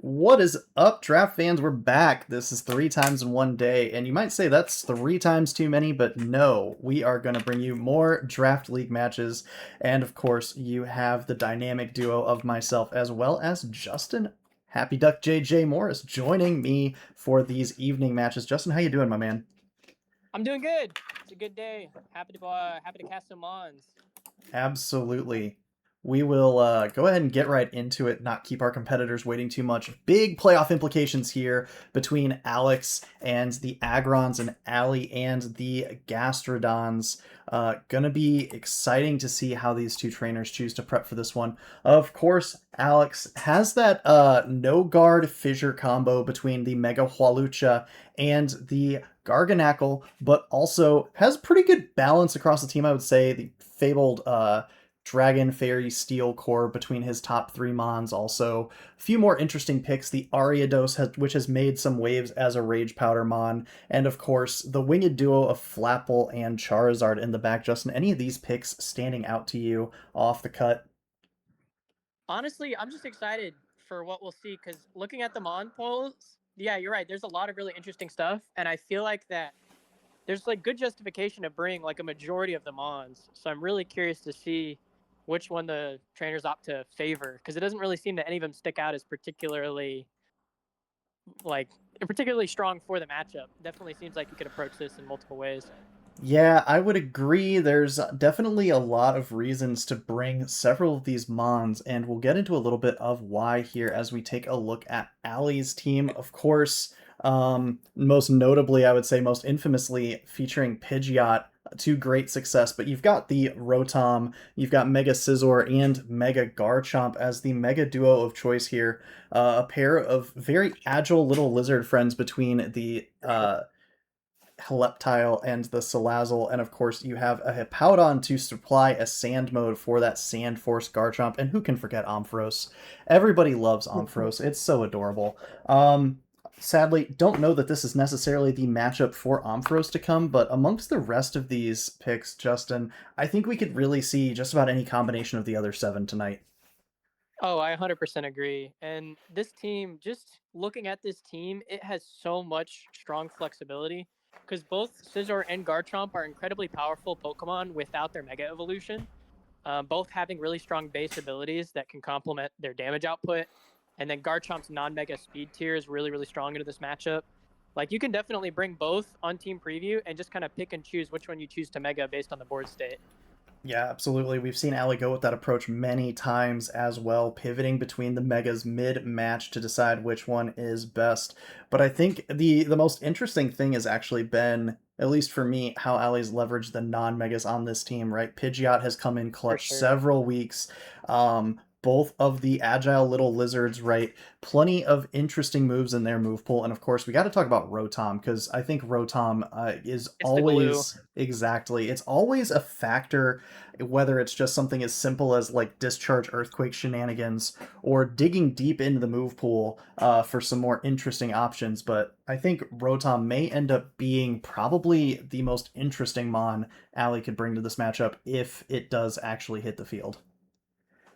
What is up, draft fans? We're back. This is 3 times in 1 day, and you might say that's 3 times too many, but no, we are going to bring you more draft league matches. And of course, you have the dynamic duo of myself as well as Justin Happy Duck JJ Morris joining me for these evening matches. Justin, how you doing, my man? I'm doing good. It's a good day. Happy to cast some mons. Absolutely. We will go ahead and get right into it, not keep our competitors waiting too much. Big playoff implications here between Alex and the Aggrons and Ali and the Gastrodons. Gonna be exciting to see how these two trainers choose to prep for this one. Of course, Alex has that no guard fissure combo between the Mega Hualucha and the Garganackle, but also has pretty good balance across the team, I would say. The fabled Dragon, Fairy, Steel core between his top three mons. Also, a few more interesting picks. The Ariados, which has made some waves as a Rage Powder mon. And of course, the winged duo of Flapple and Charizard in the back. Justin, any of these picks standing out to you off the cut? Honestly, I'm just excited for what we'll see because looking at the mon polls, yeah, you're right. There's a lot of really interesting stuff, and I feel like that there's like good justification to bring like a majority of the mons. So I'm really curious to see which one the trainers opt to favor because it doesn't really seem that any of them stick out as like particularly strong for the matchup. Definitely seems like you could approach this in multiple ways. Yeah, I would agree. There's definitely a lot of reasons to bring several of these Mons, and we'll get into a little bit of why here as we take a look at Ali's team. Of course, most notably, I would say most infamously featuring Pidgeot to great success, but you've got the Rotom, you've got Mega Scizor and Mega Garchomp as the Mega Duo of choice here. A pair of very agile little lizard friends between the Heptile and the Salazzle, and of course you have a Hippowdon to supply a Sand mode for that Sand Force Garchomp, and who can forget Ampharos? Everybody loves Ampharos. It's so adorable. Sadly, don't know that this is necessarily the matchup for Ampharos to come, but amongst the rest of these picks, Justin, I think we could really see just about any combination of the other seven tonight. Oh, I 100% agree. And this team, just looking at this team, it has so much strong flexibility because both Scizor and Garchomp are incredibly powerful Pokemon without their Mega Evolution, both having really strong base abilities that can complement their damage output. And then Garchomp's non-Mega speed tier is really, really strong into this matchup. Like, you can definitely bring both on Team Preview and just kind of pick and choose which one you choose to Mega based on the board state. Yeah, absolutely. We've seen Ali go with that approach many times as well, pivoting between the megas mid-match to decide which one is best. But I think the most interesting thing has actually been, at least for me, how Ali's leveraged the non-megas on this team, right? Pidgeot has come in For clutch sure. several weeks. Both of the agile little lizards, right? Plenty of interesting moves in their move pool. And of course, we got to talk about Rotom because I think Rotom is It's the glue. always, exactly, it's always a factor, whether it's just something as simple as like discharge earthquake shenanigans or digging deep into the move pool for some more interesting options. But I think Rotom may end up being probably the most interesting mon Ali could bring to this matchup if it does actually hit the field.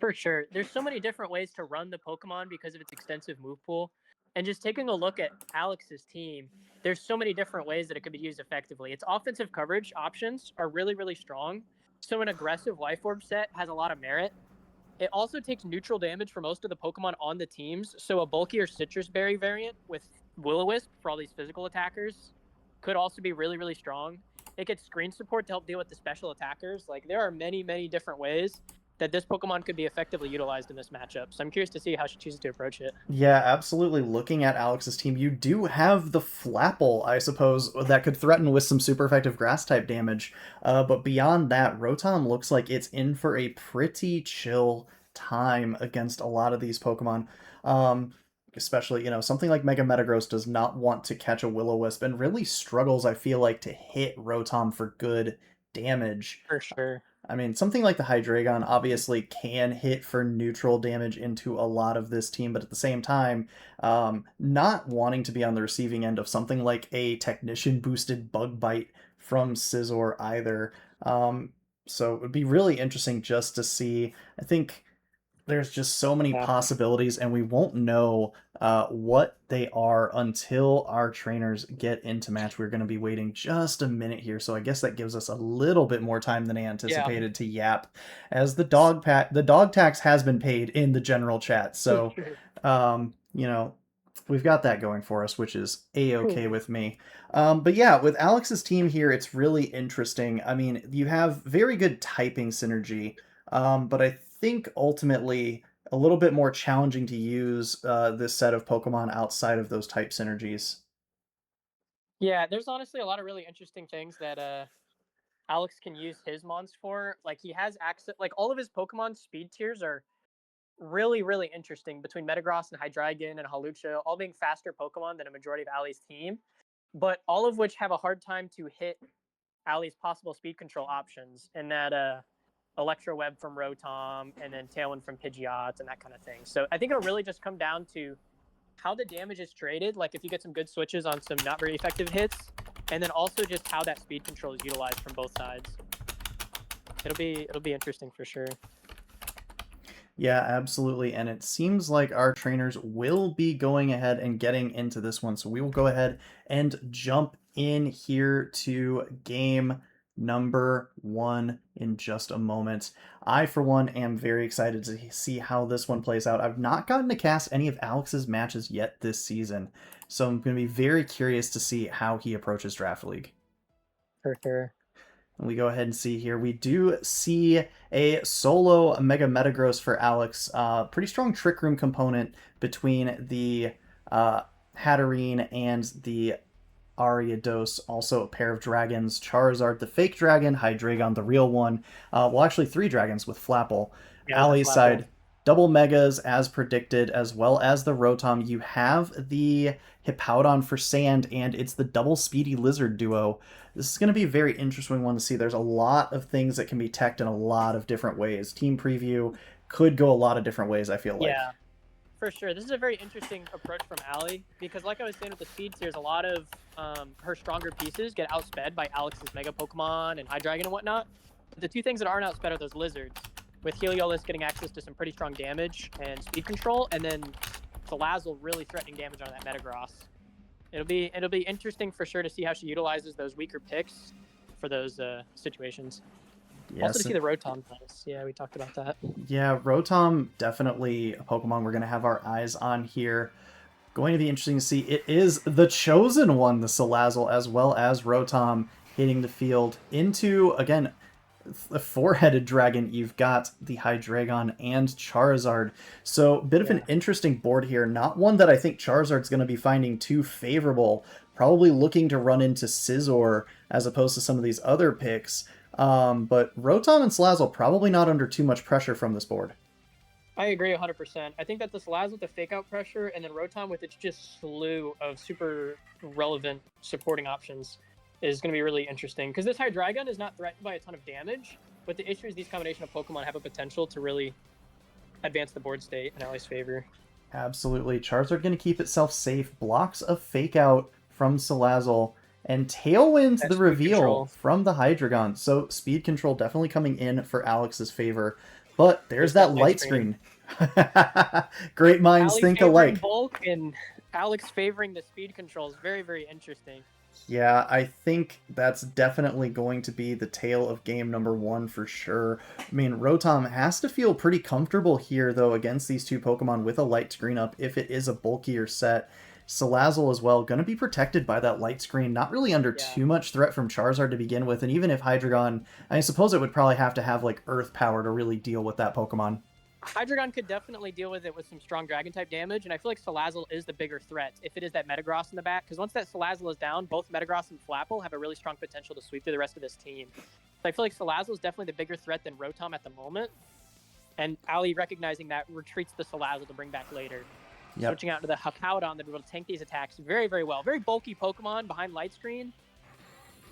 For sure. There's so many different ways to run the Pokemon because of its extensive move pool. And just taking a look at Alex's team, there's so many different ways that it could be used effectively. Its offensive coverage options are really, really strong. So an aggressive Life Orb set has a lot of merit. It also takes neutral damage for most of the Pokemon on the teams. So a bulkier Citrus Berry variant with Will-O-Wisp for all these physical attackers could also be really, really strong. It gets screen support to help deal with the special attackers. Like, there are many, many different ways that this Pokemon could be effectively utilized in this matchup. So I'm curious to see how she chooses to approach it. Yeah, absolutely. Looking at Alex's team, you do have the Flapple, I suppose, that could threaten with some super effective grass type damage. But beyond that, Rotom looks like it's in for a pretty chill time against a lot of these Pokemon. Especially, something like Mega Metagross does not want to catch a Will-O-Wisp and really struggles, I feel like, to hit Rotom for good damage. For sure. I mean, something like the Hydreigon obviously can hit for neutral damage into a lot of this team, but at the same time, not wanting to be on the receiving end of something like a Technician boosted Bug Bite from Scizor either. So it would be really interesting just to see. I think there's just so many Yeah. possibilities, and we won't know what they are until our trainers get into match. We're going to be waiting just a minute here, so I guess that gives us a little bit more time than I Yeah. anticipated to yap, as the dog tax has been paid in the general chat. So, you know, we've got that going for us, which is a-okay with me. But yeah, with Alex's team here, it's really interesting. I mean, you have very good typing synergy, but I think ultimately a little bit more challenging to use this set of Pokemon outside of those type synergies. Yeah, there's honestly a lot of really interesting things that Alex can use his mons for. Like he has access, like all of his Pokemon speed tiers are really, really interesting between Metagross and Hydreigon and Hawlucha, all being faster Pokemon than a majority of Ali's team, but all of which have a hard time to hit Ali's possible speed control options, and that Electro Web from Rotom and then Tailwind from Pidgeot and that kind of thing. So I think it'll really just come down to how the damage is traded, like if you get some good switches on some not very effective hits, and then also just how that speed control is utilized from both sides. It'll be interesting for sure. Yeah, absolutely. And it seems like our trainers will be going ahead and getting into this one. So we will go ahead and jump in here to game number 1 in just a moment. I, for one, am very excited to see how this one plays out. I've not gotten to cast any of Alex's matches yet this season, so I'm going to be very curious to see how he approaches Draft League. For sure. And we go ahead and see here. We do see a solo Mega Metagross for Alex. Pretty strong Trick Room component between the Hatterene and the Ariados. Also a pair of dragons. Charizard, the fake dragon. Hydreigon, the real one. Well, actually 3 dragons with Flapple. Yeah, Ali's side, double Megas as predicted, as well as the Rotom. You have the Hippowdon for Sand, and it's the double Speedy Lizard duo. This is going to be a very interesting one to see. There's a lot of things that can be teched in a lot of different ways. Team preview could go a lot of different ways, I feel like. Yeah, for sure. This is a very interesting approach from Ali, because like I was saying with the speed tiers, a lot of her stronger pieces get outsped by Alex's Mega Pokemon and Hydreigon and whatnot. But the 2 things that aren't outsped are those Lizards, with Heliolisk getting access to some pretty strong damage and speed control, and then Salazzle really threatening damage on that Metagross. It'll be interesting for sure to see how she utilizes those weaker picks for those situations. Yes. Also to see the Rotom things. Yeah, we talked about that. Yeah, Rotom, definitely a Pokemon we're going to have our eyes on here. Going to be interesting to see. It is the chosen one, the Salazzle, as well as Rotom hitting the field into, again, a 4-headed dragon. You've got the Hydreigon and Charizard. So a bit of an interesting board here. Not one that I think Charizard's going to be finding too favorable. Probably looking to run into Scizor as opposed to some of these other picks. But Rotom and Salazzle probably not under too much pressure from this board. I agree 100%. I think that the Salazzle with the fake out pressure, and then Rotom with its just slew of super relevant supporting options is going to be really interesting, because this Hydreigon is not threatened by a ton of damage, but the issue is these combination of Pokemon have a potential to really advance the board state in Ali's favor. Absolutely. Charizard going to keep itself safe. Blocks a fake out from Salazzle, and Tailwind the reveal from the Hydreigon. So speed control definitely coming in for Alex's favor. But there's that light screen. Great minds think alike. Bulk and Alex favoring the speed control is very, very interesting. Yeah, I think that's definitely going to be the tale of game number 1 for sure. I mean, Rotom has to feel pretty comfortable here, though, against these 2 Pokemon with a light screen up if it is a bulkier set. Salazzle as well, going to be protected by that light screen, not really under too much threat from Charizard to begin with, and even if Hydreigon, I suppose it would probably have to have like Earth Power to really deal with that Pokemon. Hydreigon could definitely deal with it with some strong Dragon-type damage, and I feel like Salazzle is the bigger threat if it is that Metagross in the back, because once that Salazzle is down, both Metagross and Flapple have a really strong potential to sweep through the rest of this team. So I feel like Salazzle is definitely the bigger threat than Rotom at the moment, and Ali, recognizing that, retreats the Salazzle to bring back later. Yep. Switching out to the Hippowdon that will tank these attacks very, very well. Very bulky Pokemon behind light screen.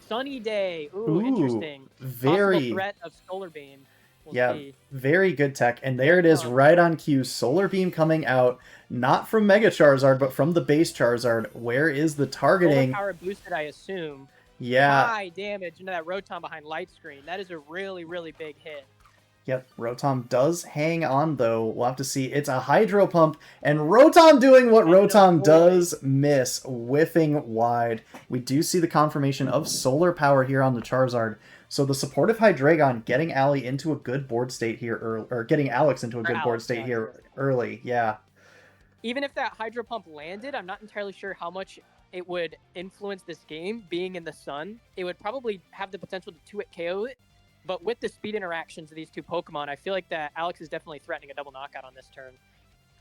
Sunny Day. Ooh, interesting. Very possible threat of Solar Beam. We'll see. Very good tech. And there it is, right on cue. Solar Beam coming out, not from Mega Charizard, but from the base Charizard. Where is the targeting? Solar power boosted, I assume. Yeah. High damage into that Rotom behind light screen. That is a really, really big hit. Yep, Rotom does hang on, though. We'll have to see. It's a Hydro Pump, and Rotom doing what Rotom does, miss, whiffing wide. We do see the confirmation of Solar Power here on the Charizard. So the supportive Hydreigon getting Ali into a good board state here, or getting Alex into a good board state here early. Yeah. Even if that Hydro Pump landed, I'm not entirely sure how much it would influence this game. Being in the sun, it would probably have the potential to 2-hit KO it. But with the speed interactions of these two Pokemon, I feel like that Alex is definitely threatening a double knockout on this turn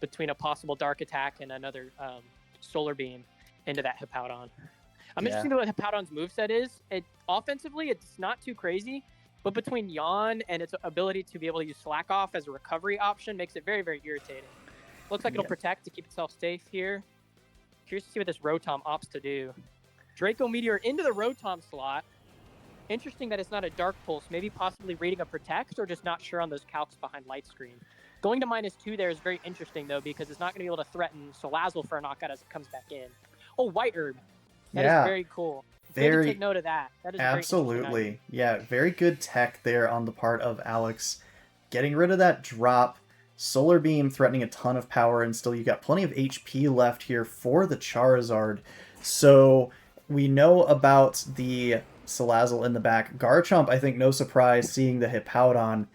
between a possible Dark Attack and another Solar Beam into that Hippowdon. I'm interested in what Hippowdon's moveset is. Offensively, it's not too crazy, but between Yawn and its ability to be able to use Slack Off as a recovery option makes it very, very irritating. Looks like it'll protect to keep itself safe here. Curious to see what this Rotom opts to do. Draco Meteor into the Rotom slot. Interesting that it's not a Dark Pulse, maybe possibly reading a Protect or just not sure on those calcs behind Light Screen. Going to -2 there is very interesting, though, because it's not going to be able to threaten Salazzle for a knockout as it comes back in. Oh, White Herb. That is very cool. Very take note of that. That is absolutely. Yeah, very good tech there on the part of Alex. Getting rid of that drop. Solar Beam threatening a ton of power, and still you got plenty of HP left here for the Charizard. So we know about the Salazzle in the back. Garchomp, I think, no surprise seeing the Hippowdon.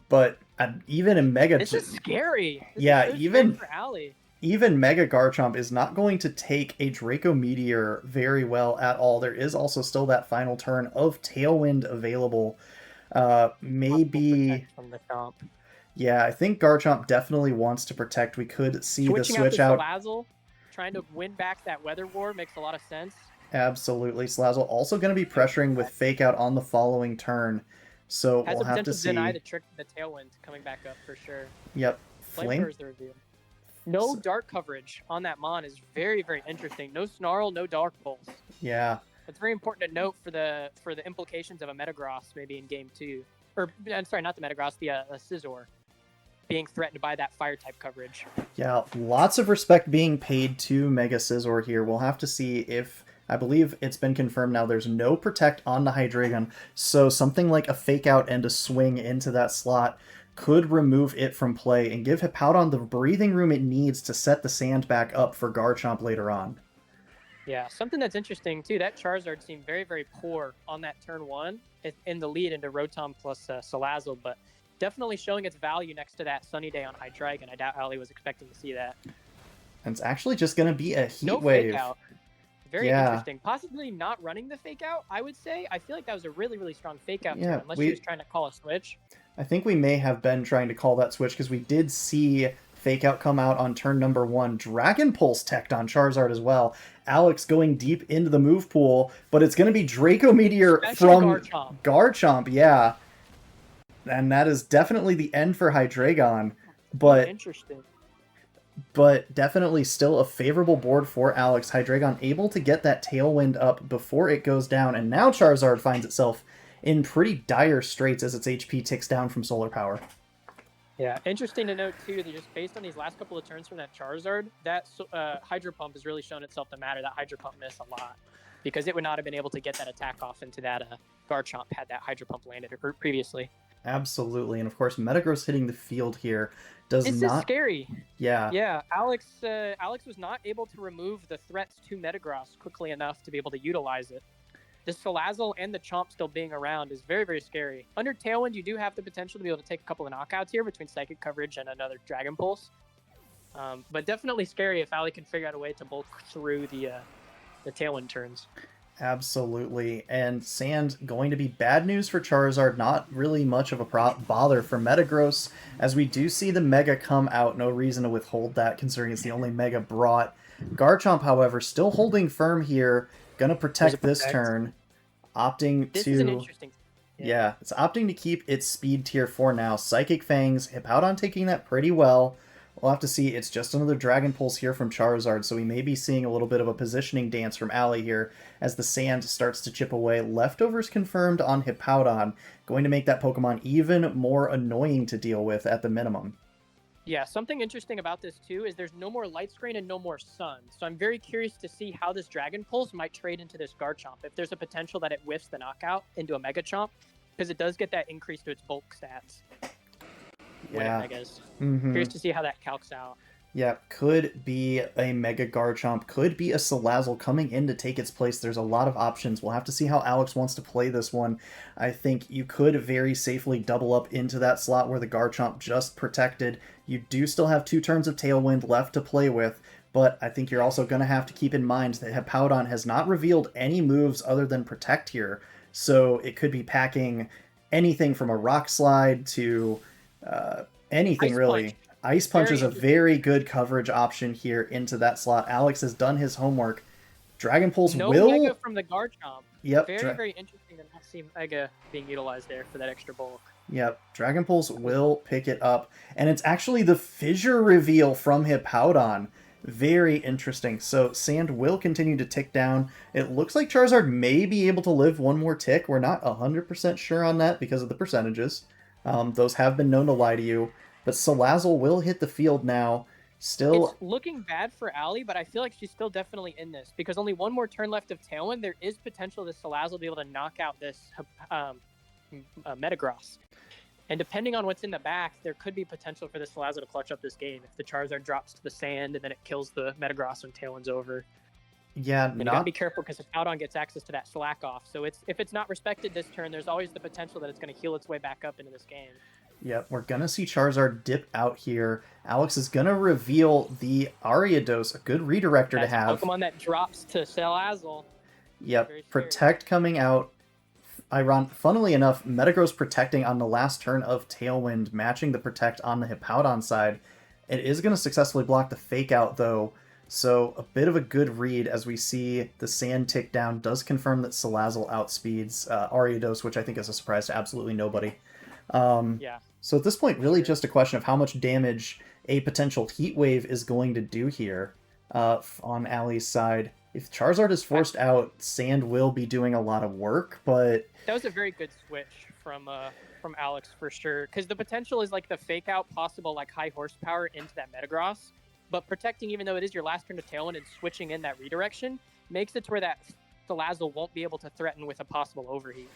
But even in Mega... This is scary. This is so scary for even Mega Garchomp is not going to take a Draco Meteor very well at all. There is also still that final turn of Tailwind available. Maybe... From the top. Yeah, I think Garchomp definitely wants to protect. We could see Switching the switch out. Salazzle, trying to win back that Weather War makes a lot of sense. Absolutely. Salazzle also going to be pressuring with Fake Out on the following turn. So we'll have to see. Deny the trick, the Tailwind coming back up for sure. Yep. Flame. No dark coverage on that Mon is very, very interesting. No Snarl, no Dark Pulse. Yeah. It's very important to note for the implications of a Metagross maybe in game 2. Or, I'm sorry, not the Metagross, the Scizor being threatened by that fire type coverage. Yeah, lots of respect being paid to Mega Scizor here. We'll have to see if... I believe it's been confirmed now there's no Protect on the Hydreigon, so something like a Fake Out and a Swing into that slot could remove it from play and give Hippowdon the breathing room it needs to set the sand back up for Garchomp later on. Yeah, something that's interesting too, that Charizard seemed very, very poor on that turn 1 in the lead into Rotom plus Salazzle, but definitely showing its value next to that Sunny Day on Hydreigon. I doubt Ali was expecting to see that. And it's actually just going to be a Heat Wave. Fake Out. Very interesting. Possibly not running the Fake Out, I would say. I feel like that was a really, really strong Fake Out turn, unless she was trying to call a switch. I think we may have been trying to call that switch because we did see Fake Out come out on turn number 1. Dragon Pulse teched on Charizard as well. Alex going deep into the move pool, but it's going to be Draco Meteor from Garchomp. Yeah. And that is definitely the end for Hydreigon. But interesting. But definitely still a favorable board for Alex. Hydreigon able to get that Tailwind up before it goes down, and now Charizard finds itself in pretty dire straits as its HP ticks down from Solar Power. Yeah, interesting to note too that just based on these last couple of turns from that Charizard, that Hydro Pump has really shown itself to matter. That Hydro Pump missed a lot because it would not have been able to get that attack off into that Garchomp had that Hydro Pump landed previously. Absolutely, and of course Metagross hitting the field here does it's not... This is scary. Yeah. Yeah, Alex was not able to remove the threats to Metagross quickly enough to be able to utilize it. The Salazzle and the Chomp still being around is very, very scary. Under Tailwind, you do have the potential to be able to take a couple of knockouts here between Psychic Coverage and another Dragon Pulse. But definitely scary if Ali can figure out a way to bulk through the Tailwind turns. Absolutely. And Sand going to be bad news for Charizard, not really much of a bother for Metagross, as we do see the Mega come out. No reason to withhold that, considering it's the only Mega brought. Garchomp, however, still holding firm here, gonna protect this turn, opting this to... is an interesting... Yeah, it's opting to keep its speed tier for now. Psychic Fangs, Hippowdon taking that pretty well. We'll have to see. It's just another Dragon Pulse here from Charizard, so we may be seeing a little bit of a positioning dance from Ali here as the sand starts to chip away. Leftovers confirmed on Hippowdon, going to make that Pokemon even more annoying to deal with at the minimum. Yeah, something interesting about this too is there's no more Light Screen and no more Sun, so I'm very curious to see how this Dragon Pulse might trade into this Garchomp. If there's a potential that it whiffs the knockout into a Mega Chomp, because it does get that increase to its bulk stats. Yeah. I guess. Mm-hmm. Curious to see how that calcs out. Yeah, could be a Mega Garchomp, could be a Salazzle coming in to take its place. There's a lot of options. We'll have to see how Alex wants to play this one. I think you could very safely double up into that slot where the Garchomp just protected. You do still have 2 turns of Tailwind left to play with, but I think you're also going to have to keep in mind that Hippowdon has not revealed any moves other than Protect here, so it could be packing anything from a Rock Slide to anything Ice really. Punch. Ice Punch Very is a very good coverage option here into that slot. Alex has done his homework. Dragon Pulse No will... Mega from the Garchomp. Yep. Very interesting to not see Mega being utilized there for that extra bulk. Yep. Dragon Pulse will pick it up. And it's actually the Fissure reveal from Hippowdon. Very interesting. So Sand will continue to tick down. It looks like Charizard may be able to live one more tick. We're not 100% sure on that because of the percentages. Those have been known to lie to you. But Salazzle will hit the field now. Still, it's looking bad for Allie, but I feel like she's still definitely in this because only one more turn left of Tailwind. There is potential that Salazzle will be able to knock out this Metagross. And depending on what's in the back, there could be potential for the Salazzle to clutch up this game if the Charizard drops to the sand and then it kills the Metagross when Tailwind's over. Yeah, and you gotta be careful because Hippowdon gets access to that slack off. So if it's not respected this turn, there's always the potential that it's going to heal its way back up into this game. Yep, we're going to see Charizard dip out here. Alex is going to reveal the Ariados, a good redirector That's to have. Pokemon that drops to Salazzle. Yep, Protect coming out. Funnily enough, Metagross protecting on the last turn of Tailwind, matching the Protect on the Hippowdon side. It is going to successfully block the Fake Out, though, so a bit of a good read as we see the Sand tick down does confirm that Salazzle outspeeds Ariados, which I think is a surprise to absolutely nobody. Yeah. So at this point, really just a question of how much damage a potential Heat Wave is going to do here on Allie's side. If Charizard is forced out, Sand will be doing a lot of work, but... That was a very good switch from Alex for sure, because the potential is like the Fake Out possible like high horsepower into that Metagross, but protecting, even though it is your last turn to Tailwind and switching in that redirection, makes it to where that Salazzle won't be able to threaten with a possible overheat.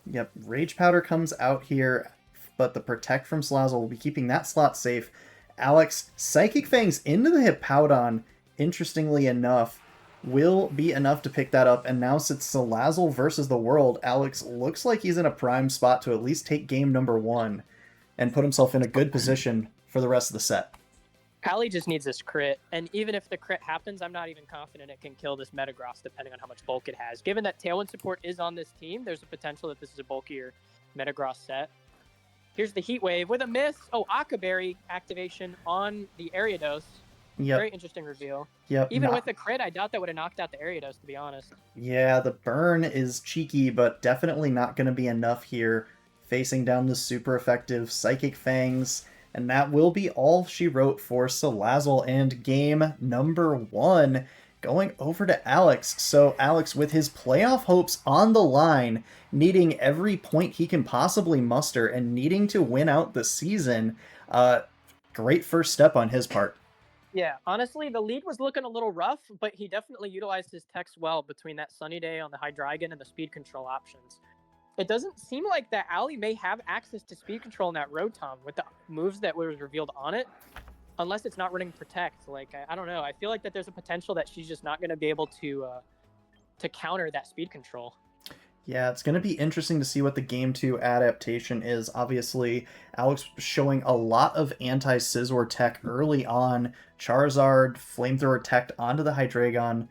Yep, Rage Powder comes out here, but the Protect from Salazzle will be keeping that slot safe. Alex, Psychic Fangs into the Hippowdon, interestingly enough, will be enough to pick that up, and now since Salazzle versus the world, Alex looks like he's in a prime spot to at least take game number 1 and put himself in a good position for the rest of the set. Allie just needs this crit, and even if the crit happens, I'm not even confident it can kill this Metagross depending on how much bulk it has. Given that Tailwind support is on this team, there's a potential that this is a bulkier Metagross set. Here's the Heat Wave with a miss. Oh, Akaberry activation on the Ariados. Yep. Very interesting reveal. Yep. Even with the crit, I doubt that would have knocked out the Ariados, to be honest. Yeah, the burn is cheeky, but definitely not going to be enough here. Facing down the super effective Psychic Fangs. And that will be all she wrote for Salazzle and game number 1. Going over to Alex. So Alex, with his playoff hopes on the line, needing every point he can possibly muster and needing to win out the season, great first step on his part. Yeah, honestly, the lead was looking a little rough, but he definitely utilized his techs well between that Sunny Day on the Hydreigon and the speed control options. It doesn't seem like that Allie may have access to speed control in that Rotom with the moves that was revealed on it, unless it's not running Protect. Like, I don't know. I feel like that there's a potential that she's just not going to be able to counter that speed control. Yeah, it's going to be interesting to see what the Game 2 adaptation is. Obviously, Alex showing a lot of anti-Scizor tech early on. Charizard, Flamethrower tech onto the Hydreigon.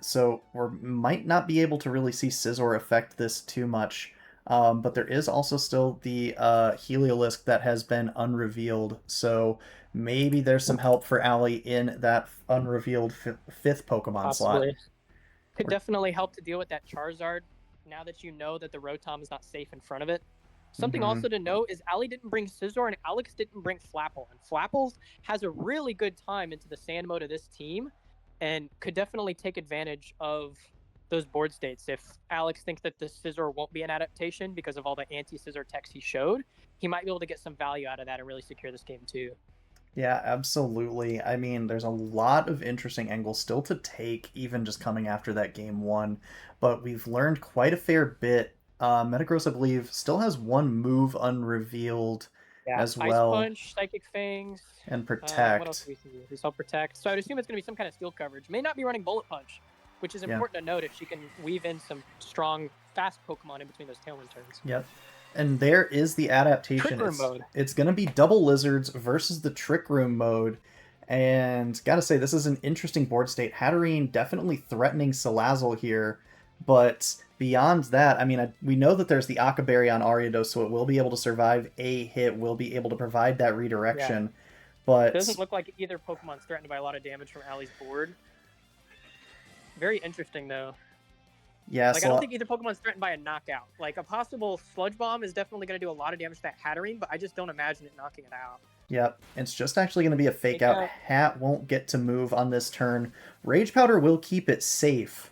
So we might not be able to really see Scizor affect this too much. But there is also still the Heliolisk that has been unrevealed. So maybe there's some help for Allie in that unrevealed 5th Pokemon slot. Could definitely help to deal with that Charizard now that you know that the Rotom is not safe in front of it. Something also to note is Allie didn't bring Scizor and Alex didn't bring Flapple. And Flapple has a really good time into the sand mode of this team and could definitely take advantage of those board states. If Alex thinks that the Scizor won't be an adaptation because of all the anti-Scizor techs he showed, he might be able to get some value out of that and really secure this game too. Yeah, absolutely. I mean, there's a lot of interesting angles still to take, even just coming after that game 1. But we've learned quite a fair bit Metagross, I believe, still has one move unrevealed Yeah, as Ice well, Punch, Psychic Fangs. and What else Protect. do we see? We saw Protect. So I'd assume it's going to be some kind of steel coverage. May not be running Bullet Punch, which is Yeah. important to note if she can weave in some strong, fast Pokemon in between those Tailwind turns. Yep. And there is the adaptation. Trick Room mode. It's going to be Double Lizards versus the Trick Room mode. And gotta say, this is an interesting board state. Hatterene definitely threatening Salazzle here, but beyond that, I mean, we know that there's the Akaberry on Ariados, so it will be able to survive a hit, will be able to provide that redirection. Yeah. But It doesn't look like either Pokemon's threatened by a lot of damage from Allie's board. Very interesting, though. yeah, Like, so I don't think either Pokemon's threatened by a knockout. Like, a possible Sludge Bomb is definitely going to do a lot of damage to that Hatterene, but I just don't imagine it knocking it out. Yep, it's just actually going to be a fake out. out. Hat won't get to move on this turn. Rage Powder will keep it safe.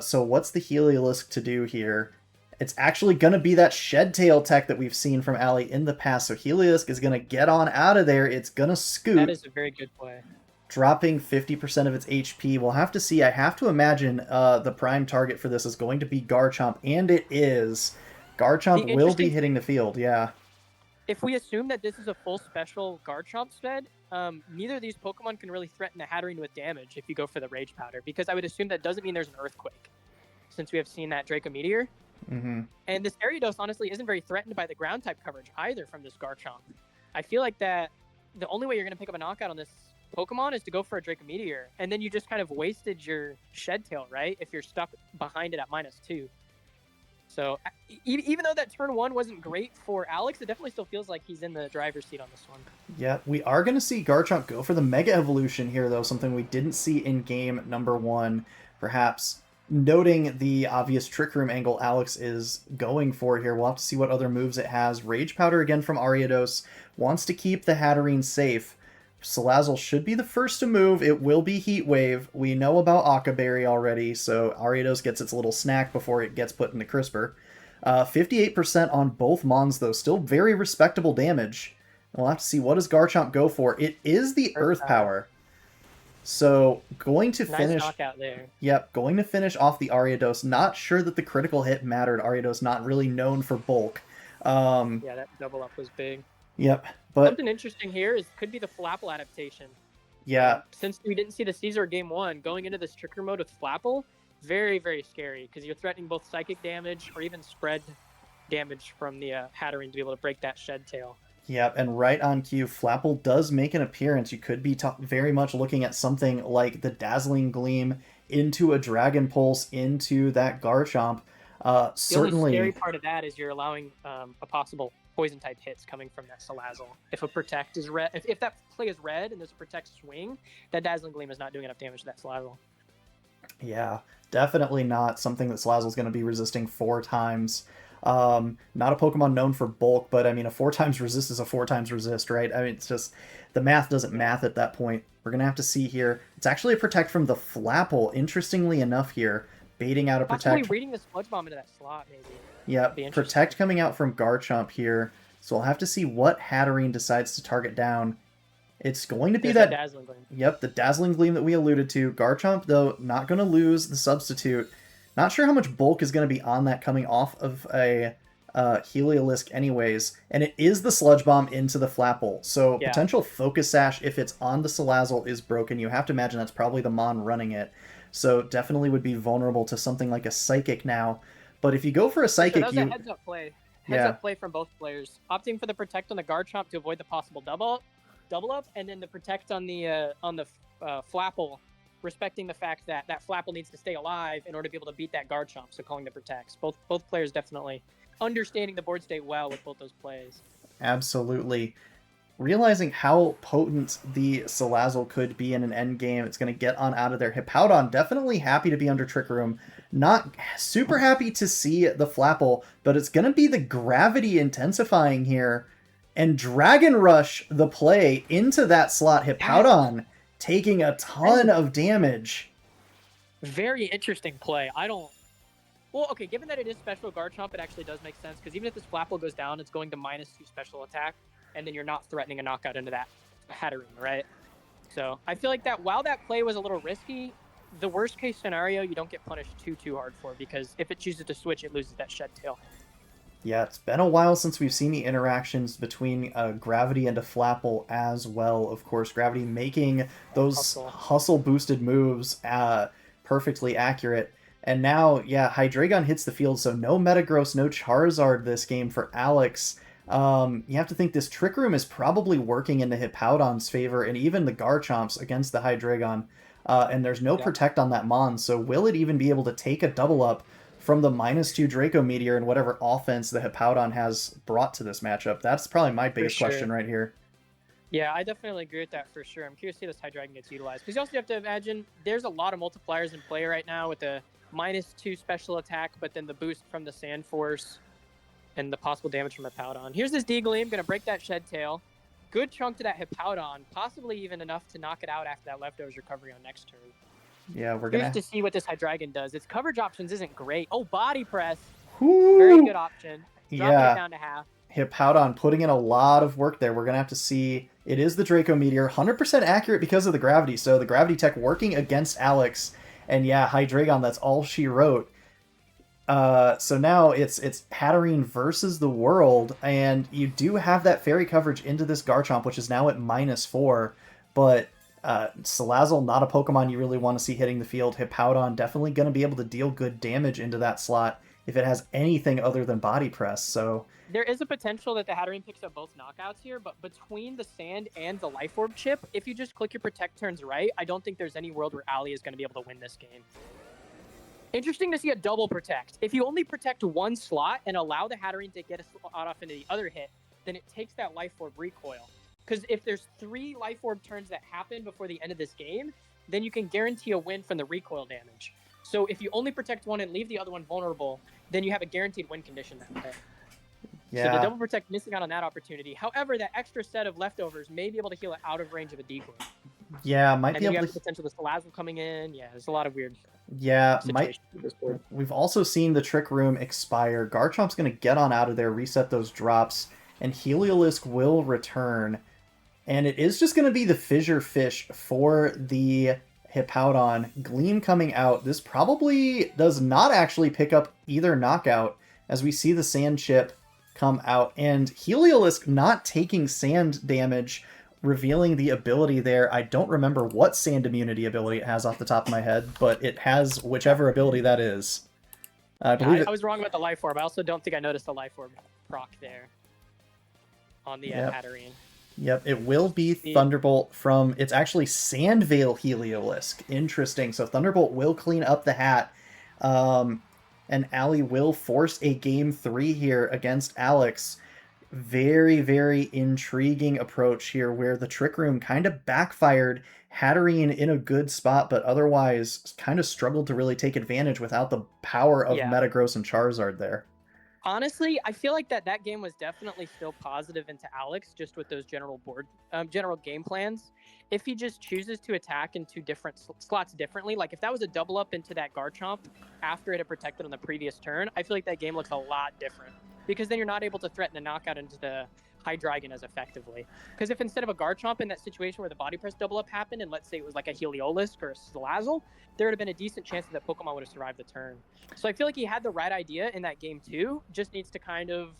So what's the Heliolisk to do here? It's actually going to be that Shed Tail tech that we've seen from Allie in the past. So Heliolisk is going to get on out of there. It's going to scoot. That is a very good play. Dropping 50% of its HP. We'll have to see. I have to imagine the prime target for this is going to be Garchomp, and it is. Garchomp will be hitting the field, yeah. If we assume that this is a full special Garchomp sped, neither of these Pokemon can really threaten the Hatterene with damage if you go for the Rage Powder, because I would assume that doesn't mean there's an Earthquake, since we have seen that Draco Meteor. Mm-hmm. And this Ariados, honestly, isn't very threatened by the Ground-type coverage either from this Garchomp. I feel like that the only way you're going to pick up a knockout on this Pokemon is to go for a Draco Meteor, and then you just kind of wasted your Shed Tail, right, if you're stuck behind it at -2. So even though that turn 1 wasn't great for Alex, it definitely still feels like he's in the driver's seat on this one. Yeah, we are going to see Garchomp go for the Mega Evolution here, though, something we didn't see in game number 1. Perhaps noting the obvious Trick Room angle Alex is going for here. We'll have to see what other moves it has. Rage Powder again from Ariados. Wants to keep the Hatterene safe. Salazzle should be the first to move. It will be Heat Wave. We know about Akaberry already, so Ariados gets its little snack before it gets put into Crisper. 58% on both Mons, though. Still very respectable damage. We'll have to see what does Garchomp go for. It is the Earth Power. So going to finish. Nice knockout there. Yep, going to finish off the Ariados. Not sure that the critical hit mattered. Ariados not really known for bulk. Yeah, that double up was big. Yep, but something interesting here is could be the Flapple adaptation. Yeah. Since we didn't see the Caesar game 1, going into this Tricker mode with Flapple, very, very scary because you're threatening both psychic damage or even spread damage from the Hatterene to be able to break that Shed Tail. Yeah, and right on cue, Flapple does make an appearance. You could be very much looking at something like the Dazzling Gleam into a Dragon Pulse into that Garchomp. Certainly. The only scary part of that is you're allowing a possible poison type hits coming from that Salazzle. If a Protect is red, if that play is red and there's a Protect swing, that Dazzling Gleam is not doing enough damage to that Salazzle. Yeah, definitely not something that Salazzle's going to be resisting 4 times. Not a Pokemon known for bulk, but I mean, a 4 times resist is a 4 times resist, right? I mean, it's just the math doesn't math at that point. We're going to have to see here. It's actually a Protect from the Flapple, interestingly enough here. Baiting out a Protect. Possibly reading the Sludge Bomb into that slot, maybe. Yeah, Protect coming out from Garchomp here. So we'll have to see what Hatterene decides to target down. It's going to be that Dazzling Gleam. Yep, the Dazzling Gleam that we alluded to. Garchomp, though, not going to lose the substitute. Not sure how much bulk is going to be on that coming off of a Heliolisk anyways. And it is the Sludge Bomb into the Flapple. So potential Focus Sash, if it's on the Salazzle, is broken. You have to imagine that's probably the Mon running it. So definitely would be vulnerable to something like a Psychic now. But if you go for a Psychic, so that was a heads-up play. Heads-up play from both players. Opting for the Protect on the Garchomp to avoid the possible double up, and then the Protect on the Flapple, respecting the fact that that Flapple needs to stay alive in order to be able to beat that Garchomp, so calling the Protects. Both players definitely understanding the board state well with both those plays. Absolutely. Realizing how potent the Salazzle could be in an endgame, it's going to get on out of there. Hippowdon definitely happy to be under Trick Room. Not super happy to see the Flapple, but it's going to be the gravity intensifying here. And Dragon Rush the play into that slot. Hippowdon taking a ton of damage. Very interesting play. Well, okay, given that it is special Garchomp, it actually does make sense, because even if this Flapple goes down, it's going to -2 special attack, and then you're not threatening a knockout into that Hatterene, right? So I feel like that while that play was a little risky, the worst case scenario, you don't get punished too hard for, because if it chooses to switch, it loses that shed tail. Yeah, it's been a while since we've seen the interactions between Gravity and a Flapple as well. Of course, Gravity making those hustle boosted moves perfectly accurate. And now, yeah, Hydreigon hits the field, so no Metagross, no Charizard this game for Alex. You have to think this Trick Room is probably working into Hippowdon's favor, and even the Garchomp's against the Hydreigon. And there's no Protect on that Mon, so will it even be able to take a double up from the -2 Draco Meteor and whatever offense the Hippowdon has brought to this matchup? That's probably my biggest question right here. Yeah, I definitely agree with that for sure. I'm curious to see this Hydreigon gets utilized, because you also have to imagine there's a lot of multipliers in play right now with the -2 special attack, but then the boost from the Sand Force and the possible damage from Hippowdon. Here's this D-Gleam, going to break that Shed Tail. Good chunk to that Hippowdon, possibly even enough to knock it out after that Leftovers recovery on next turn. Yeah, we're going to see what this Hydreigon does. Its coverage options isn't great. Oh, Body Press. Woo! Very good option. Dropping it down to half. Hippowdon putting in a lot of work there. We're going to have to see. It is the Draco Meteor. 100% accurate because of the gravity. So the gravity tech working against Alex. And yeah, Hydreigon, that's all she wrote. So now it's Hatterene versus the world. And you do have that fairy coverage into this Garchomp, which is now at -4. But Salazzle, not a Pokemon you really want to see hitting the field. Hippowdon definitely going to be able to deal good damage into that slot if it has anything other than Body Press. So there is a potential that the Hatterene picks up both knockouts here, but between the Sand and the Life Orb chip, if you just click your Protect turns right, I don't think there's any world where Ali is going to be able to win this game. Interesting to see a double Protect. If you only protect one slot and allow the Hatterene to get a slot off into the other hit, then it takes that Life Orb recoil. Because if there's 3 Life Orb turns that happen before the end of this game, then you can guarantee a win from the recoil damage. So if you only protect one and leave the other one vulnerable, then you have a guaranteed win condition that way. Yeah. So the double protect missing out on that opportunity. However, that extra set of Leftovers may be able to heal it out of range of a D-Glove. Yeah, might and be able you to. Have the potential of Salazzle coming in. Yeah, there's a lot of weird. Yeah, we've also seen the Trick Room expire. Garchomp's going to get on out of there, reset those drops, and Heliolisk will return. And it is just going to be the Fissure Fish for the Hippowdon. Gleam coming out. This probably does not actually pick up either knockout, as we see the Sand Chip come out. And Heliolisk not taking sand damage, revealing the ability there. I don't remember what sand immunity ability it has off the top of my head, but it has whichever ability that is. I was wrong about the Life Orb. I also don't think I noticed the Life Orb proc there on the Hatterene. Yep, it will be Thunderbolt from... It's actually Sandveil Heliolisk. Interesting. So Thunderbolt will clean up the hat. And Ali will force a Game 3 here against Alex. Very, very intriguing approach here where the Trick Room kind of backfired. Hatterene in a good spot, but otherwise kind of struggled to really take advantage without the power of Metagross and Charizard there. Honestly, I feel like that game was definitely still positive into Alex, just with those general game plans. If he just chooses to attack in 2 different slots differently, like if that was a double up into that Garchomp after it had protected on the previous turn, I feel like that game looks a lot different. Because then you're not able to threaten the knockout into the Hydreigon as effectively. Because if instead of a Garchomp in that situation where the Body Press double up happened, and let's say it was like a Heliolisk or a Salazzle, there would have been a decent chance that Pokemon would have survived the turn. So I feel like he had the right idea in that game too, just needs to kind of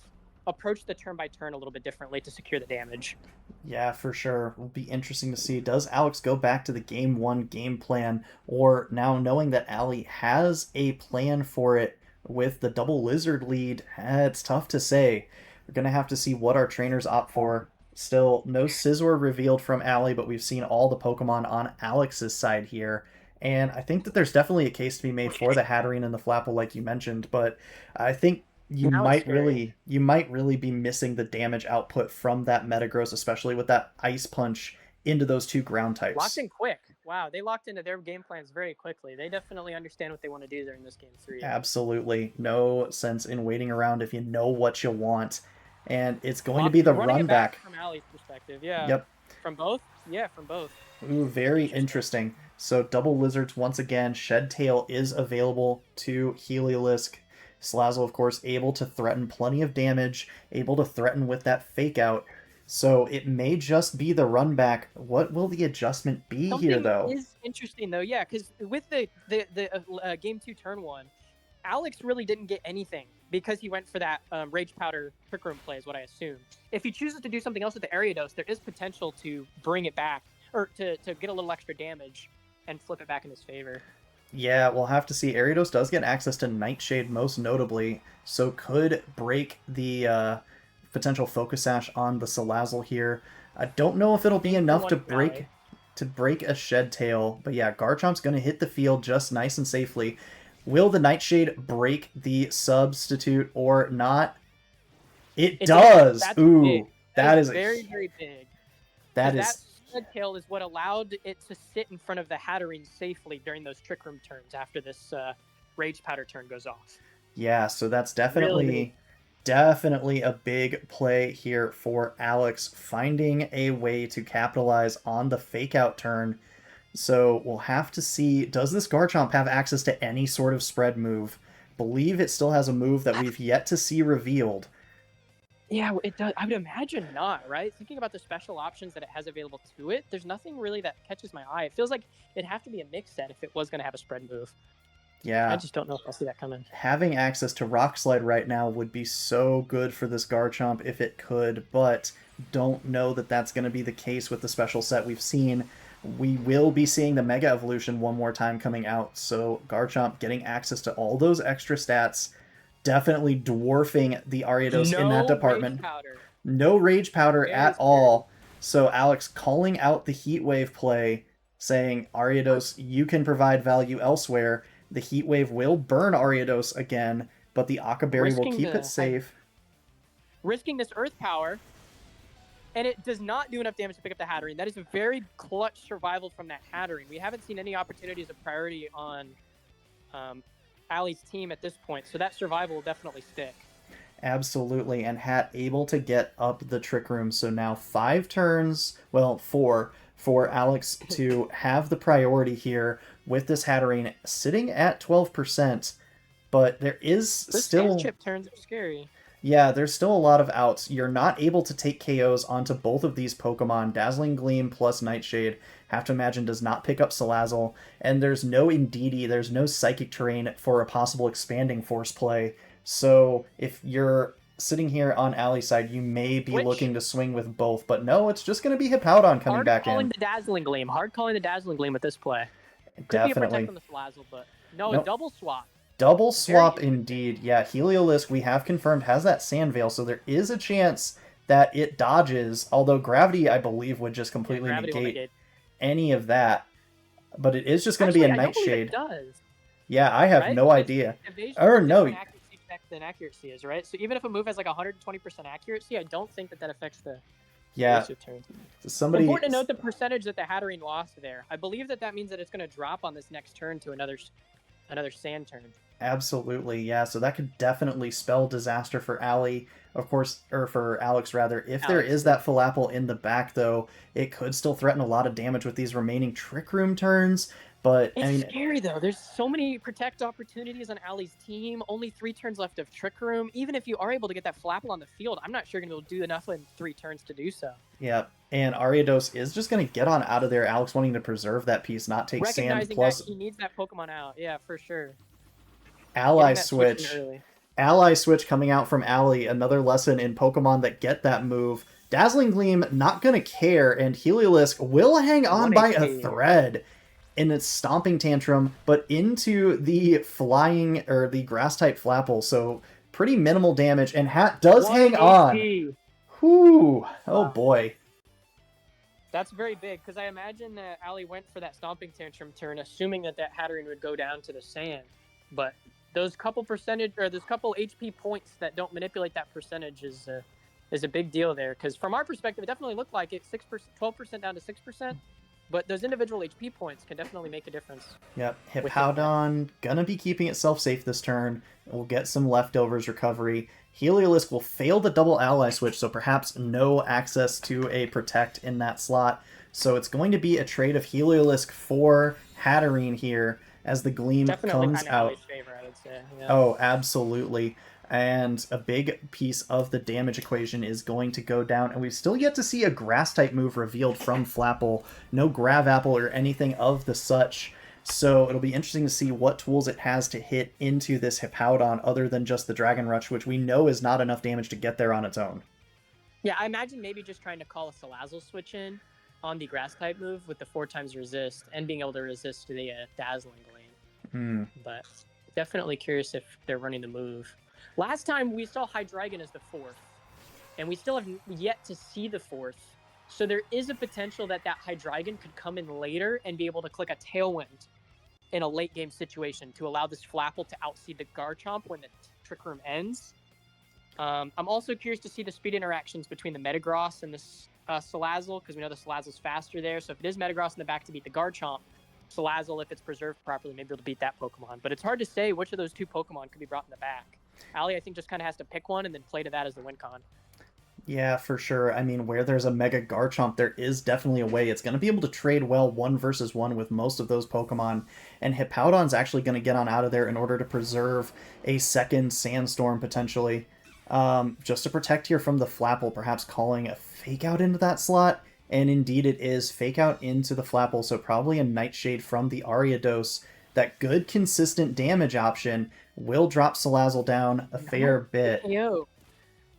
approach the turn by turn a little bit differently to secure the damage. Yeah, for sure. Will be interesting to see. Does Alex go back to the Game 1 game plan, or now knowing that Ali has a plan for it with the double Lizard lead, it's tough to say. We're going to have to see what our trainers opt for. Still, no Scizor revealed from Ali, but we've seen all the Pokemon on Alex's side here. And I think that there's definitely a case to be made for the Hatterene and the Flapple, like you mentioned, but I think you might really be missing the damage output from that Metagross, especially with that Ice Punch into those 2 ground types. Locked in quick. Wow, they locked into their game plans very quickly. They definitely understand what they want to do during this Game 3. Absolutely. No sense in waiting around if you know what you want. And it's going to be the run back. From Ali's perspective, yeah. Yep. From both? Yeah, from both. Ooh, very interesting. So double Lizards once again. Shed Tail is available to Heliolisk. Salazzle, of course, able to threaten plenty of damage, able to threaten with that Fake Out. So it may just be the run back. What will the adjustment be here, Something though? is interesting though, yeah, because with the game 2 turn 1, Alex really didn't get anything because he went for that Rage Powder Trick Room play, is what I assume. If he chooses to do something else with the Ariados, there is potential to bring it back, or to get a little extra damage and flip it back in his favor. Yeah, we'll have to see. Ariados does get access to Nightshade most notably, so could break the potential Focus Sash on the Salazzle here. I don't know if it'll be enough to break a Shed Tail, but yeah, Garchomp's going to hit the field just nice and safely. Will the Nightshade break the substitute or not? It does! Ooh, big. that is very, very big. That That Shed Tail is what allowed it to sit in front of the Hatterene safely during those Trick Room turns after this Rage Powder turn goes off. Yeah, so that's definitely a big play here for Alex, finding a way to capitalize on the fake out turn. So we'll have to see, does this Garchomp have access to any sort of spread move? Believe it still has a move that we've yet to see revealed. Yeah, it does. I would imagine not, right? Thinking about the special options that it has available to it, there's nothing really that catches my eye. It feels like it'd have to be a mix set if it was going to have a spread move. Yeah. I just don't know if I'll see that coming. Having access to Rock Slide right now would be so good for this Garchomp if it could, but don't know that that's going to be the case with the special set we've seen. We will be seeing the Mega Evolution one more time coming out, so Garchomp getting access to all those extra stats, definitely dwarfing the Ariados in that department. No Rage Powder at all. So Alex calling out the Heat Wave play, saying, Ariados, you can provide value elsewhere. The Heat Wave will burn Ariados again, but the Aqua Berry will keep it safe. Risking this Earth Power, and it does not do enough damage to pick up the Hatterene. That is a very clutch survival from that Hatterene. We haven't seen any opportunities of priority on Allie's team at this point, so that survival will definitely stick. Absolutely, and Hat able to get up the Trick Room, so now 5 turns, well, 4, for Alex to have the priority here with this Hatterene sitting at 12%, but there is Those still... chip turns are scary. Yeah, there's still a lot of outs. You're not able to take KOs onto both of these Pokemon. Dazzling Gleam plus Nightshade, have to imagine, does not pick up Salazzle. And there's no Indeedee, there's no Psychic Terrain for a possible Expanding Force play. So if you're sitting here on Allie's side, you may be looking to swing with both. But no, it's just going to be Hippowdon coming back in. Hard calling the Dazzling Gleam with this play. Definitely. Could be a protect on the Salazzle, but no, double swap. Double swap indeed. Yeah, Heliolisk, we have confirmed, has that Sand Veil, so there is a chance that it dodges, although Gravity, I believe, would just completely negate any of that. But it is just going to be a Nightshade. It does. Yeah, I have no idea. Or no. Accuracy check than accuracy is, right? So even if a move has like 120% accuracy, I don't think that affects the... Yeah. Somebody... It's important to note the percentage that the Hatterene lost there. I believe that means that it's going to drop on this next turn to another sand turn. Absolutely, yeah. So that could definitely spell disaster for Allie, of course, or for Alex rather. If there is that Falapel in the back, though, it could still threaten a lot of damage with these remaining Trick Room turns. But it's scary though. There's so many protect opportunities on Allie's team. Only 3 turns left of Trick Room. Even if you are able to get that Falapel on the field, I'm not sure you're going to be able to do enough in 3 turns to do so. Yeah, and Ariados is just going to get on out of there. Alex wanting to preserve that piece, not take Sand plus. That he needs that Pokemon out. Yeah, for sure. Ally switch. Ally switch coming out from Allie. Another lesson in Pokemon that get that move. Dazzling Gleam not going to care, and Heliolisk will hang on by a thread in its Stomping Tantrum, but into the flying, or the Grass-type Flapple, so pretty minimal damage, and Hat does hang on. Whew. Oh boy. That's very big, because I imagine that Allie went for that Stomping Tantrum turn, assuming that Hatterene would go down to the sand, but those couple HP points that don't manipulate that percentage is a big deal there, because from our perspective, it definitely looked like it 12% down to 6%. But those individual HP points can definitely make a difference. Yep, Hippowdon gonna be keeping itself safe this turn. We'll get some leftovers recovery. Heliolisk will fail the double ally switch, so perhaps no access to a protect in that slot. So it's going to be a trade of Heliolisk for Hatterene here as the Gleam comes out. Favor, I would say. Yeah. Oh, absolutely. And a big piece of the damage equation is going to go down, and we've still yet to see a grass-type move revealed from Flapple. No Grav Apple or anything of the such. So it'll be interesting to see what tools it has to hit into this Hippowdon other than just the Dragon Rush, which we know is not enough damage to get there on its own. Yeah, I imagine maybe just trying to call a Salazzle switch in on the grass-type move with the 4x resist and being able to resist the Dazzling Gleam. But definitely curious if they're running the move. Last time we saw Hydreigon as the 4th, and we still have yet to see the 4th. So there is a potential that Hydreigon could come in later and be able to click a Tailwind in a late game situation to allow this Flapple to outseed the Garchomp when the Trick Room ends. I'm also curious to see the speed interactions between the Metagross and the Salazzle, because we know the Salazzle's faster there. So if it is Metagross in the back to beat the Garchomp, Salazzle, if it's preserved properly, maybe it'll beat that Pokemon. But it's hard to say which of those two Pokemon could be brought in the back. Ali, I think, just kind of has to pick one and then play to that as the win con. Yeah, for sure. I mean, where there's a Mega Garchomp, there is definitely a way. It's going to be able to trade well 1v1 with most of those Pokemon, and Hippowdon's actually going to get on out of there in order to preserve a second Sandstorm, potentially. Just to protect here from the Flapple, perhaps calling a Fake Out into that slot, and indeed it is. Fake Out into the Flapple, so probably a Nightshade from the Ariados. That good, consistent damage option will drop Salazzle down a fair bit. KO.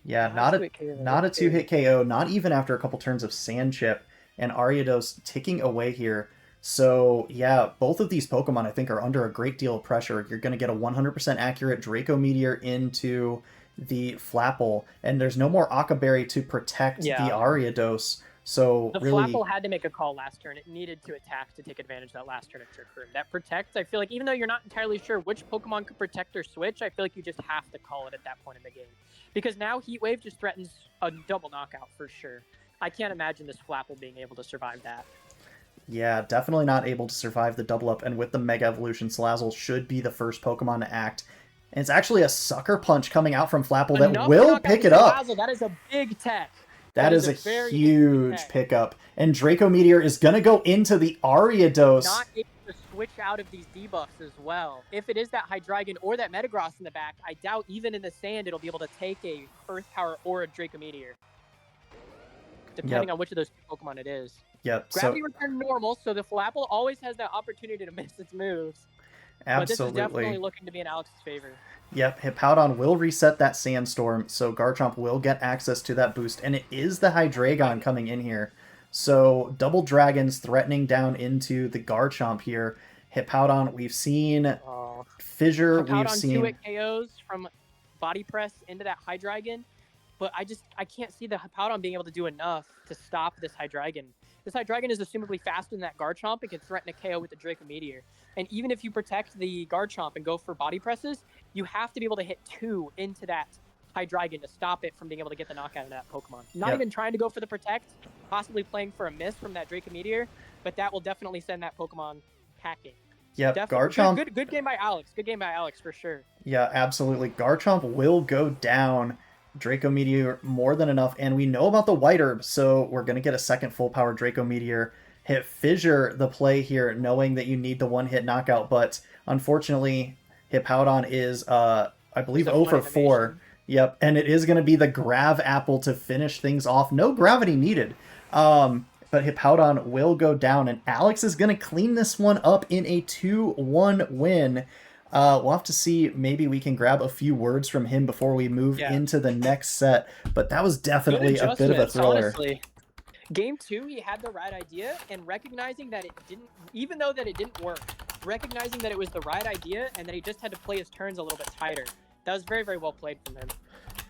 Yeah, not a 2-hit KO, not even after a couple turns of Sand Chip, and Ariados ticking away here. So, yeah, both of these Pokemon, I think, are under a great deal of pressure. You're going to get a 100% accurate Draco Meteor into the Flapple, and there's no more Akaberry to protect the Ariados. So the really, Flapple had to make a call last turn. It needed to attack to take advantage of that last turn of Trick Room. That protect, I feel like, even though you're not entirely sure which Pokemon could protect or switch, I feel like you just have to call it at that point in the game. Because now Heat Wave just threatens a double knockout for sure. I can't imagine this Flapple being able to survive that. Yeah, definitely not able to survive the double up, and with the Mega Evolution, Salazzle should be the first Pokemon to act. And it's actually a Sucker Punch coming out from Flapple that will pick it up. That is a big tech. That is a huge pickup. And Draco Meteor is going to go into the Ariados. Not able to switch out of these debuffs as well. If it is that Hydreigon or that Metagross in the back, I doubt even in the sand it'll be able to take a Earth Power or a Draco Meteor. Depending on which of those two Pokemon it is. Yep. Gravity Return normal, so the Flapple always has that opportunity to miss its moves. Absolutely. But this is definitely looking to be in Alex's favor. Yep, Hippowdon will reset that Sandstorm, so Garchomp will get access to that boost, and it is the Hydreigon coming in here. So double Dragons threatening down into the Garchomp here. Hippowdon, we've seen Fissure, we've seen 2-hit KOs from Body Press into that Hydreigon, but I can't see the Hippowdon being able to do enough to stop this Hydreigon. This Hydreigon is assumably faster than that Garchomp and can threaten a KO with the Draco Meteor. And even if you protect the Garchomp and go for body presses, you have to be able to hit 2 into that Hydreigon to stop it from being able to get the knockout of that Pokemon. Not even trying to go for the protect, possibly playing for a miss from that Draco Meteor, but that will definitely send that Pokemon packing. Yep, Garchomp. Good game by Alex. Good game by Alex for sure. Yeah, absolutely. Garchomp will go down. Draco Meteor more than enough, and we know about the White Herb, so we're going to get a second full power Draco Meteor. Hit Fissure the play here, knowing that you need the one-hit knockout, but unfortunately, Hippowdon is, I believe, 0 for 4. Yep, and it is going to be the Grav Apple to finish things off. No gravity needed. But Hippowdon will go down, and Alex is going to clean this one up in a 2-1 win. We'll have to see, maybe we can grab a few words from him before we move into the next set, but that was definitely a bit of a thriller. Honestly. Game 2, he had the right idea, and recognizing that it didn't, even though that it didn't work, recognizing that it was the right idea and that he just had to play his turns a little bit tighter. That was very, very well played from him.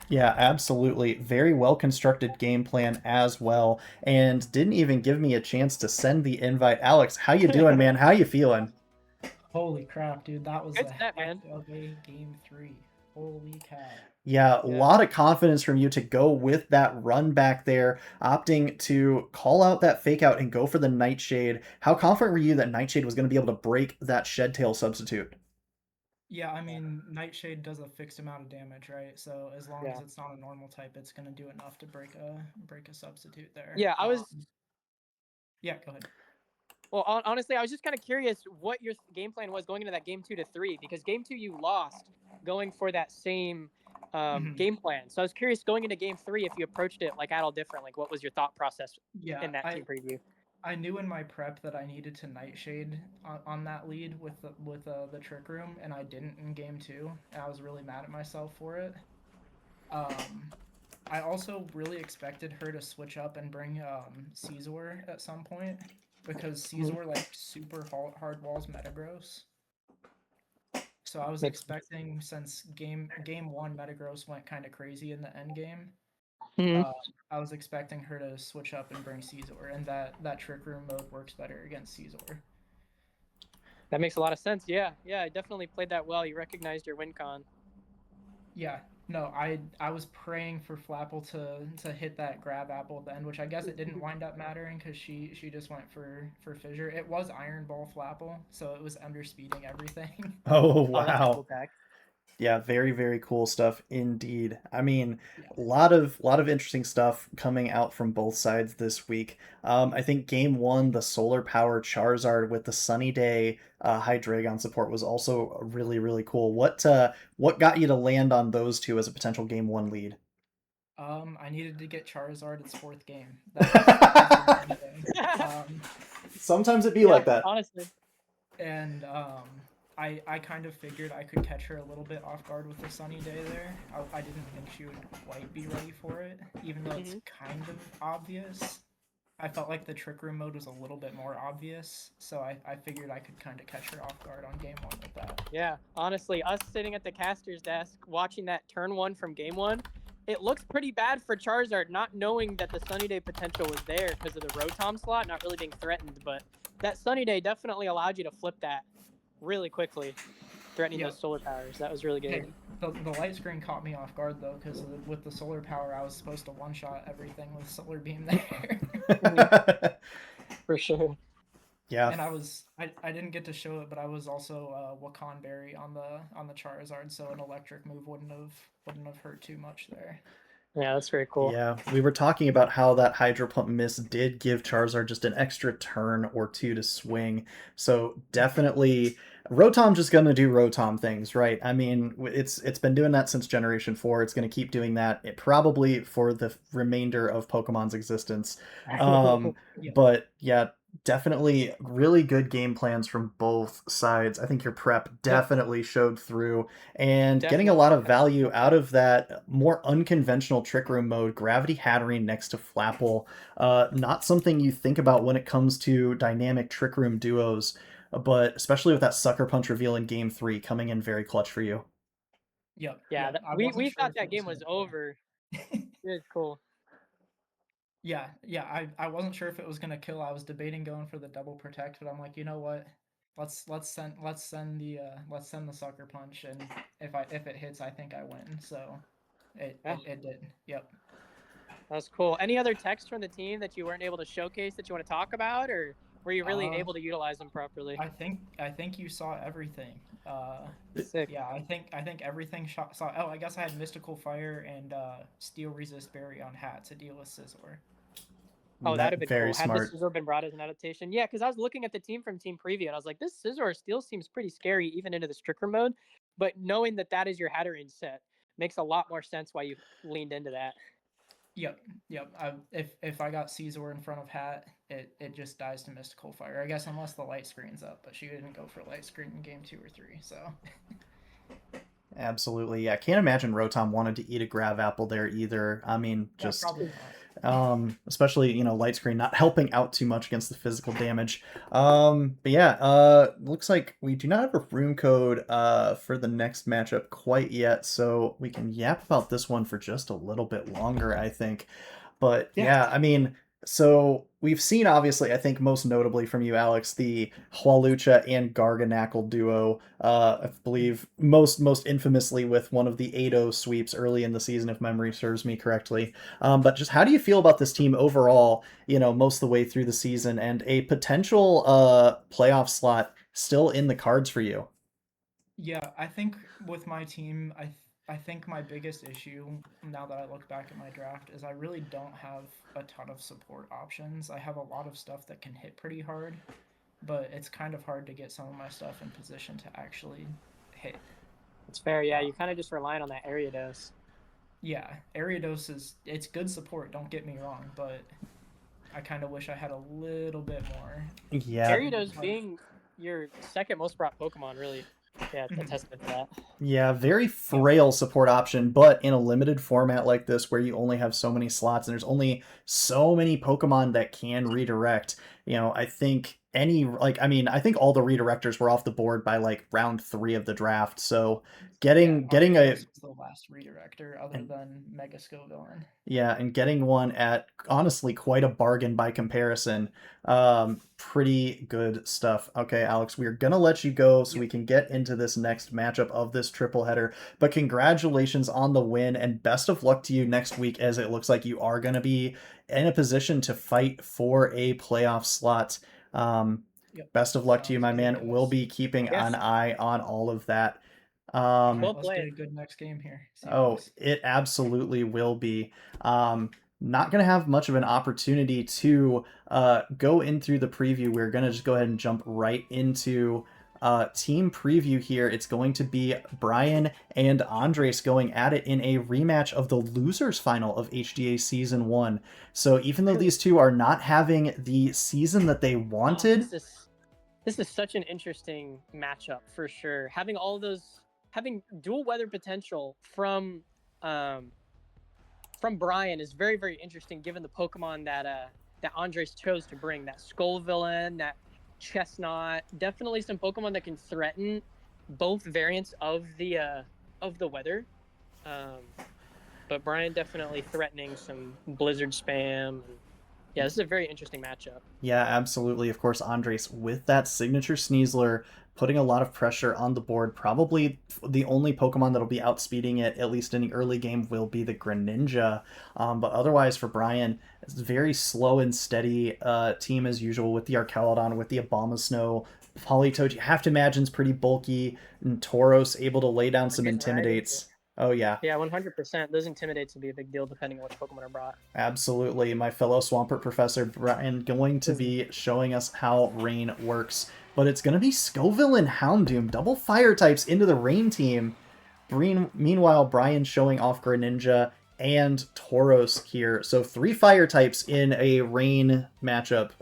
Yeah, absolutely. Very well-constructed game plan as well, and didn't even give me a chance to send the invite. Alex, how you doing, man? How you feeling? Holy crap, dude. That was Good a set, heck man. of a game 3. Holy cow. Yeah, a lot of confidence from you to go with that run back there, opting to call out that fake out and go for the Nightshade. How confident were you that Nightshade was going to be able to break that Shed Tail substitute? Yeah, I mean, Nightshade does a fixed amount of damage, right? So as long as it's not a normal type, it's going to do enough to break a substitute there. Yeah, Yeah, go ahead. Well, honestly, I was just kind of curious what your game plan was going into that game 2 to 3, because game 2 you lost going for that same game plan. So I was curious, going into game 3, if you approached it like at all different, like what was your thought process in that team preview? I knew in my prep that I needed to Nightshade on that lead with the Trick Room, and I didn't in game 2. And I was really mad at myself for it. I also really expected her to switch up and bring Caesar at some point, because Caesar like super hard walls Metagross. So I was expecting, since game 1 Metagross went kind of crazy in the end game, I was expecting her to switch up and bring Caesar, and that Trick Room mode works better against Caesar. That makes a lot of sense. Yeah, I definitely played that well. You recognized your win con. Yeah, no, I was praying for Flapple to hit that grab apple at the end, which I guess it didn't wind up mattering because she just went for Fissure. It was Iron Ball Flapple, so it was underspeeding everything. Oh, wow. Cool pack. Yeah, very, very cool stuff indeed. I mean, a lot of interesting stuff coming out from both sides this week. I think game 1, the solar power Charizard with the Sunny Day Hydreigon support was also really, really cool. What got you to land on those two as a potential game 1 lead? I needed to get Charizard its 4th game. That was Sometimes it be like that. Honestly. And I kind of figured I could catch her a little bit off guard with the Sunny Day there. I didn't think she would quite be ready for it, even though it's kind of obvious. I felt like the Trick Room mode was a little bit more obvious, so I figured I could kind of catch her off guard on game 1 with that. Yeah, honestly, us sitting at the caster's desk watching that turn 1 from game 1, it looks pretty bad for Charizard, not knowing that the Sunny Day potential was there because of the Rotom slot, not really being threatened, but that Sunny Day definitely allowed you to flip that really quickly, threatening those solar powers. That was really good. Hey, the light screen caught me off guard, though, because with the solar power, I was supposed to one-shot everything with Solar Beam there. For sure. Yeah. And I didn't get to show it, but I was also Wakan Berry on the Charizard, so an electric move wouldn't have hurt too much there. Yeah, that's very cool. Yeah, we were talking about how that Hydro Pump miss did give Charizard just an extra turn or two to swing. So definitely, Rotom just gonna do Rotom things, right? I mean, it's been doing that since Generation 4. It's gonna keep doing that, probably for the remainder of Pokemon's existence. But yeah, definitely really good game plans from both sides. I think your prep definitely showed through, and getting a lot of value out of that more unconventional Trick Room mode, Gravity Hatterene next to Flapple. Not something you think about when it comes to dynamic Trick Room duos, but especially with that Sucker Punch reveal in game 3 coming in very clutch for you. Yep. Yeah, we thought that game was over. It was cool. Yeah, I wasn't sure if it was gonna kill. I was debating going for the double protect, but I'm like, you know what? Let's send the Sucker Punch, and if it hits, I think I win. So it did. Yep. That's cool. Any other techs from the team that you weren't able to showcase that you want to talk about, or were you really able to utilize them properly? I think you saw everything. Sick. Yeah, I think everything saw. Oh, I guess I had Mystical Fire and Steel Resist Berry on hat to deal with Scizor. Oh, that'd have been very cool. smart. Had the Scizor been brought as an adaptation? Yeah, because I was looking at the team from Team Preview, and I was like, this Scizor still seems pretty scary, even into the Stricker mode. But knowing that is your Hatterene set makes a lot more sense why you leaned into that. Yep. If I got Caesar in front of hat, it just dies to Mystical Fire. I guess unless the light screen's up, but she didn't go for light screen in game 2 or 3, so. Absolutely, yeah. Can't imagine Rotom wanted to eat a Grav Apple there either. I mean, just especially light screen not helping out too much against the physical damage. But yeah, looks like we do not have a room code for the next matchup quite yet, so we can yap about this one for just a little bit longer, I think. But yeah, I mean, so we've seen, obviously, I think most notably from you, Alex, the Hwalucha and Garganacl duo. I believe most infamously with one of the 8-0 sweeps early in the season, if memory serves me correctly. But just how do you feel about this team overall, most of the way through the season, and a potential playoff slot still in the cards for you? Yeah, I think with my team, I think my biggest issue, now that I look back at my draft, is I really don't have a ton of support options. I have a lot of stuff that can hit pretty hard, but it's kind of hard to get some of my stuff in position to actually hit. It's fair, yeah. You kind of just relying on that area dose. Yeah, Ariados it's good support, don't get me wrong, but I kind of wish I had a little bit more. Yeah, Gyarados being your second most brought Pokemon, really, yeah, a testament to that. yeah, very frail support option, but in a limited format like this where you only have so many slots and there's only so many Pokemon that can redirect, I think I think all the redirectors were off the board by like round 3 of the draft. So Yeah, getting a Ariados was the last redirector other and than Mega Scovillain. yeah, and getting one at honestly quite a bargain by comparison. Pretty good stuff. Okay, Alex, we're gonna let you go so we can get into this next matchup of this triple header. But congratulations on the win, and best of luck to you next week, as it looks like you are gonna be in a position to fight for a playoff slot. Best of luck to you, Sounds my good, man. We'll guys. be keeping Yes. an eye on all of that. Well Let's get played. a good next game here. Oh, Seahawks. it absolutely will be. Not going to have much of an opportunity to go in through the preview. We're going to just go ahead and jump right into team preview here. It's going to be Brian and Andres going at it in a rematch of the losers final of HDA Season 1. So even though these two are not having the season that they wanted... This is such an interesting matchup for sure. Having dual weather potential from Brian is very, very interesting given the Pokemon that Andres chose to bring. That Skullvillain, that Chestnut, definitely some Pokemon that can threaten both variants of the weather. But Brian definitely threatening some Blizzard spam. Yeah, this is a very interesting matchup. Yeah, absolutely. Of course, Andres with that signature Sneasler, putting a lot of pressure on the board. Probably the only Pokemon that'll be outspeeding it, at least in the early game, will be the Greninja. But otherwise, for Brian, it's very slow and steady team as usual with the Archaludon, with the Abomasnow. Politoed, you have to imagine, is pretty bulky. And Tauros able to lay down some Intimidates. Oh, yeah. Yeah, 100%. Those Intimidates will be a big deal depending on which Pokemon are brought. Absolutely. My fellow Swampert Professor Brian going to be showing us how Rain works. But it's going to be Scoville and Houndoom. Double fire types into the Rain team. Meanwhile, Brian showing off Greninja and Tauros here. So 3 fire types in a Rain matchup.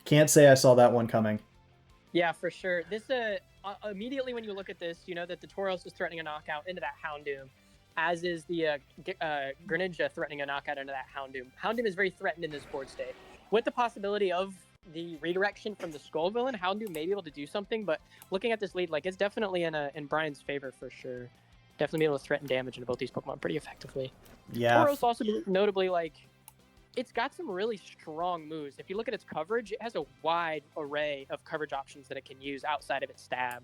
Can't say I saw that one coming. Yeah, for sure. This immediately when you look at this, you know that the Tauros is threatening a knockout into that Houndoom, as is the Greninja threatening a knockout into that Houndoom. Houndoom is very threatened in this board state. With the possibility of the redirection from the Skullvillain, Houndoom may be able to do something, but looking at this lead, like, it's definitely in Brian's favor for sure. Definitely be able to threaten damage into both these Pokemon pretty effectively. Yeah. Tauros also notably, like, it's got some really strong moves. If you look at its coverage, it has a wide array of coverage options that it can use outside of its stab.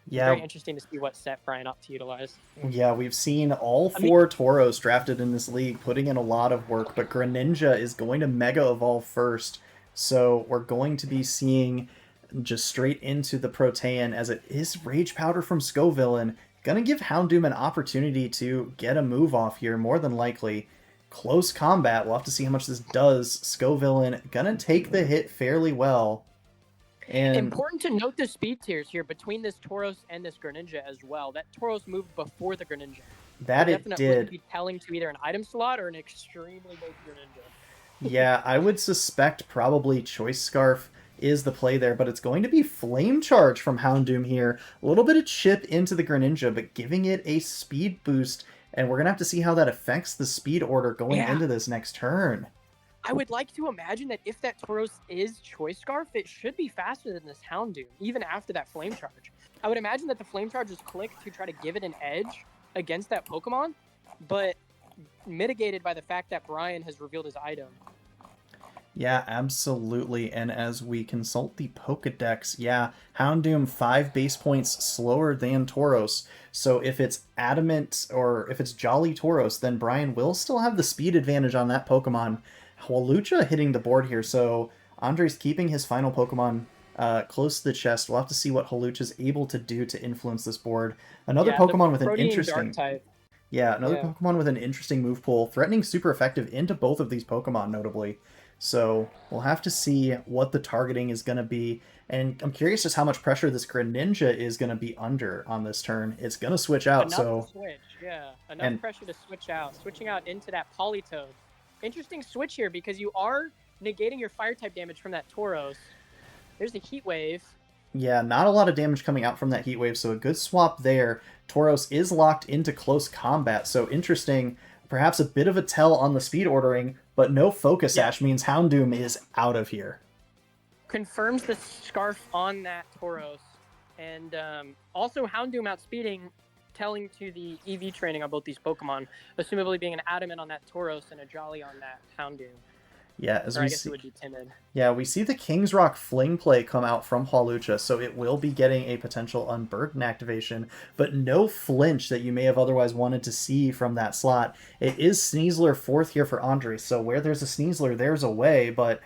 Yeah. It's very interesting to see what set Brian ought to utilize. Yeah, we've seen all 4 Tauros drafted in this league putting in a lot of work, but Greninja is going to Mega Evolve first. So we're going to be seeing just straight into the Protean, as it is Rage Powder from Scovillain. Gonna give Houndoom an opportunity to get a move off here, more than likely. Close combat. We'll have to see how much this does. Scovillain gonna take the hit fairly well. And important to note the speed tiers here between this Tauros and this Greninja as well. That Tauros moved before the Greninja. That it did. Would be telling to either an item slot or an extremely big Greninja. Yeah, I would suspect probably Choice Scarf is the play there, but it's going to be Flame Charge from Houndoom here. A little bit of chip into the Greninja, but giving it a speed boost. And we're going to have to see how that affects the speed order going into this next turn. I would like to imagine that if that Tauros is Choice Scarf, it should be faster than this Houndoom, even after that Flame Charge. I would imagine that the Flame Charge is clicked to try to give it an edge against that Pokemon, but mitigated by the fact that Brian has revealed his item. Yeah, absolutely. And as we consult the Pokedex, yeah, Houndoom 5 base points slower than Tauros. So if it's Adamant or if it's Jolly Tauros, then Brian will still have the speed advantage on that Pokemon. Hawlucha hitting the board here, so Andre's keeping his final Pokemon close to the chest. We'll have to see what Hawlucha's able to do to influence this board. Another Pokemon with an interesting... Yeah, another Pokemon with an interesting move pool, threatening super effective into both of these Pokemon, notably. So we'll have to see what the targeting is going to be. And I'm curious just how much pressure this Greninja is going to be under on this turn. It's going to switch out, Enough to switch, yeah. Enough and pressure to switch out. Switching out into that Politoed. Interesting switch here because you are negating your fire type damage from that Tauros. There's a Heat Wave. yeah, not a lot of damage coming out from that Heat Wave, so a good swap there. Tauros is locked into close combat, so interesting. Perhaps a bit of a tell on the speed ordering, but no Focus Sash means Houndoom is out of here. Confirms the Scarf on that Tauros. And also Houndoom outspeeding, telling to the EV training on both these Pokemon, assumably being an Adamant on that Tauros and a Jolly on that Houndoom. Yeah, as or we I guess see, it would be Timid. yeah, we see the King's Rock Fling play come out from Hawlucha, so it will be getting a potential Unburden activation, but no flinch that you may have otherwise wanted to see from that slot. It is Sneasler 4th here for Andre, so where there's a Sneasler, there's a way, but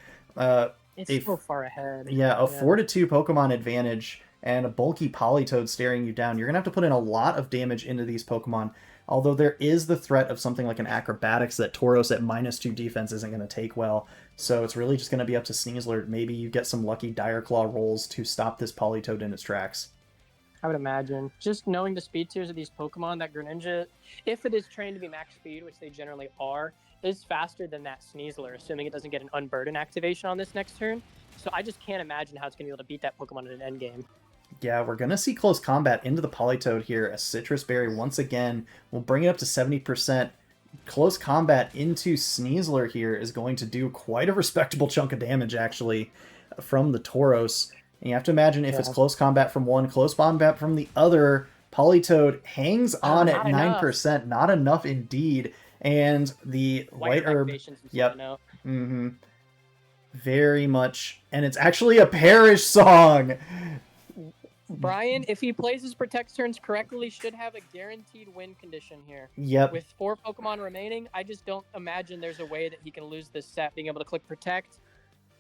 it's so far ahead. Yeah, a 4-2 Pokemon advantage and a bulky Politoed staring you down. You're going to have to put in a lot of damage into these Pokemon, although there is the threat of something like an Acrobatics that Tauros at -2 defense isn't going to take well. So it's really just going to be up to Sneasler. Maybe you get some lucky Dire Claw rolls to stop this Politoed in its tracks. I would imagine. Just knowing the speed tiers of these Pokemon, that Greninja, if it is trained to be max speed, which they generally are, is faster than that Sneasler, assuming it doesn't get an Unburden activation on this next turn. So I just can't imagine how it's going to be able to beat that Pokemon in an endgame. Yeah, we're going to see close combat into the Politoed here. A Citrus Berry once again will bring it up to 70%. Close combat into Sneasler here is going to do quite a respectable chunk of damage, actually, from the Tauros. And you have to imagine if it's close combat from one, close combat from the other, Politoed hangs on at 9%. Not enough indeed. And the White Herb... Yep. Very much. And it's actually a Perish song! Brian, if he plays his Protect turns correctly, should have a guaranteed win condition here. Yep. With 4 Pokemon remaining, I just don't imagine there's a way that he can lose this set, being able to click Protect,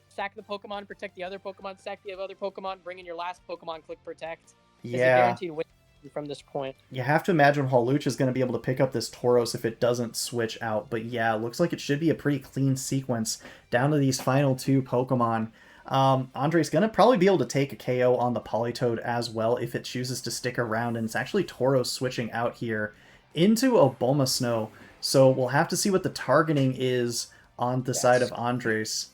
sack the Pokemon, protect the other Pokemon, sack the other Pokemon, bring in your last Pokemon, click Protect. Yeah. It's a guaranteed win from this point. You have to imagine Hawlucha is going to be able to pick up this Tauros if it doesn't switch out. But yeah, it looks like it should be a pretty clean sequence down to these final 2 Pokemon. Andre's going to probably be able to take a KO on the Politoed as well if it chooses to stick around, and it's actually Tauros switching out here into Abomasnow, so we'll have to see what the targeting is on the side of Andres.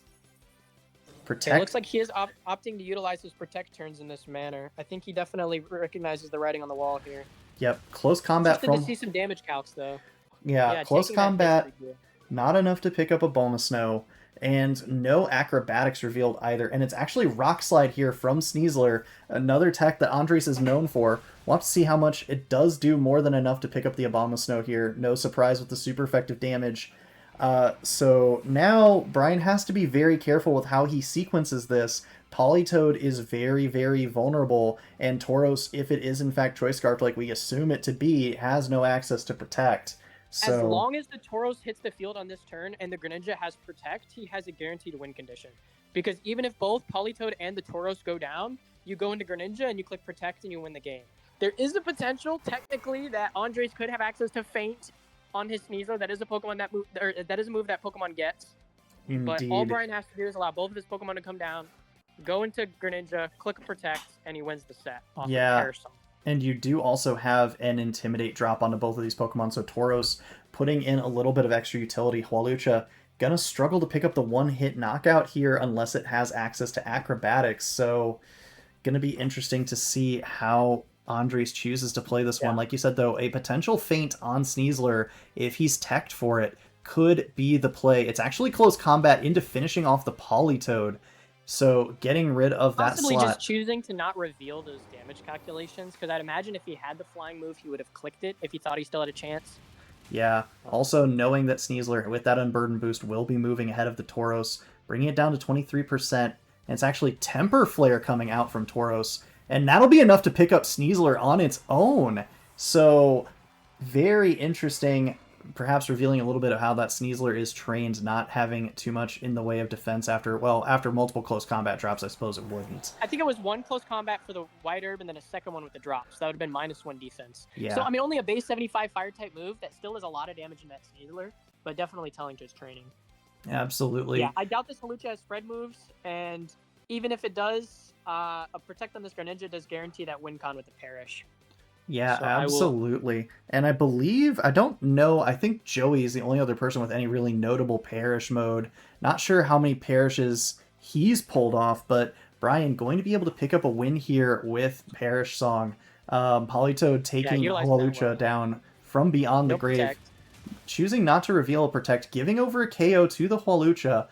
Protect. It looks like he is opting to utilize his Protect turns in this manner. I think he definitely recognizes the writing on the wall here. Yep, close combat from... to see some damage calcs, though. Yeah, close combat, not enough to pick up Abomasnow. And no Acrobatics revealed either. And it's actually Rock Slide here from Sneasler, another tech that Andres is known for. We'll have to see how much it does do more than enough to pick up the Abomasnow here. No surprise with the super effective damage. So now Brian has to be very careful with how he sequences this. Politoed is very, very vulnerable, and Tauros, if it is in fact Choice Scarf like we assume it to be, has no access to Protect. So, as long as the Tauros hits the field on this turn and the Greninja has Protect, he has a guaranteed win condition. Because even if both Politoed and the Tauros go down, you go into Greninja and you click Protect and you win the game. There is a potential, technically, that Andres could have access to Feint on his Sneasler. That is a Pokemon that is a move that Pokemon gets. Indeed. But all Brian has to do is allow both of his Pokemon to come down, go into Greninja, click Protect, and he wins the set. Yeah. And you do also have an Intimidate drop onto both of these Pokemon, so Tauros putting in a little bit of extra utility. Hawlucha gonna struggle to pick up the one-hit knockout here unless it has access to Acrobatics, so gonna be interesting to see how Andres chooses to play this one. Like you said, though, a potential Feint on Sneasler, if he's teched for it, could be the play. It's actually close combat into finishing off the Politoed. So getting rid of that slot. Possibly just choosing to not reveal those damage calculations, because I'd imagine if he had the flying move, he would have clicked it if he thought he still had a chance. Yeah. Also knowing that Sneasler, with that Unburden boost, will be moving ahead of the Tauros, bringing it down to 23%. And it's actually Temper Flare coming out from Tauros. And that'll be enough to pick up Sneasler on its own. So very interesting. Perhaps revealing a little bit of how that Sneasler is trained, not having too much in the way of defense after multiple close combat drops. I suppose it wouldn't. I think it was 1 close combat for the White Herb and then a second one with the drops. So that would have been -1 defense. Yeah. So, I mean, only a base 75 fire type move that still has a lot of damage in that Sneasler, but definitely telling to his training. Absolutely. Yeah, I doubt this Hawlucha has spread moves, and even if it does, a Protect on this Greninja does guarantee that win con with the Perish. Yeah, So I will. absolutely. And I believe, I don't know, I think Joey is the only other person with any really notable Perish mode. Not sure how many Perishes he's pulled off, but Brian going to be able to pick up a win here with Perish Song. Politoed Yeah, taking utilizing that Hawlucha well. down from beyond the No grave, Protect. choosing not to reveal a Protect, giving over a KO to the Hawlucha,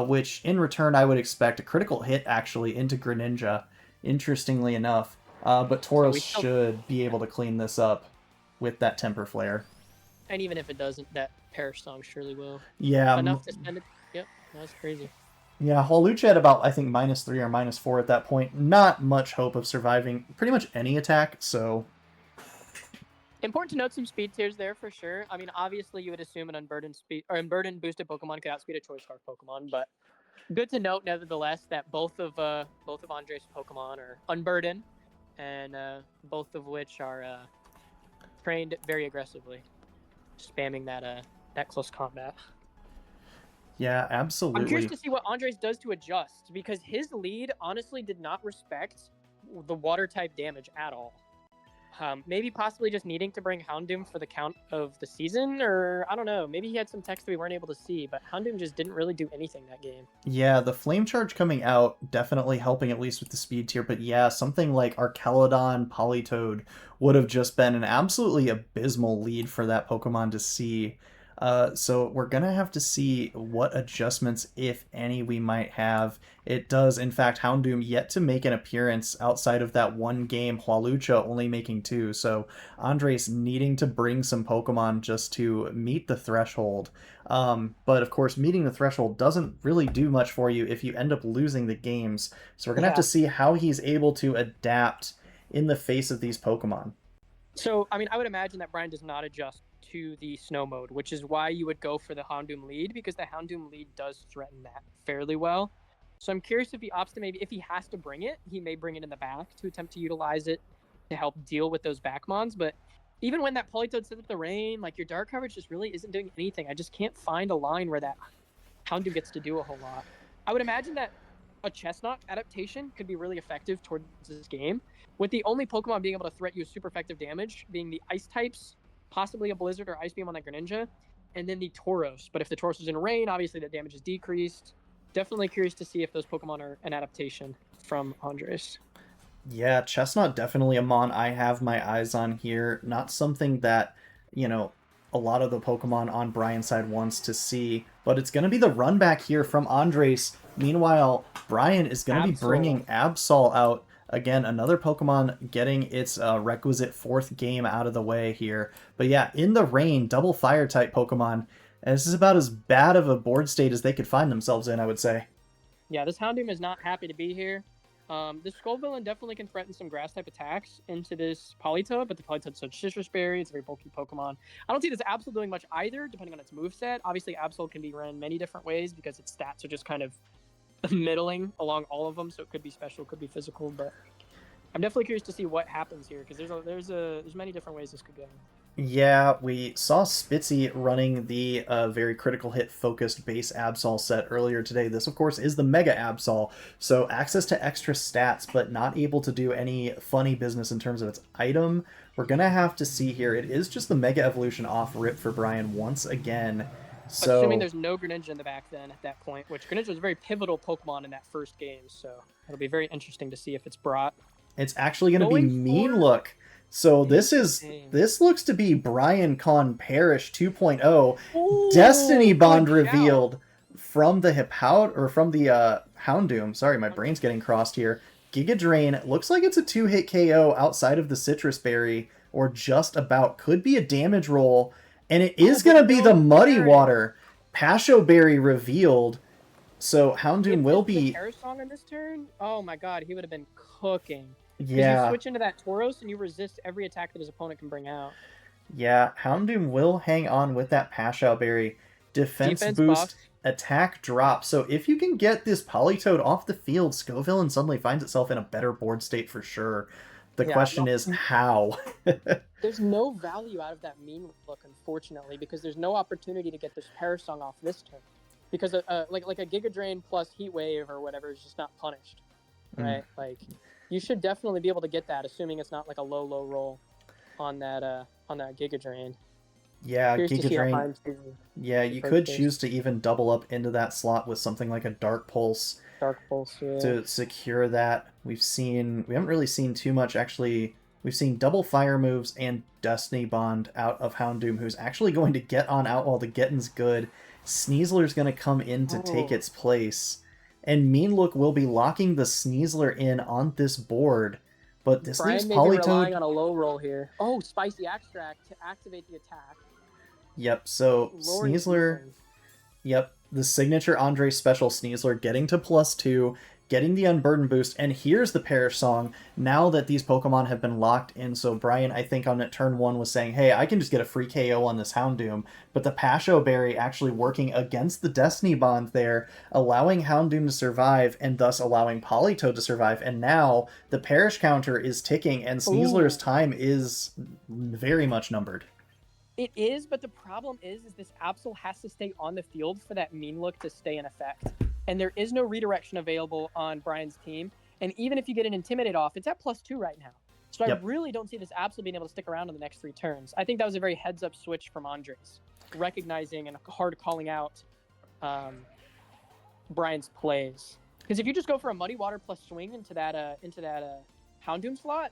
which in return I would expect a critical hit actually into Greninja, interestingly enough. But So Tauros we still, should be able to clean this up with that Temper Flare. and even if it doesn't, that Perish Song surely will. Yeah, Enough to spend it. Yep, that's crazy. yeah, Hawlucha at about, I think, -3 or -4 at that point. Not much hope of surviving pretty much any attack, so... Important to note some speed tiers there for sure. I mean, obviously you would assume an unburdened speed or unburdened boosted Pokemon could outspeed a choice scarf Pokemon, but good to note nevertheless that both of Andre's Pokemon are unburdened, and both of which are trained very aggressively, spamming that close combat. Yeah, I'm absolutely. curious to see what Andres does to adjust, because his lead honestly did not respect the water type damage at all. Maybe possibly just needing to bring Houndoom for the count of the season, or I don't know. Maybe he had some text we weren't able to see, but Houndoom just didn't really do anything that game. Yeah, the Flame Charge coming out definitely helping at least with the speed tier, but yeah, something like Archelodon, Politoed would have just been an absolutely abysmal lead for that Pokemon to see. So we're gonna have to see what adjustments, if any, we might have. It does, in fact, Houndoom yet to make an appearance outside of that one game, Hawlucha only making 2, so Andres needing to bring some Pokemon just to meet the threshold. But of course, meeting the threshold doesn't really do much for you if you end up losing the games, so we're gonna have to see how he's able to adapt in the face of these Pokemon. So, I mean, I would imagine that Brian does not adjust to the snow mode, which is why you would go for the Houndoom lead, because the Houndoom lead does threaten that fairly well. So I'm curious if he opts to maybe, if he has to bring it, he may bring it in the back to attempt to utilize it to help deal with those backmons. But even when that Politoed sits at the rain, like your dark coverage just really isn't doing anything. I just can't find a line where that Houndoom gets to do a whole lot. I would imagine that a Chestnut adaptation could be really effective towards this game, with the only Pokemon being able to threat you with super effective damage being the Ice types, possibly a Blizzard or Ice Beam on that Greninja, and then the Tauros. But if the Tauros is in rain, obviously the damage is decreased. Definitely curious to see if those Pokemon are an adaptation from Andres. Yeah, Chestnut definitely a mon I have my eyes on here. Not something that, you know, a lot of the Pokemon on Brian's side wants to see, but it's going to be the run back here from Andres. Meanwhile, Brian is going to be bringing Absol out. Again, another Pokemon getting its requisite 4th game out of the way here. But yeah, in the rain, double Fire-type Pokemon. And this is about as bad of a board state as they could find themselves in, I would say. Yeah, this Houndoom is not happy to be here. This Skullvillain definitely can threaten some grass-type attacks into this Politoed, but the Politoed's such Citrus Berry, it's a very bulky Pokemon. I don't see this Absol doing much either, depending on its moveset. Obviously, Absol can be run many different ways because its stats are just kind of middling along all of them, so it could be special, could be physical, but I'm definitely curious to see what happens here, because there's many different ways this could go. Yeah, we saw Spitzy running the very critical hit focused base Absol set earlier today. This, of course, is the Mega Absol, so access to extra stats, but not able to do any funny business in terms of its item. We're going to have to see here. It is just the Mega Evolution off rip for Brian once again. So, assuming there's no Greninja in the back then at that point, which Greninja is a very pivotal Pokemon in that first game, so it'll be very interesting to see if it's brought. It's actually going to be Mean Look. So this looks to be Brian Con Parrish 2.0. Ooh, Destiny Bond revealed from the Houndoom. Sorry, my brain's getting crossed here. Giga Drain looks like it's a 2-hit KO outside of the Citrus Berry, or just about. Could be a damage roll, and it is going to be the Muddy Water. Pasho Berry revealed. So Houndoom will be... Terra Song on this turn? Oh my god, he would have been cooking. Yeah. You switch into that Tauros and you resist every attack that his opponent can bring out. Yeah, Houndoom will hang on with that Pasho Berry. Defense boost, attack drop. So if you can get this Politoed off the field, Skullvillain suddenly finds itself in a better board state for sure. The question is, how? There's no value out of that Mean Look, unfortunately, because there's no opportunity to get this Parasong off this turn. because like a Giga Drain plus Heat Wave or whatever is just not punished, right? Like you should definitely be able to get that, assuming it's not like a low roll on that Giga Drain. Yeah, Curious to Giga see how Drain. Heim's Yeah, you approach could this. choose to even double up into that slot with something like a Dark Pulse Dark Pulse, yeah. to secure that. We haven't really seen too much, actually. We've seen double fire moves and Destiny Bond out of Houndoom, who's actually going to get on out while the getting's good. Sneasler's going to come in to take its place. And Mean Look will be locking the Sneasler in on this board. But this leaves Brian may be relying Politoed... on a low roll here. Oh, Spicy Extract to activate the attack. Yep, so Lowering Sneasler... defense. Yep, the signature Andre special Sneasler getting to +2, getting the Unburden boost, and here's the Perish Song now that these Pokemon have been locked in. So Brian, I think on turn 1 was saying, hey, I can just get a free KO on this Houndoom, but the Pasho Berry actually working against the Destiny Bond there, allowing Houndoom to survive, and thus allowing Politoed to survive, and now the Perish counter is ticking, and Sneasler's time is very much numbered. It is, but the problem is this Absol has to stay on the field for that Mean Look to stay in effect. And there is no redirection available on Brian's team. And even if you get an Intimidate off, it's at +2 right now. So I really don't see this Absol being able to stick around in the next 3 turns. I think that was a very heads-up switch from Andres, recognizing and hard calling out Brian's plays. Because if you just go for a Muddy Water plus swing into that Houndoom slot,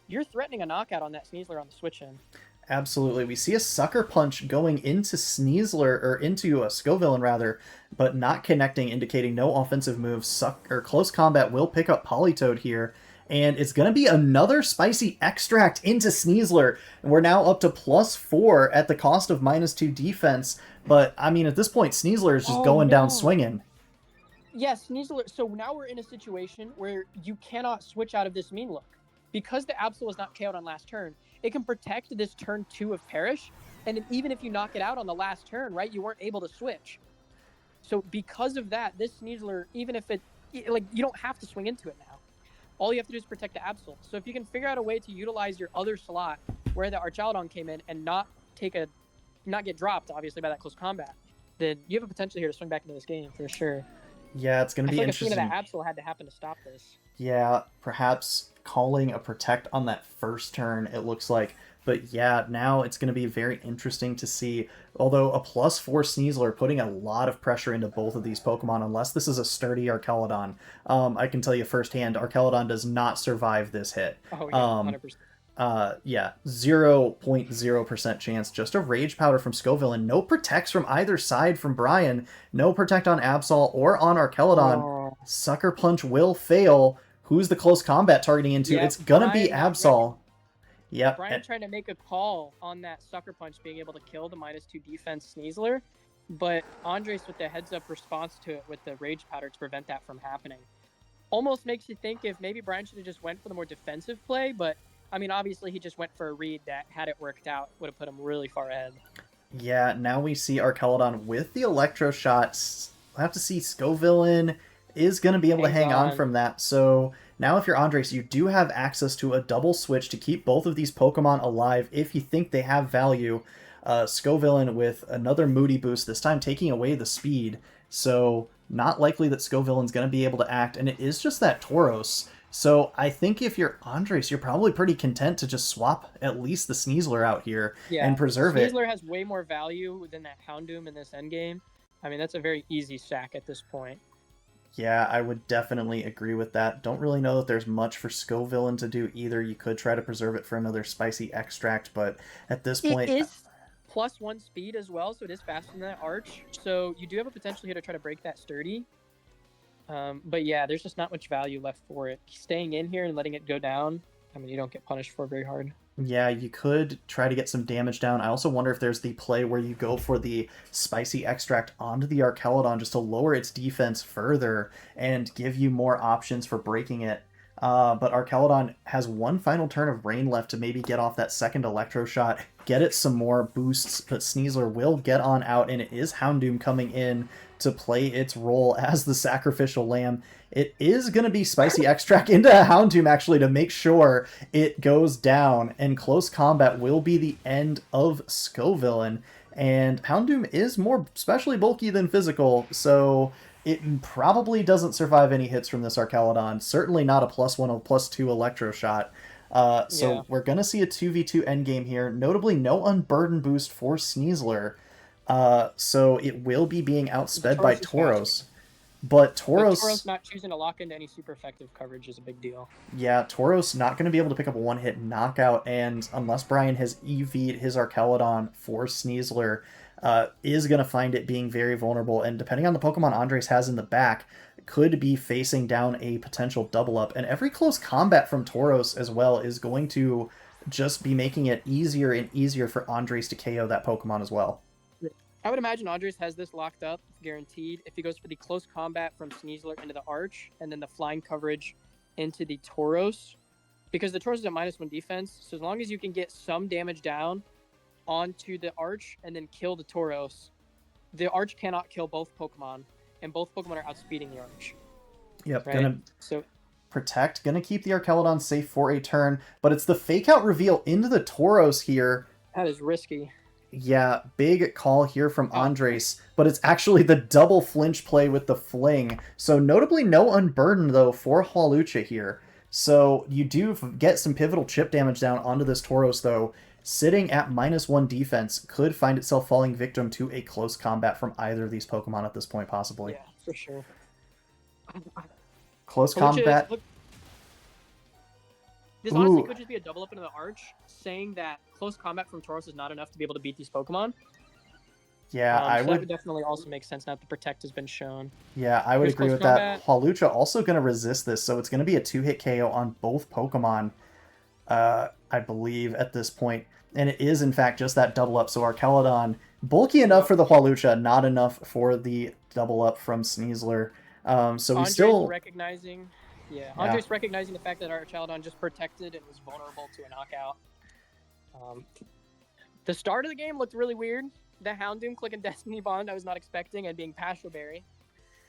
you're threatening a knockout on that Sneasler on the switch-in. Absolutely. We see a Sucker Punch going into Sneasler, or into a Scovillain rather, but not connecting, indicating no offensive moves. Close Combat will pick up Politoed here, and it's going to be another Spicy Extract into Sneasler. And we're now up to +4 at the cost of -2 defense, but I mean, at this point, Sneasler is just going down swinging. Yes, Sneasler. So now we're in a situation where you cannot switch out of this Mean Look. Because the Absol was not KO'd on last turn, it can protect this turn 2 of Perish, and then even if you knock it out on the last turn, right, you weren't able to switch. So because of that, this Sneasler, even if you don't have to swing into it now. All you have to do is protect the Absol. So if you can figure out a way to utilize your other slot where the Archaludon came in and not get dropped, obviously, by that close combat, then you have a potential here to swing back into this game for sure. Yeah, it's going to be interesting. I feel like a swing of that Absol had to happen to stop this. Yeah, perhaps calling a Protect on that first turn, it looks like. But yeah, now it's going to be very interesting to see. Although a +4 Sneasler putting a lot of pressure into both of these Pokemon, unless this is a sturdy Archaludon. I can tell you firsthand, Archaludon does not survive this hit. Oh, yeah, 100%. Yeah, 0.0% chance. Just a Rage Powder from Scovillain. No Protects from either side from Brian. No Protect on Absol or on Archaludon. Oh. Sucker Punch will fail. Who's the close combat targeting into? Yeah, it's gonna be Absol. Yep. Brian trying to make a call on that Sucker Punch being able to kill the -2 defense Sneasler, but Andres with the heads-up response to it with the Rage Powder to prevent that from happening. Almost makes you think if maybe Brian should have just went for the more defensive play, but I mean, obviously he just went for a read that, had it worked out, would have put him really far ahead. Yeah, now we see Archaludon with the Electro Shots. We'll have to see Scovillain is going to be able to hang on from that. So now if you're Andres, you do have access to a double switch to keep both of these Pokemon alive if you think they have value. Scovillain with another Moody boost, this time taking away the speed. So not likely that Scovillain's going to be able to act, and it is just that Tauros. So I think if you're Andres, you're probably pretty content to just swap at least the Sneasler out here and preserve it. Sneasler has way more value than that Houndoom in this endgame. I mean, that's a very easy sack at this point. Yeah, I would definitely agree with that. Don't really know that there's much for Scovillain to do either. You could try to preserve it for another Spicy Extract, but at this point... It is +1 speed as well, so it is faster than that Arch. So you do have a potential here to try to break that Sturdy. But yeah, there's just not much value left for it. Staying in here and letting it go down, I mean, you don't get punished for very hard. Yeah, you could try to get some damage down. I also wonder if there's the play where you go for the Spicy Extract onto the Archaludon just to lower its defense further and give you more options for breaking it. But Archaludon has one final turn of Rain left to maybe get off that second Electro Shot, get it some more boosts, but Sneasler will get on out, and it is Houndoom coming in to play its role as the sacrificial lamb. It is going to be Spicy Extract into a Houndoom, actually, to make sure it goes down, and close combat will be the end of Scovillain. And Houndoom is more specially bulky than physical, so it probably doesn't survive any hits from this Archelodon. Certainly not a +1 or +2 Electro Shot. So we're going to see a 2v2 endgame here. Notably, no Unburden boost for Sneasler. So it will be being outsped by Tauros. But Tauros not choosing to lock into any super effective coverage is a big deal. Yeah, Tauros not going to be able to pick up a one-hit knockout, and unless Brian has EV'd his Archelodon for Sneasler, is going to find it being very vulnerable, and depending on the Pokemon Andres has in the back, could be facing down a potential double-up. And every close combat from Tauros as well is going to just be making it easier and easier for Andres to KO that Pokemon as well. I would imagine Andres has this locked up, guaranteed, if he goes for the close combat from Sneasler into the Arch, and then the flying coverage into the Tauros. Because the Tauros is a -1 defense, so as long as you can get some damage down onto the Arch and then kill the Tauros, the Arch cannot kill both Pokemon, and both Pokemon are outspeeding the Arch. Yep, right? gonna So protect, gonna keep the Archelodon safe for a turn, but it's the fake out reveal into the Tauros here. that is risky. Yeah, big call here from Andres, but it's actually the double flinch play with the fling. So notably no Unburden, though, for Hawlucha here. So you do get some pivotal chip damage down onto this Tauros, though. Sitting at -1 defense, could find itself falling victim to a close combat from either of these Pokemon at this point, possibly. Yeah, for sure. Close combat. This honestly could just be a double up into the Arch, saying that close combat from Tauros is not enough to be able to beat these Pokemon. Yeah, That would definitely also make sense now that the Protect has been shown. Yeah, I would agree with that. Hawlucha also going to resist this, so it's going to be a 2-hit KO on both Pokemon, I believe, at this point. And it is, in fact, just that double up. So Archelodon, bulky enough for the Hawlucha, not enough for the double up from Sneasler. So we still recognizing... Yeah, Andres recognizing the fact that Archelodon just protected and was vulnerable to a knockout. The start of the game looked really weird. The Houndoom clicking Destiny Bond I was not expecting, and being Passion Berry.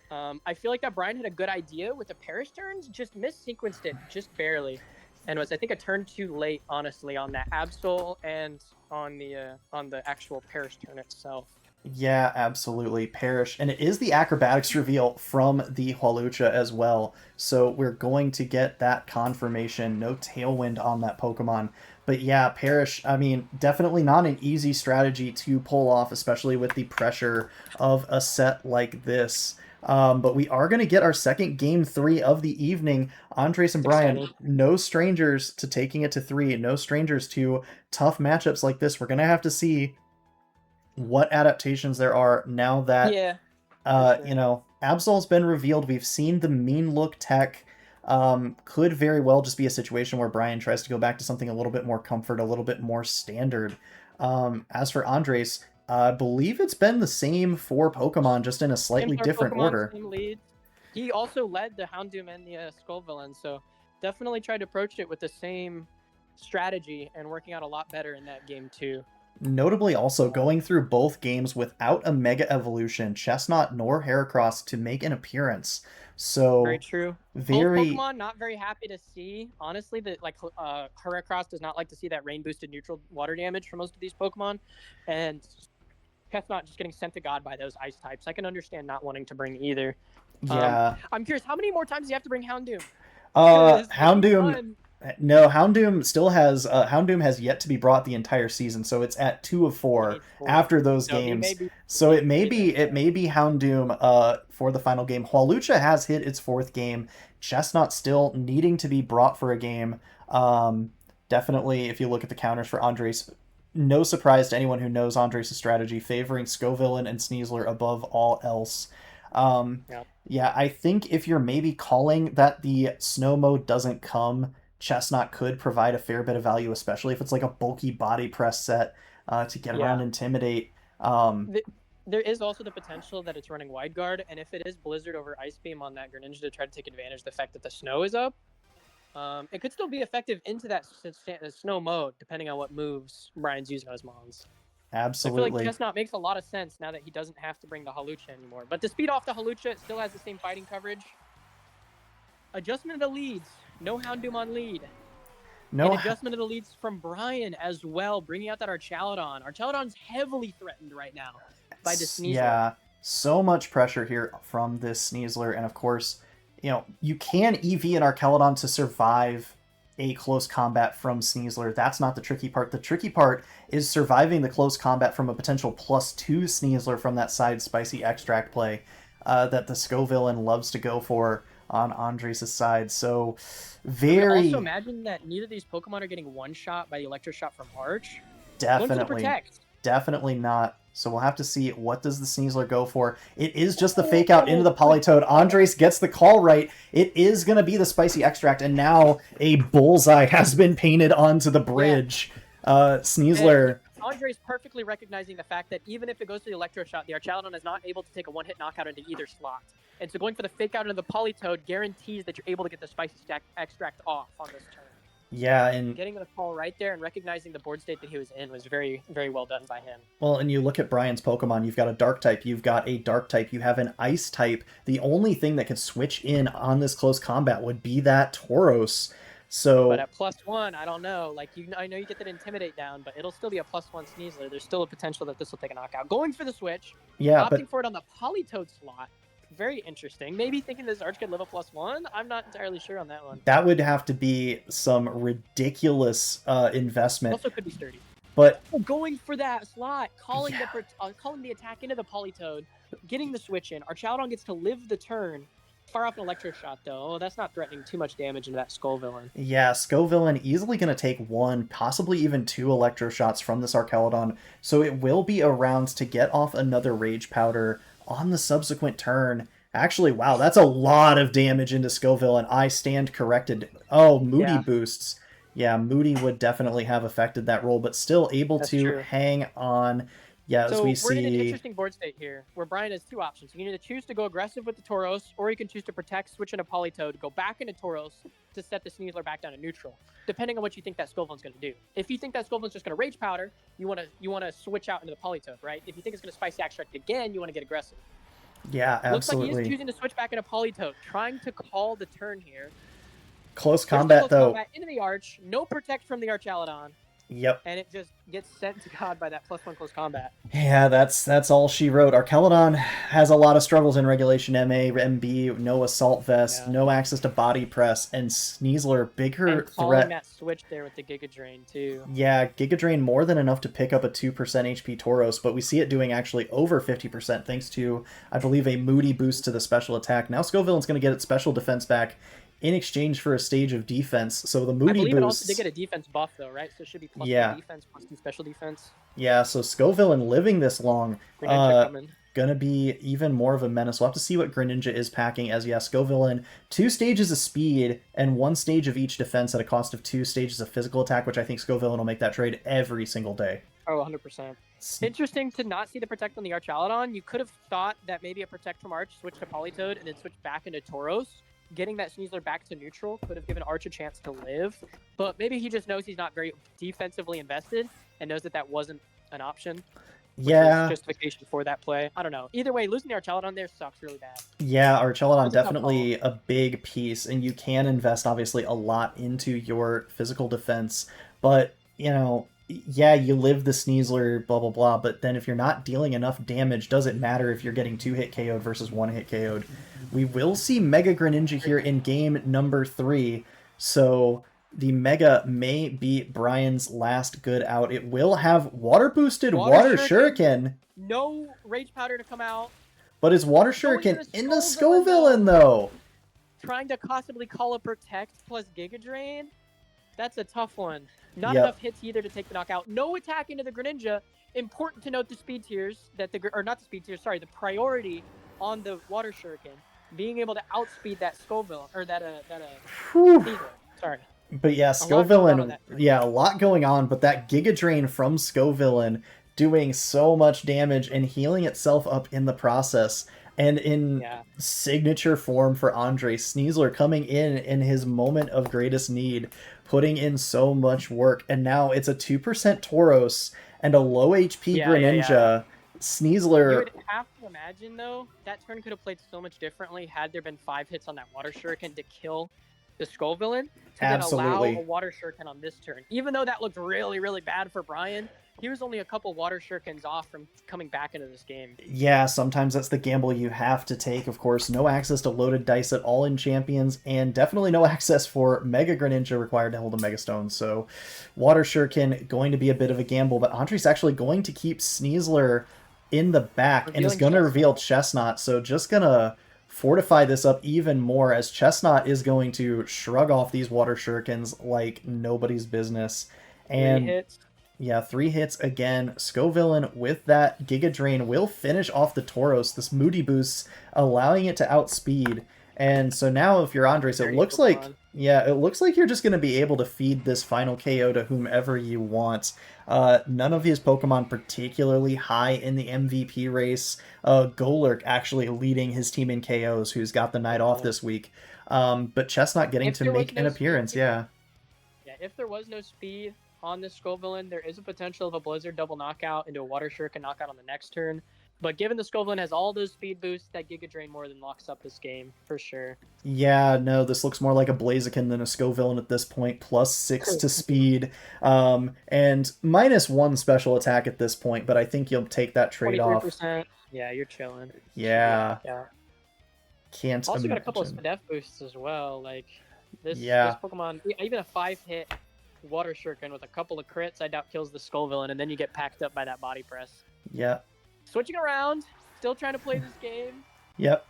I feel like that Brian had a good idea with the Perish turns, just mis-sequenced it just barely. And was, I think, a turn too late, honestly, on that Absol and on the actual Perish turn itself. Yeah, absolutely. Perish. And it is the acrobatics reveal from the Hawlucha as well. So we're going to get that confirmation. No Tailwind on that Pokemon. But yeah, Perish, I mean, definitely not an easy strategy to pull off, especially with the pressure of a set like this. But we are going to get our second Game 3 of the evening. Andres and Brian, no strangers to taking it to 3. No strangers to tough matchups like this. We're going to have to see what adaptations there are now that you know, Absol's been revealed. We've seen the mean look tech. Could very well just be a situation where Brian tries to go back to something a little bit more comfort, a little bit more standard. As for Andres, I believe it's been the same for Pokemon, just in a slightly different order. He also led the Houndoom and the Skullvillain, so definitely tried to approach it with the same strategy and working out a lot better in that game too. Notably also going through both games without a Mega Evolution, Chestnut nor Heracross to make an appearance. So very true. Both Pokemon not very happy to see. Honestly, that Heracross does not like to see that rain boosted neutral water damage for most of these Pokemon, and Chestnut just getting sent to God by those ice types. I can understand not wanting to bring either. Yeah. I'm curious, how many more times do you have to bring Houndoom? Houndoom. No, Houndoom still has Houndoom has yet to be brought the entire season, so it's at 2 of 4 after those games. So it may be Houndoom for the final game. Hawlucha has hit its 4th game. Chestnut still needing to be brought for a game. Definitely, if you look at the counters for Andres, no surprise to anyone who knows Andres' strategy, favoring Scovillain and Sneasler above all else. Yeah, I think if you're maybe calling that the snow mode doesn't come, Chestnut could provide a fair bit of value, especially if it's like a bulky body press set to get around Intimidate. There is also the potential that it's running Wide Guard, and if it is Blizzard over Ice Beam on that Greninja to try to take advantage of the fact that the snow is up, it could still be effective into that snow mode, depending on what moves Brian's using on his Mons. Absolutely. I feel like Chestnut makes a lot of sense now that he doesn't have to bring the Halucha anymore. But to speed off the Halucha, it still has the same fighting coverage. Adjustment of the leads. No Houndoom on lead. No, And adjustment of the leads from Brian as well, bringing out that Archaladon. Archaladon's heavily threatened right now by the Sneasler. Yeah, so much pressure here from this Sneasler. And of course, you know, you can EV an Archaladon to survive a close combat from Sneasler. That's not the tricky part. The tricky part is surviving the close combat from a potential +2 Sneasler from that side spicy extract play that the Scovillain loves to go for on Andres' side. So very... Also imagine that neither of these Pokemon are getting one-shot by the Electro Shot from Arch. Definitely not. So we'll have to see, what does the Sneasler go for? It is just the fake out into the Politoed. Andres gets the call right. It is going to be the Spicy Extract, and now a bullseye has been painted onto the bridge. Sneasler... Andres perfectly recognizing the fact that even if it goes to the Electro Shot, the Archaladon is not able to take a one-hit knockout into either slot. And so going for the fake out into the Politoed guarantees that you're able to get the Spicy Extract off on this turn. Yeah, and getting the call right there and recognizing the board state that he was in was very, very well done by him. Well, and you look at Brian's Pokemon, you've got a Dark type, you've got a Dark type, you have an Ice type. The only thing that could switch in on this close combat would be that Tauros. So, but at +1, I don't know. Like, I know you get that Intimidate down, but it'll still be a +1 Sneasler. There's still a potential that this will take a knockout. Going for the switch, opting for it on the Politoed slot. Very interesting. Maybe thinking this Arch could live a +1. I'm not entirely sure on that one. That would have to be some ridiculous investment. Also could be sturdy. But going for that slot, calling the attack into the Politoed, getting the switch in. Archaladon gets to live the turn. Far off an Electro Shot, though. That's not threatening too much damage into that Scovillain. Yeah, Scovillain easily going to take 1, possibly even 2 Electro Shots from this Archaladon, so it will be around to get off another Rage Powder on the subsequent turn. Actually, wow, that's a lot of damage into Scovillain. I stand corrected. Oh, Moody boosts. Yeah, Moody would definitely have affected that roll, but still able to hang on. Yeah, so as we we're in an see... interesting board state here, where Brian has 2 options. You can either choose to go aggressive with the Tauros, or you can choose to protect, switch into Politoed, go back into Tauros to set the Sneasler back down to neutral, depending on what you think that Scovillain's going to do. If you think that Scovillain's just going to Rage Powder, you want to switch out into the Politoed, right? If you think it's going to Spicy Extract again, you want to get aggressive. Yeah, absolutely. Looks like he is choosing to switch back into Politoed, trying to call the turn here. Close combat, though. Combat into the Arch, no protect from the Archaladon. Yep. And it just gets sent to God by that +1 close combat. Yeah, that's all she wrote. Archaladon has a lot of struggles in Regulation MA, MB, no Assault Vest, no access to Body Press, and Sneasler, bigger and threat. That switch there with the Giga Drain, too. Yeah, Giga Drain more than enough to pick up a 2% HP Tauros, but we see it doing actually over 50% thanks to, I believe, a Moody boost to the special attack. Now Scovillain's going to get its special defense back in exchange for a stage of defense. So the Moody boost... I believe it also did get a defense buff, though, right? So it should be +2 defense, +2 special defense. Yeah, so Scovillain living this long, gonna be even more of a menace. We'll have to see what Greninja is packing as, Scovillain, 2 stages of speed and 1 stage of each defense at a cost of 2 stages of physical attack, which I think Scovillain will make that trade every single day. Oh, 100%. Interesting to not see the Protect on the Archaladon. You could have thought that maybe a Protect from Arch, switch to Politoed, and then switch back into Tauros. Getting that Sneasler back to neutral could have given Arch a chance to live, but maybe he just knows he's not very defensively invested and knows that that wasn't an option. Yeah. Justification for that play. I don't know. Either way, losing the Archaladon there sucks really bad. Yeah, Archaladon definitely a big piece, and you can invest obviously a lot into your physical defense, but you know, yeah, you live the Sneasler, blah blah blah, but then if you're not dealing enough damage, does it matter if you're getting 2-hit KO'd versus 1-hit KO'd? We will see Mega Greninja here in game number 3, so the Mega may be Brian's last good out. It will have water-boosted Water Shuriken. No Rage Powder to come out. But is Water Shuriken into Scovillain, though? Trying to possibly call a Protect plus Giga Drain? That's a tough one. Not enough hits either to take the knockout. No attack into the Greninja. Important to note the speed tiers, that not the speed tiers, sorry, the priority on the Water Shuriken. Being able to outspeed that Scovillain, or that Sneasler. Sorry. But yeah, Scovillain, a lot going on, but that Giga Drain from Scovillain doing so much damage and healing itself up in the process. And in signature form for Andre, Sneasler coming in his moment of greatest need, putting in so much work. And now it's a 2% Tauros and a low HP Yeah. Greninja, You Sneasler. would have to imagine, though, that turn could have played so much differently had there been 5 hits on that Water Shuriken to kill the Skull Villain to then allow Absolutely. a Water Shuriken on this turn. Even though that looked really, really bad for Brian, he was only a couple Water Shurikens off from coming back into this game. Yeah, sometimes that's the gamble you have to take. Of course, no access to loaded dice at all in Champions, and definitely no access for Mega Greninja required to hold a Mega Stone. So, Water Shuriken going to be a bit of a gamble, but Andre's actually going to keep Sneasler in the back and is going to reveal Chestnut. So, just going to fortify this up even more as Chestnut is going to shrug off these Water Shurikens like nobody's business. And 3 hits. yeah, 3 hits again. Scovillain with that Giga Drain will finish off the Tauros. This Moody boost allowing it to outspeed. And so now if you're Andres, it looks like it looks like you're just going to be able to feed this final KO to whomever you want. None of his Pokemon particularly high in the MVP race. Golurk actually leading his team in KOs, who's got the night off this week. But Chestnut getting to make an appearance, yeah. Yeah, if there was no speed on this Scovillain, there is a potential of a Blizzard double knockout into a Water Shuriken knockout on the next turn. But given the Scovillain has all those speed boosts, that Giga Drain more than locks up this game, for sure. Yeah, no, this looks more like a Blaziken than a Scovillain at this point, plus 6 to speed, and -1 special attack at this point, but I think you'll take that trade-off. 23%. Yeah, you're chilling. Yeah. Yeah. Can't also imagine. got a couple of Spadef boosts as well. Like, this Pokemon, even a 5-hit Water Shuriken with a couple of crits, I doubt kills the Scovillain, and then you get packed up by that body press. Yeah. Switching around, still trying to play this game. Yep.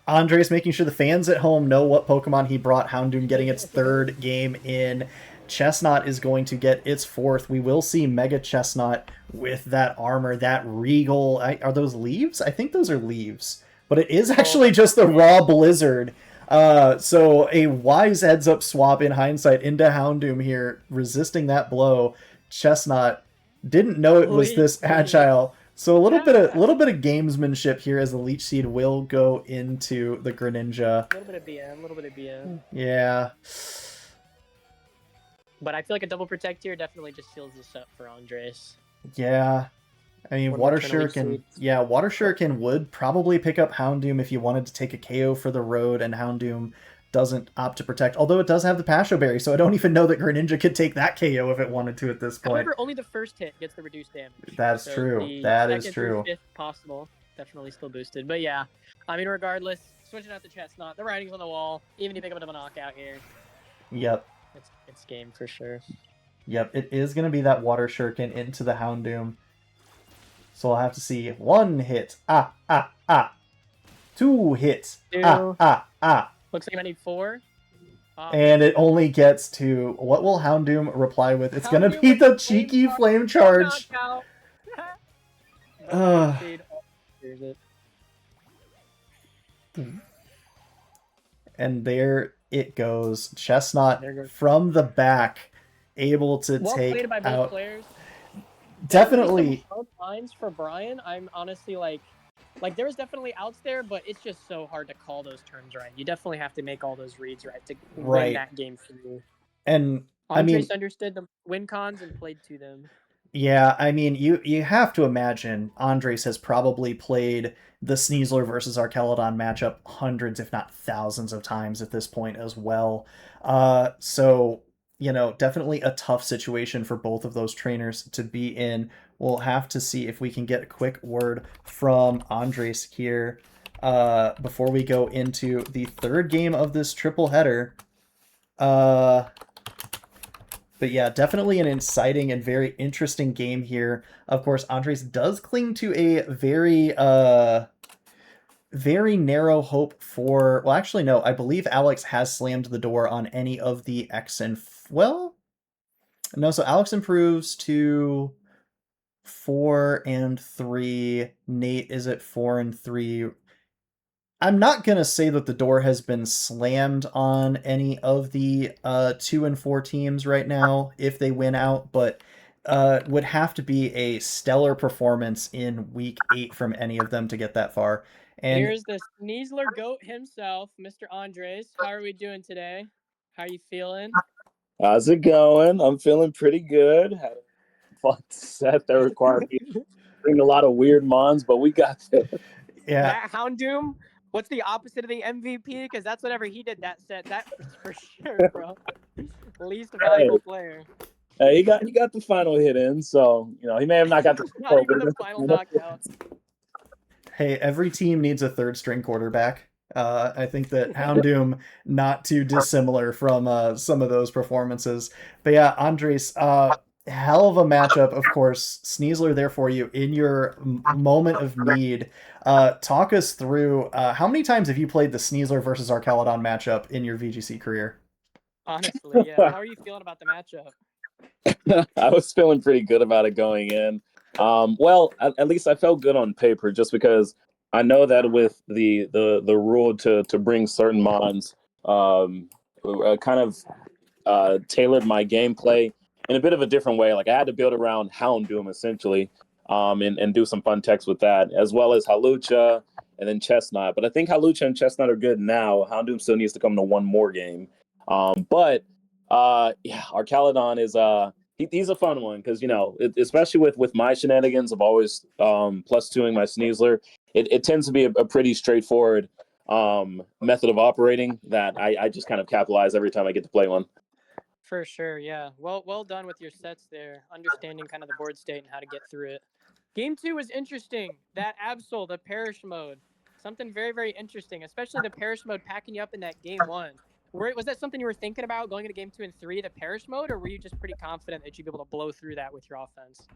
Andres making sure the fans at home know what Pokemon he brought. Houndoom getting its 3rd game in. Chestnut is going to get its 4th. We will see Mega Chestnut with that armor, that regal. Are those leaves? I think those are leaves. But it is actually just the raw Blizzard. So a wise heads-up swap in hindsight into Houndoom here, resisting that blow. Chestnut didn't know it was this agile. So a little bit of gamesmanship here as the Leech Seed will go into the Greninja. A little bit of BM. Yeah. But I feel like a double protect here definitely just seals this up for Andres. Yeah. I mean, Water Shuriken would probably pick up Houndoom if you wanted to take a KO for the road, and Houndoom doesn't opt to protect, although it does have the Pasho Berry, so I don't even know that Greninja could take that KO if it wanted to at this point. However, only the first hit gets the reduced damage. That's true. That is true. If possible, definitely still boosted. But yeah, I mean, regardless, switching out the Chestnut, the writing's on the wall. Even if you pick up a double knockout here. Yep. It's game for sure. Yep, it is going to be that Water Shuriken into the Houndoom. So I'll have to see 1 hit. 2 hits. 2. Looks like I need 4. And it only gets to... What will Houndoom reply with? It's going to be the cheeky Flame Charge. And there it goes. Chestnut from the back, able to take by both out... players. Definitely. Both lines for Brian, I'm honestly like there was definitely outs there, but it's just so hard to call those turns right. You definitely have to make all those reads right to win that game for you. And Andres understood the win cons and played to them. Yeah, I mean, you have to imagine Andres has probably played the Sneasler versus Archelodon matchup hundreds, if not thousands of times at this point as well. So, you know, definitely a tough situation for both of those trainers to be in. We'll have to see if we can get a quick word from Andres here before we go into the 3rd game of this triple header. But yeah, definitely an exciting and very interesting game here. Of course, Andres does cling to a very narrow hope for... Well, actually, no. I believe Alex has slammed the door on any of the X and... Well, no, so Alex improves to 4 and 3. Nate is at 4 and 3. I'm not going to say that the door has been slammed on any of the 2 and 4 teams right now if they win out, but would have to be a stellar performance in week 8 from any of them to get that far. And here's the Sneasler GOAT himself, Mr. Andres. How are we doing today? How are you feeling? How's it going? I'm feeling pretty good. Had a fun set that required me to bring a lot of weird mons, but we got there. Yeah. That Houndoom, what's the opposite of the MVP? Because that's whatever he did that set. That was for sure, bro. Least valuable player. He got the final hit in, so he may have not got the Not even the final knockout. Hey, every team needs a third string quarterback. I think that Houndoom not too dissimilar from some of those performances. But yeah, Andres, hell of a matchup, of course. Sneasler there for you in your moment of need. Talk us through how many times have you played the Sneasler versus Archelodon matchup in your VGC career? Honestly, yeah. How are you feeling about the matchup? I was feeling pretty good about it going in. Well, at least I felt good on paper, just because I know that with the rule to bring certain mons, kind of tailored my gameplay in a bit of a different way. Like I had to build around Houndoom essentially, and do some fun text with that, as well as Halucha and then Chestnut. But I think Halucha and Chestnut are good now. Houndoom still needs to come to one more game. But yeah, Archelodon is he's a fun one because especially with my shenanigans of always plus twoing my Sneasler, it tends to be a pretty straightforward method of operating that I just kind of capitalize every time I get to play one. For sure, yeah. Well done with your sets there, understanding kind of the board state and how to get through it. Game 2 was interesting. That Absol, the Perish mode, something very, very interesting, especially the Perish mode packing you up in that Game 1. Was that something you were thinking about going into Game 2 and 3, the Perish mode, or were you just pretty confident that you'd be able to blow through that with your offense?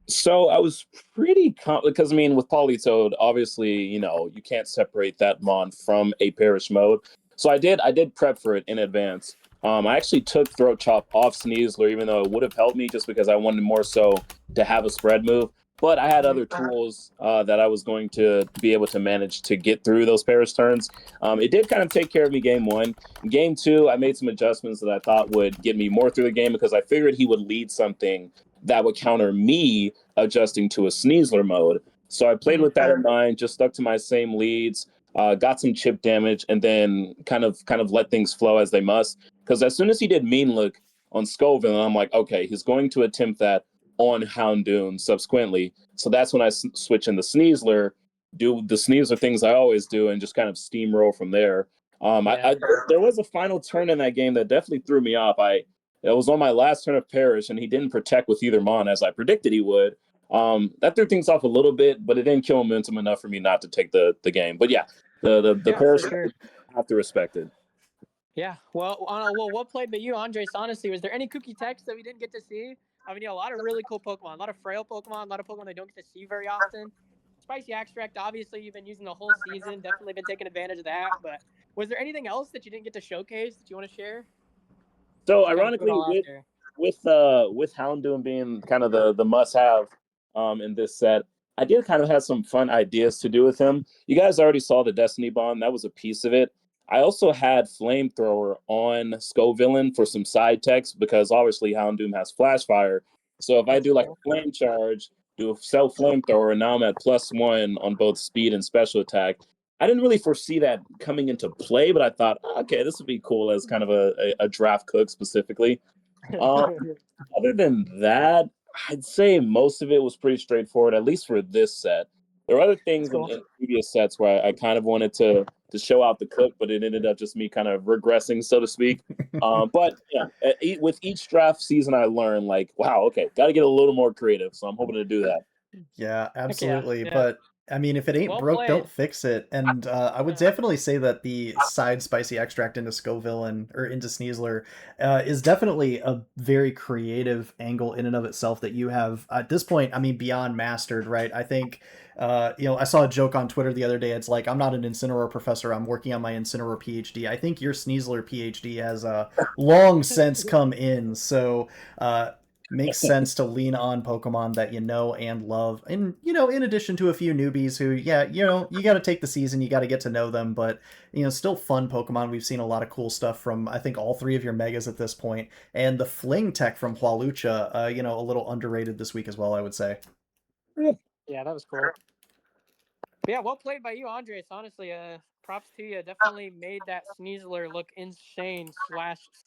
So I was pretty confident because, with Polytoad, obviously, you can't separate that mon from a Perish mode. So I did prep for it in advance. I actually took Throat Chop off Sneasler, even though it would have helped me just because I wanted more so to have a spread move. But I had other tools that I was going to be able to manage to get through those Perish turns. It did kind of take care of me Game 1. Game 2, I made some adjustments that I thought would get me more through the game because I figured he would lead something that would counter me adjusting to a Sneasler mode. So I played with that in mind, just stuck to my same leads, got some chip damage, and then kind of let things flow as they must. Because as soon as he did Mean Look on Scoville, I'm like, okay, he's going to attempt that on Houndoom subsequently. So that's when I switch in the Sneasler, do the Sneasler things I always do, and just kind of steamroll from there. There was a final turn in that game that definitely threw me off. It was on my last turn of Perish, and he didn't protect with either mon as I predicted he would. That threw things off a little bit, but it didn't kill momentum enough for me not to take the game. But yeah, the Perish, sure. I have to respect it. Yeah. Well, what played but you, Andres? Honestly, was there any kooky text that we didn't get to see? I mean, a lot of really cool Pokemon, a lot of frail Pokemon, a lot of Pokemon they don't get to see very often. Spicy Extract, obviously, you've been using the whole season. Definitely been taking advantage of that. But was there anything else that you didn't get to showcase that you want to share? So ironically, with Houndoom being kind of the must-have in this set, I did kind of have some fun ideas to do with him. You guys already saw the Destiny Bond. That was a piece of it. I also had Flamethrower on Scoville for some side text because obviously Houndoom has Flash Fire. So if I do like a Flame Charge, do a Self Flamethrower, and now I'm at +1 on both speed and special attack. I didn't really foresee that coming into play, but I thought, okay, this would be cool as kind of a draft cook specifically. Other than that, I'd say most of it was pretty straightforward, at least for this set. There were other things in previous sets where I kind of wanted to show out the cook, but it ended up just me kind of regressing, so to speak. But yeah, with each draft season, I learned like, wow, okay, got to get a little more creative. So I'm hoping to do that. Yeah, absolutely. Yeah. But I mean, if it ain't broke, played. don't fix it. And I would definitely say that the side spicy extract into Scoville or into Sneasler is definitely a very creative angle in and of itself that you have at this point. I mean, beyond mastered, right? I think, I saw a joke on Twitter the other day. It's like, I'm not an Incineroar professor. I'm working on my Incineroar PhD. I think your Sneasler PhD has long since come in. So, makes sense to lean on Pokemon that you know and love. And, in addition to a few newbies who, you got to take the season, you got to get to know them, but, still fun Pokemon. We've seen a lot of cool stuff from, I think, all three of your Megas at this point. And the Fling Tech from Hualucha, a little underrated this week as well, I would say. Yeah, that was cool. But yeah, well played by you, Andres. Honestly, props to you. Definitely made that Sneasler look insane,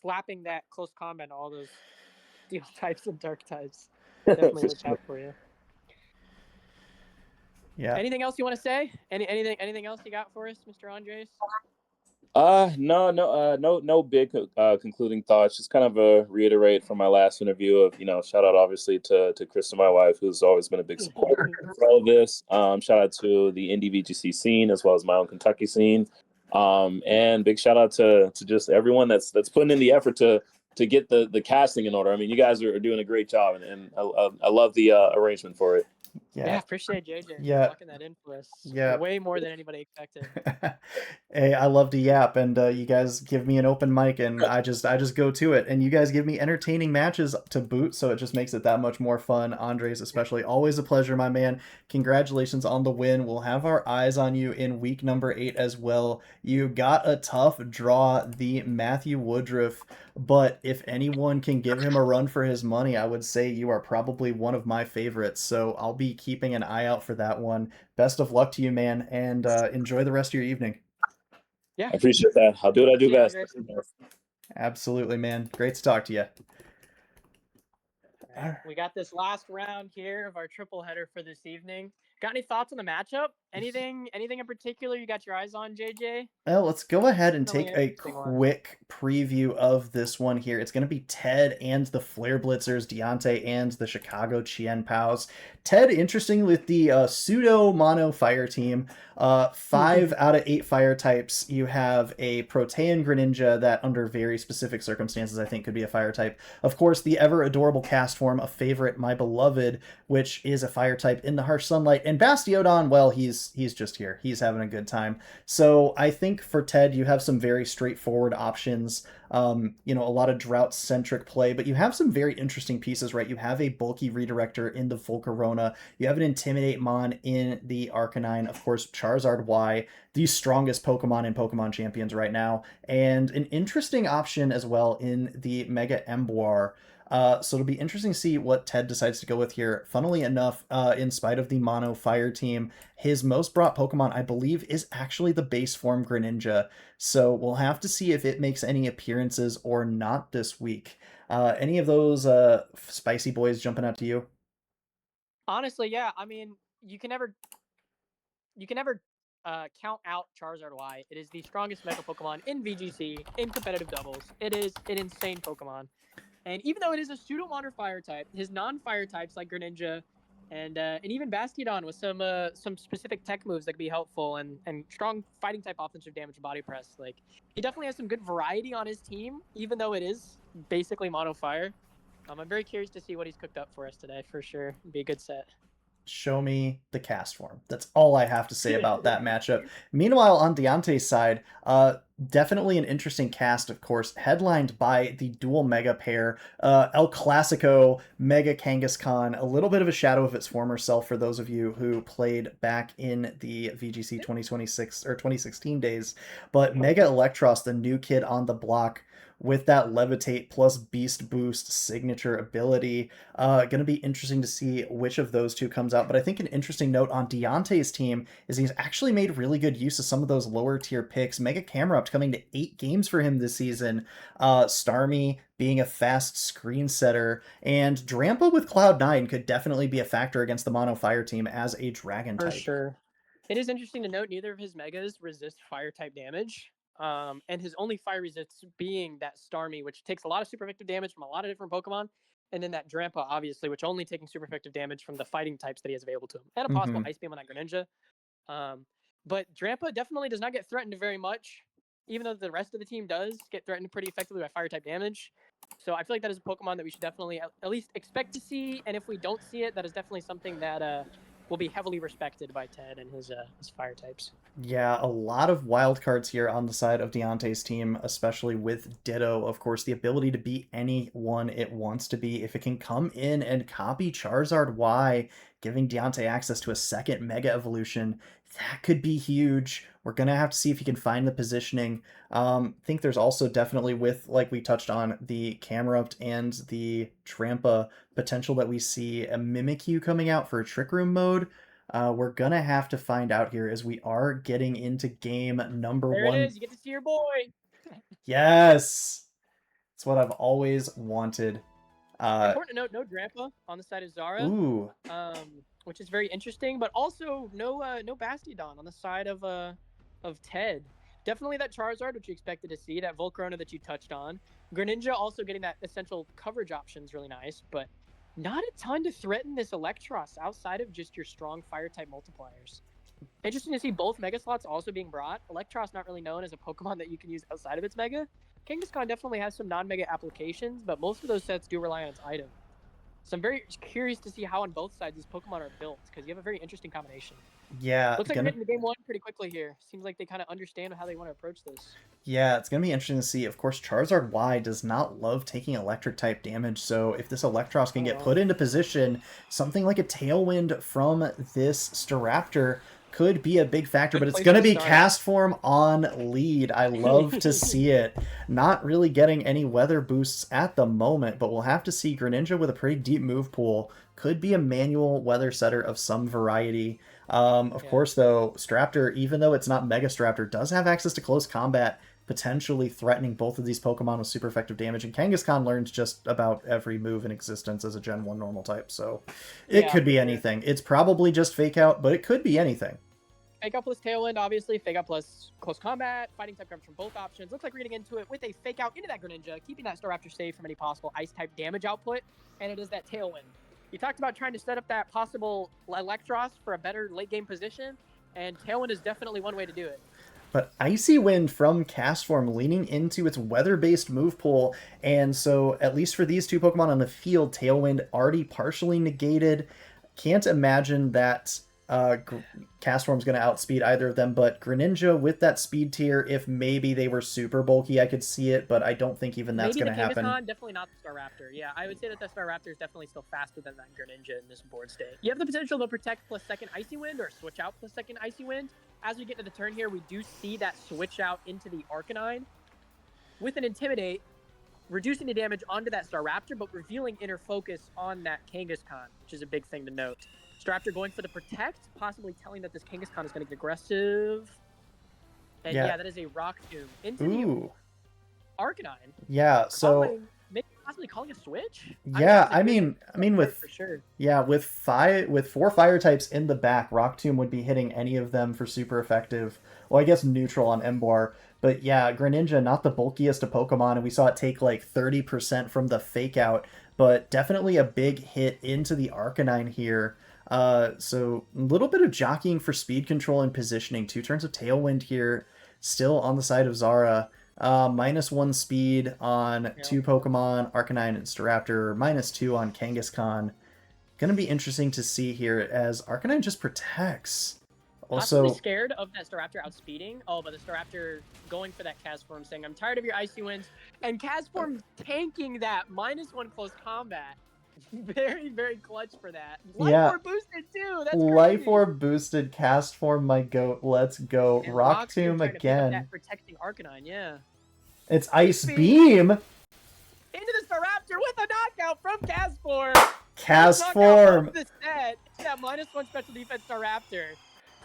slapping that close combat on all those steel types and dark types. Definitely look out for you. Yeah. Anything else you want to say? Anything else you got for us, Mr. Andres? No big concluding thoughts. Just kind of reiterate from my last interview of, shout out obviously to Krista, my wife, who's always been a big supporter for all of this. Shout out to the indie VGC scene as well as my own Kentucky scene. And big shout out to just everyone that's putting in the effort to get the casting in order. I mean, you guys are doing a great job, and I love the arrangement for it. Yeah, appreciate JJ Yeah. locking that in for us. Yeah. Way more than anybody expected. Hey, I love to yap, and you guys give me an open mic, and I just go to it, and you guys give me entertaining matches to boot, so it just makes it that much more fun. Andres, especially, always a pleasure, my man. Congratulations on the win. We'll have our eyes on you in week number 8 as well. You got a tough draw, the Matthew Woodruff, but if anyone can give him a run for his money, I would say you are probably one of my favorites, so I'll be keeping an eye out for that one. Best of luck to you, man, and enjoy the rest of your evening. Yeah, I appreciate that. I'll do what I do best. Absolutely, man. Great to talk to you. We got this last round here of our triple header for this evening. Got any thoughts on the matchup? Anything in particular you got your eyes on, JJ? Well, let's go ahead and take a Interesting one. quick preview of this one here. It's going to be Ted and the Flare Blitzers, Deontay and the Chicago Chien-Paos. Ted, interesting with the pseudo mono fire team. 5 out of 8 fire types. You have a Protean Greninja that, under very specific circumstances, I think could be a fire type. Of course, the ever adorable cast form, a favorite, my beloved, which is a fire type in the harsh sunlight. And Bastiodon, well, he's just here. He's having a good time. So I think for Ted, you have some very straightforward options. A lot of drought-centric play, but you have some very interesting pieces, right? You have a bulky redirector in the Volcarona. You have an Intimidate Mon in the Arcanine. Of course, Charizard Y, the strongest Pokemon in Pokemon Champions right now. And an interesting option as well in the Mega Emboar. So it'll be interesting to see what Ted decides to go with here. Funnily enough, in spite of the mono fire team, his most brought Pokemon, I believe, is actually the base form Greninja. So we'll have to see if it makes any appearances or not this week. Any of those spicy boys jumping out to you? Honestly, yeah. I mean, you can never count out Charizard Y. It is the strongest Mega Pokemon in VGC in competitive doubles. It is an insane Pokemon. And even though it is a pseudo-water fire type, his non-fire types like Greninja and even Bastiodon with some specific tech moves that could be helpful and strong fighting type offensive damage body press. Like, he definitely has some good variety on his team, even though it is basically mono fire. I'm very curious to see what he's cooked up for us today, for sure. It'd be a good set. Show me the cast form. That's all I have to say about that matchup. Meanwhile, on Deontay's side, definitely an interesting cast, of course, headlined by the dual mega pair, El Clasico, Mega Kangaskhan, a little bit of a shadow of its former self for those of you who played back in the VGC 2026 or 2016 days. But Mega Electros, the new kid on the block, with that Levitate plus Beast Boost signature ability. Going to be interesting to see which of those two comes out. But I think an interesting note on Deontay's team is he's actually made really good use of some of those lower tier picks. Mega Camerupt coming to 8 games for him this season. Starmie being a fast screen setter, and Drampa with Cloud9 could definitely be a factor against the Mono Fire team as a Dragon type. For sure. It is interesting to note neither of his Megas resist fire type damage. And his only fire resist being that Starmie, which takes a lot of super effective damage from a lot of different Pokemon, and then that Drampa, obviously, which only taking super effective damage from the fighting types that he has available to him, and a possible Ice Beam on that Greninja. But Drampa definitely does not get threatened very much, even though the rest of the team does get threatened pretty effectively by fire type damage. So I feel like that is a Pokemon that we should definitely at least expect to see, and if we don't see it, that is definitely something that will be heavily respected by Ted and his fire types. Yeah, a lot of wild cards here on the side of Deontay's team, especially with Ditto. Of course, the ability to be anyone it wants to be. If it can come in and copy Charizard Y, giving Deontay access to a second Mega Evolution, that could be huge. We're going to have to see if he can find the positioning. I think there's also definitely with, like we touched on, the Camerupt and the Trampa potential that we see a Mimikyu coming out for a Trick Room mode. We're going to have to find out here as we are getting into game number 1. There it is. You get to see your boy. Yes! It's what I've always wanted. Important to note, no Drampa on the side of Zara, Ooh. which is very interesting, but also no Bastiodon on the side of Ted. Definitely that Charizard, which you expected to see, that Volcarona that you touched on. Greninja also getting that essential coverage option is really nice, but not a ton to threaten this Electros outside of just your strong Fire-type multipliers. Interesting to see both Mega Slots also being brought. Electros not really known as a Pokemon that you can use outside of its Mega. Kangaskhan definitely has some non-Mega applications, but most of those sets do rely on its item. So I'm very curious to see how on both sides these Pokemon are built, because you have a very interesting combination. Yeah. Looks like we're getting to game 1 pretty quickly here. Seems like they kind of understand how they want to approach this. Yeah, it's going to be interesting to see. Of course, Charizard Y does not love taking electric-type damage, so if this Electros can get put into position, something like a Tailwind from this Staraptor could be a big factor, but it's going to be Cast Form on lead. I love to see it. Not really getting any weather boosts at the moment, but we'll have to see. Greninja with a pretty deep move pool could be a manual weather setter of some variety. Of course, though, Staraptor, even though it's not Mega Staraptor, does have access to close combat, potentially threatening both of these Pokemon with super effective damage. And Kangaskhan learns just about every move in existence as a Gen 1 normal type, so it could be anything. It's probably just Fake Out, but it could be anything. Fake Out plus Tailwind, obviously. Fake Out plus Close Combat. Fighting type coverage from both options. Looks like we're getting into it with a Fake Out into that Greninja, keeping that Staraptor safe from any possible Ice-type damage output, and it is that Tailwind. You talked about trying to set up that possible Electros for a better late-game position, and Tailwind is definitely one way to do it. But Icy Wind from Cast Form leaning into its weather-based move pool, and so at least for these two Pokemon on the field, Tailwind already partially negated. Can't imagine that Cast Form's going to outspeed either of them, but Greninja with that speed tier, if maybe they were super bulky, I could see it, but I don't think even that's going to happen. Definitely not the Staraptor. Yeah, I would say that the Staraptor is definitely still faster than that Greninja in this board state. You have the potential to protect plus second Icy Wind or switch out plus second Icy Wind. As we get to the turn here, we do see that switch out into the Arcanine with an Intimidate, reducing the damage onto that Staraptor, but revealing inner focus on that Kangaskhan, which is a big thing to note. Staraptor going for the Protect, possibly telling that this Kangaskhan is going to get aggressive. And yeah, that is a Rock Tomb into the Arcanine. Yeah, so maybe possibly calling a switch. Yeah, I mean with for sure. Yeah, with 4 fire types in the back, Rock Tomb would be hitting any of them for super effective. Well, I guess neutral on Embar. But yeah, Greninja, not the bulkiest of Pokemon, and we saw it take like 30% from the Fake Out, but definitely a big hit into the Arcanine here. So a little bit of jockeying for speed control and positioning. 2 turns of Tailwind here, still on the side of Zara. -1 speed on 2 Pokemon, Arcanine and Staraptor, -2 on Kangaskhan. Gonna be interesting to see here as Arcanine just protects. Also, possibly scared of that Staraptor outspeeding. Oh, but the Staraptor going for that Castform, saying, I'm tired of your Icy Winds. And Castform tanking that -1 close combat. Very, very clutch for that. Life Orb boosted too. That's crazy. Life Orb boosted Castform, my goat. Let's go. And Rock Tomb again. That protecting Arcanine, yeah. It's Ice Beam. Into the Staraptor with a knockout from Castform. Castform. The set. That -1 special defense Staraptor.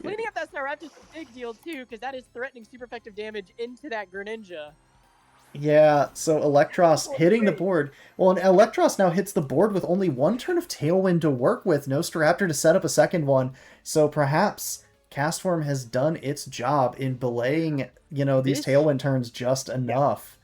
Cleaning up that Staraptor is a big deal too, because that is threatening super effective damage into that Greninja. Yeah, so Electros hitting the board. Well, and Electros now hits the board with only 1 turn of Tailwind to work with. No Staraptor to set up a second one. So perhaps Castform has done its job in belaying, these Tailwind turns just enough.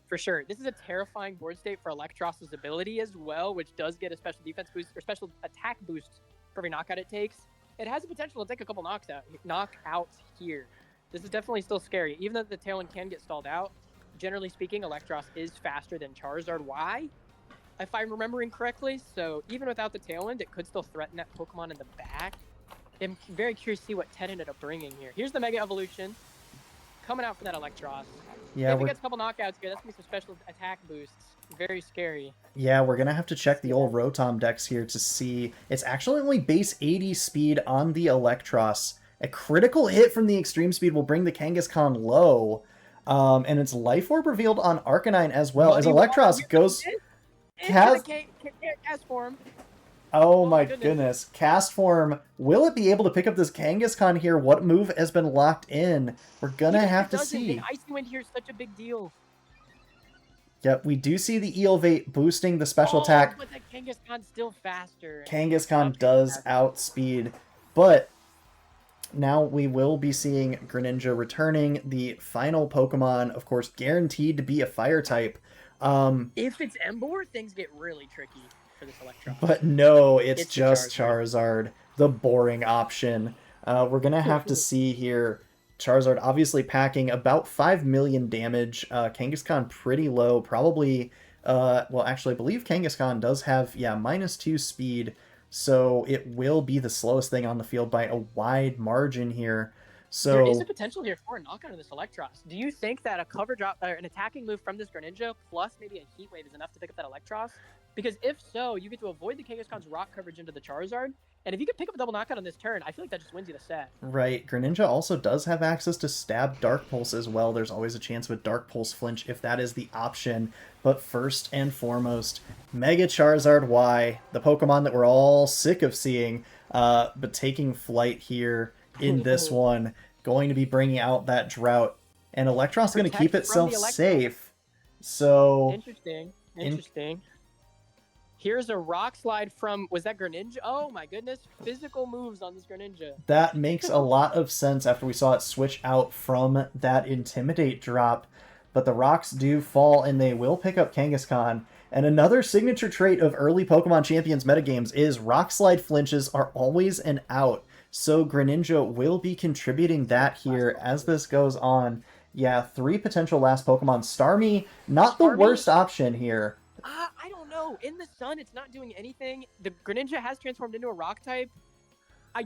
For sure. This is a terrifying board state for Electros' ability as well, which does get a special defense boost or special attack boost for every knockout it takes. It has the potential to take a couple knockouts here. This is definitely still scary. Even though the Tailwind can get stalled out, generally speaking, Electros is faster than Charizard Y, if I'm remembering correctly. So even without the Tailwind, it could still threaten that Pokemon in the back. I'm very curious to see what Ted ended up bringing here. Here's the Mega Evolution coming out from that Electros. Yeah, if it gets a couple knockouts here, that's going to be some special attack boosts. Very scary. Yeah, we're going to have to check the old Rotom decks here to see. It's actually only base 80 speed on the Electros. A critical hit from the extreme speed will bring the Kangaskhan low. And it's Life Orb revealed on Arcanine as well, as Electros goes... Castform. Oh my goodness. Castform, will it be able to pick up this Kangaskhan here? What move has been locked in? We're gonna have to see. Icy Wind here is such a big deal. Yep, we do see the Eolvate boosting the special attack. But that Kangaskhan's still faster. Kangaskhan does outspeed, but now we will be seeing Greninja returning, the final Pokemon, of course, guaranteed to be a fire type. If it's Emboar, things get really tricky for this Electron. But no, it's just Charizard, the boring option. We're going to have to see here. Charizard obviously packing about 5 million damage. Kangaskhan pretty low, probably, well, actually, I believe Kangaskhan does have, -2 speed, so it will be the slowest thing on the field by a wide margin here. So there is a potential here for a knockout of this Electros. Do you think that a cover drop or an attacking move from this Greninja plus maybe a Heat Wave is enough to pick up that Electros? Because if so, you get to avoid the Kangaskhan's rock coverage into the Charizard. And if you can pick up a double knockout on this turn, I feel like that just wins you the set. Right. Greninja also does have access to stab Dark Pulse as well. There's always a chance with Dark Pulse flinch if that is the option. But first and foremost, Mega Charizard Y, the Pokemon that we're all sick of seeing, but taking flight here in this one, going to be bringing out that Drought. And Electros going to keep itself safe. So Interesting. Here's a Rock Slide from, was that Greninja? Oh my goodness, physical moves on this Greninja. That makes a lot of sense after we saw it switch out from that Intimidate drop. But the rocks do fall, and they will pick up Kangaskhan. And another signature trait of early Pokemon Champions metagames is Rock Slide flinches are always an out. So Greninja will be contributing that here as this goes on. Yeah, 3 potential last Pokemon. Starmie, not the worst option here. I don't know. In the sun, it's not doing anything. The Greninja has transformed into a rock type.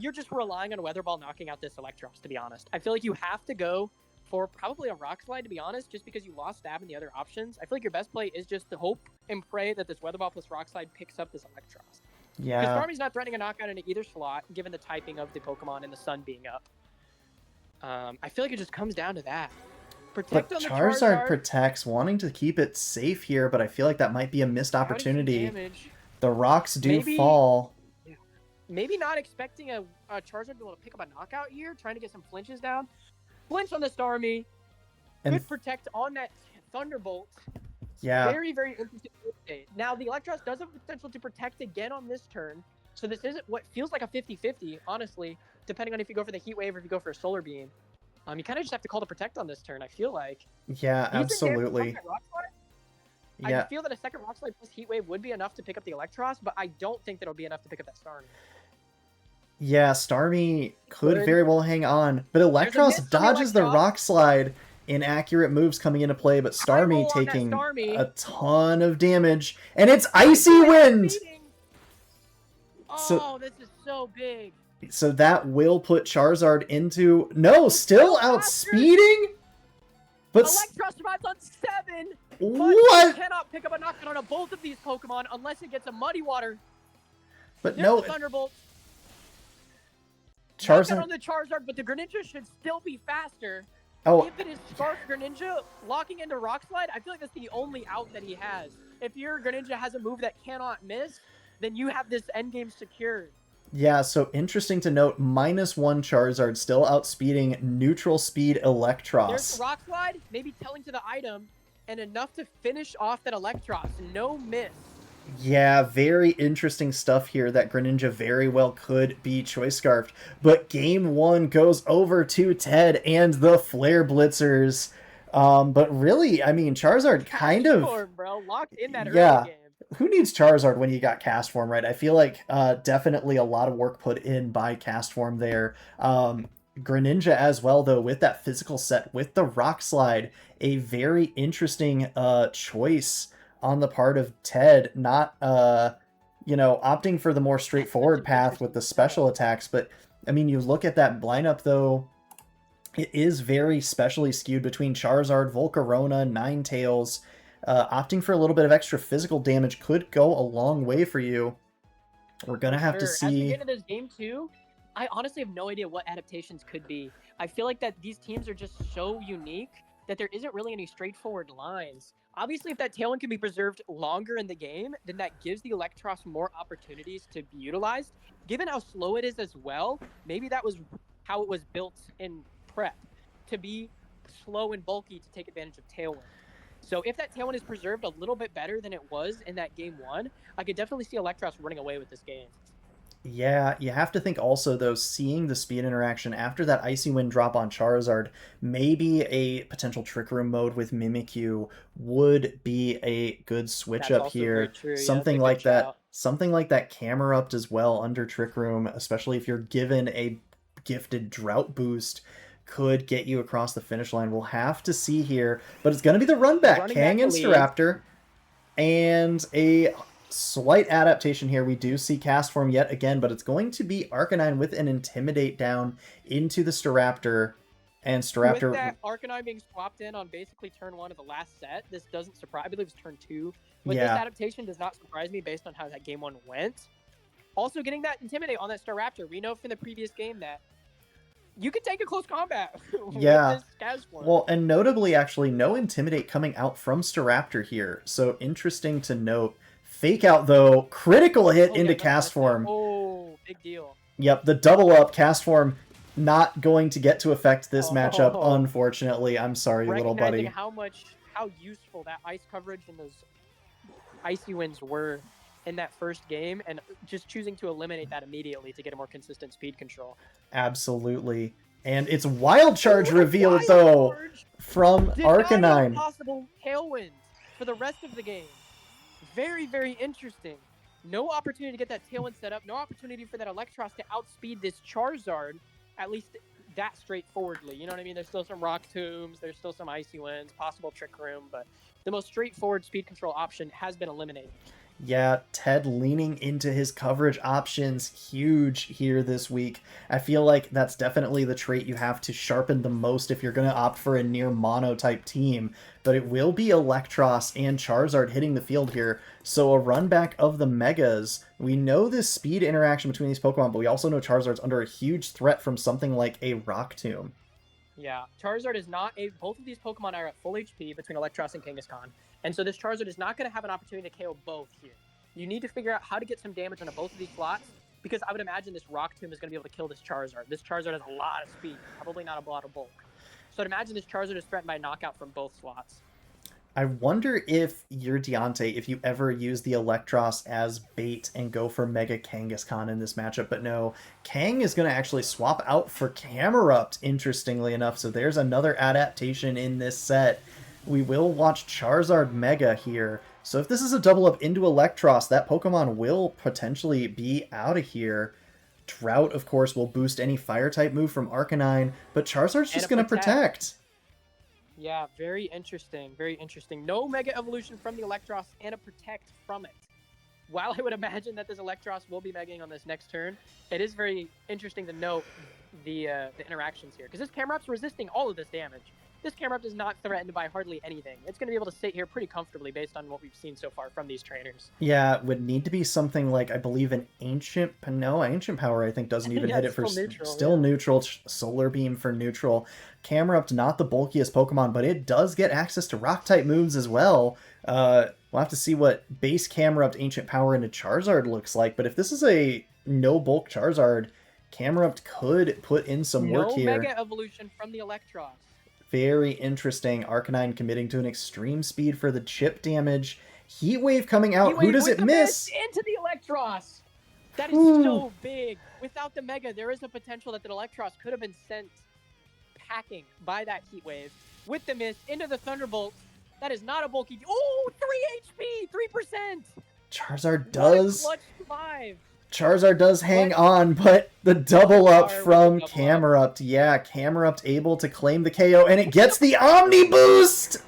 You're just relying on a Weather Ball knocking out this Electros, to be honest. I feel like you have to go for probably a Rock Slide, to be honest, just because you lost Stab in the other options. I feel like your best play is just to hope and pray that this Weather Ball plus Rock Slide picks up this Electros. Yeah. Because Starmie's not threatening a knockout into either slot, given the typing of the Pokemon and the sun being up. I feel like it just comes down to that. But Charizard protects, wanting to keep it safe here, but I feel like that might be a missed opportunity. The rocks do fall. Maybe not expecting a Charizard to be able to pick up a knockout here, trying to get some flinches down. Flinch on the Starmie. Good protect on that Thunderbolt. Yeah. Very, very interesting. Now, the Electros does have potential to protect again on this turn. So this isn't what feels like a 50-50, honestly, depending on if you go for the Heat Wave or if you go for a Solar Beam. You kind of just have to call to protect on this turn, I feel like. Yeah, absolutely. I feel that a second Rock Slide plus Heat Wave would be enough to pick up the Electros, but I don't think that'll be enough to pick up that Starmie. Yeah, Starmie could very well hang on, but Electros dodges the Rock Slide. Inaccurate moves coming into play, but Starmie taking a ton of damage, and it's Icy Wind! Oh, this is so big. So that will put Charizard into... No, still outspeeding? But Electros survives on 7! What? You cannot pick up a knockout on both of these Pokemon unless it gets a Muddy Water. But There's no... the Thunderbolt. Charizard... Knockout on the Charizard, but the Greninja should still be faster. Oh. If it is Scarf Greninja locking into Rock Slide, I feel like that's the only out that he has. If your Greninja has a move that cannot miss, then you have this endgame secured. Yeah, so interesting to note, -1 Charizard still outspeeding neutral speed Electros. There's the Rock Slide, maybe telling to the item, and enough to finish off that Electros. No miss. Yeah, very interesting stuff here that Greninja very well could be Choice Scarfed. But game 1 goes over to Ted and the Flare Blitzers. But really, I mean, Charizard kind of... Form, bro. Locked in that early game. Who needs Charizard when you got Cast Form, right? I feel like definitely a lot of work put in by Cast Form there. Greninja as well, though, with that physical set, with the Rock Slide, a very interesting choice on the part of Ted, not, opting for the more straightforward path with the special attacks. But, I mean, you look at that lineup, though, it is very specially skewed between Charizard, Volcarona, Ninetales. Opting for a little bit of extra physical damage could go a long way for you. We're going to have to see... As we get into this game 2, I honestly have no idea what adaptations could be. I feel like that these teams are just so unique that there isn't really any straightforward lines. Obviously, if that Tailwind can be preserved longer in the game, then that gives the Electros more opportunities to be utilized. Given how slow it is as well, maybe that was how it was built in prep, to be slow and bulky to take advantage of Tailwind. So if that Tailwind is preserved a little bit better than it was in that game 1, I could definitely see Electros running away with this game. Yeah, you have to think also, though, seeing the speed interaction after that Icy Wind drop on Charizard, maybe a potential Trick Room mode with Mimikyu would be a good switch That's up also here. very true. Yeah, that's a Something good like that. shout. Something like that Camerupt as well under Trick Room, especially if you're given a gifted Drought boost, could get you across the finish line. We'll have to see here, but it's going to be the run back. Running Kang back and the lead. Staraptor, and a slight adaptation here. We do see Cast Form yet again, but it's going to be Arcanine with an Intimidate down into the Staraptor. And Staraptor... With that Arcanine being swapped in on basically turn 1 of the last set, this doesn't surprise... I believe it's turn 2. But this adaptation does not surprise me based on how that game 1 went. Also, getting that Intimidate on that Staraptor, we know from the previous game that you can take a close combat with this Cast Form. Well, and notably, actually, no Intimidate coming out from Staraptor here. So, interesting to note. Fake Out, though. Critical hit into Cast Form. Oh, big deal. Yep, the double up. Cast Form not going to get to affect this matchup, unfortunately. I'm sorry, little buddy. Recognizing how useful that ice coverage and those Icy Winds were in that first game, and just choosing to eliminate that immediately to get a more consistent speed control. Absolutely. And it's Wild Charge revealed, though, from Arcanine. Possible Tailwind for the rest of the game. Very, very interesting. No opportunity to get that Tailwind set up. No opportunity for that Electros to outspeed this Charizard, at least that straightforwardly. You know what I mean? There's still some Rock Tombs. There's still some Icy Winds, possible Trick Room, but the most straightforward speed control option has been eliminated. Yeah, Ted leaning into his coverage options, huge here this week. I feel like that's definitely the trait you have to sharpen the most if you're going to opt for a near mono type team. But it will be Electros and Charizard hitting the field here. So a run back of the Megas. We know this speed interaction between these Pokemon, but we also know Charizard's under a huge threat from something like a Rock Tomb. Yeah, Charizard is not a... Both of these Pokemon are at full HP between Electros and Kangaskhan. And so this Charizard is not going to have an opportunity to KO both here. You need to figure out how to get some damage onto both of these slots, because I would imagine this Rock Tomb is going to be able to kill this Charizard. This Charizard has a lot of speed, probably not a lot of bulk. So I'd imagine this Charizard is threatened by knockout from both slots. I wonder if you're Deontay, if you ever use the Electros as bait and go for Mega Kangaskhan in this matchup, but no, Kang is going to actually swap out for Camerupt, interestingly enough, so there's another adaptation in this set. We will watch Charizard Mega here, so if this is a double up into Electros, that Pokemon will potentially be out of here. Drought, of course, will boost any Fire-type move from Arcanine, but Charizard's just going to protect. Yeah, very interesting. Very interesting. No Mega Evolution from the Electros and a Protect from it. While I would imagine that this Electros will be Megaing on this next turn, it is very interesting to note the interactions here. Because this Camerupt's resisting all of this damage. This Camerupt is not threatened by hardly anything. It's going to be able to sit here pretty comfortably based on what we've seen so far from these trainers. Yeah, it would need to be something like, I believe, an Ancient... No, Ancient Power, I think, doesn't even hit it for... Still neutral. Solar Beam for neutral. Camerupt, not the bulkiest Pokemon, but it does get access to Rock-type moves as well. We'll have to see what base Camerupt Ancient Power into Charizard looks like, but if this is a no-bulk Charizard, Camerupt could put in some work here. No Mega Evolution from the Electros. Very interesting. Arcanine committing to an extreme speed for the chip damage. Heat Wave coming out. Who does it miss? Into the Electros. That is so big. Without the Mega, there is a potential that the Electros could have been sent packing by that Heat Wave. With the miss, into the Thunderbolt. That is not a bulky... Oh, 3 HP! 3%! Charizard does... Clutch 5. Charizard does hang on, but the double up from Camerupt. Yeah, Camerupt able to claim the KO, and it gets the Omni Boost!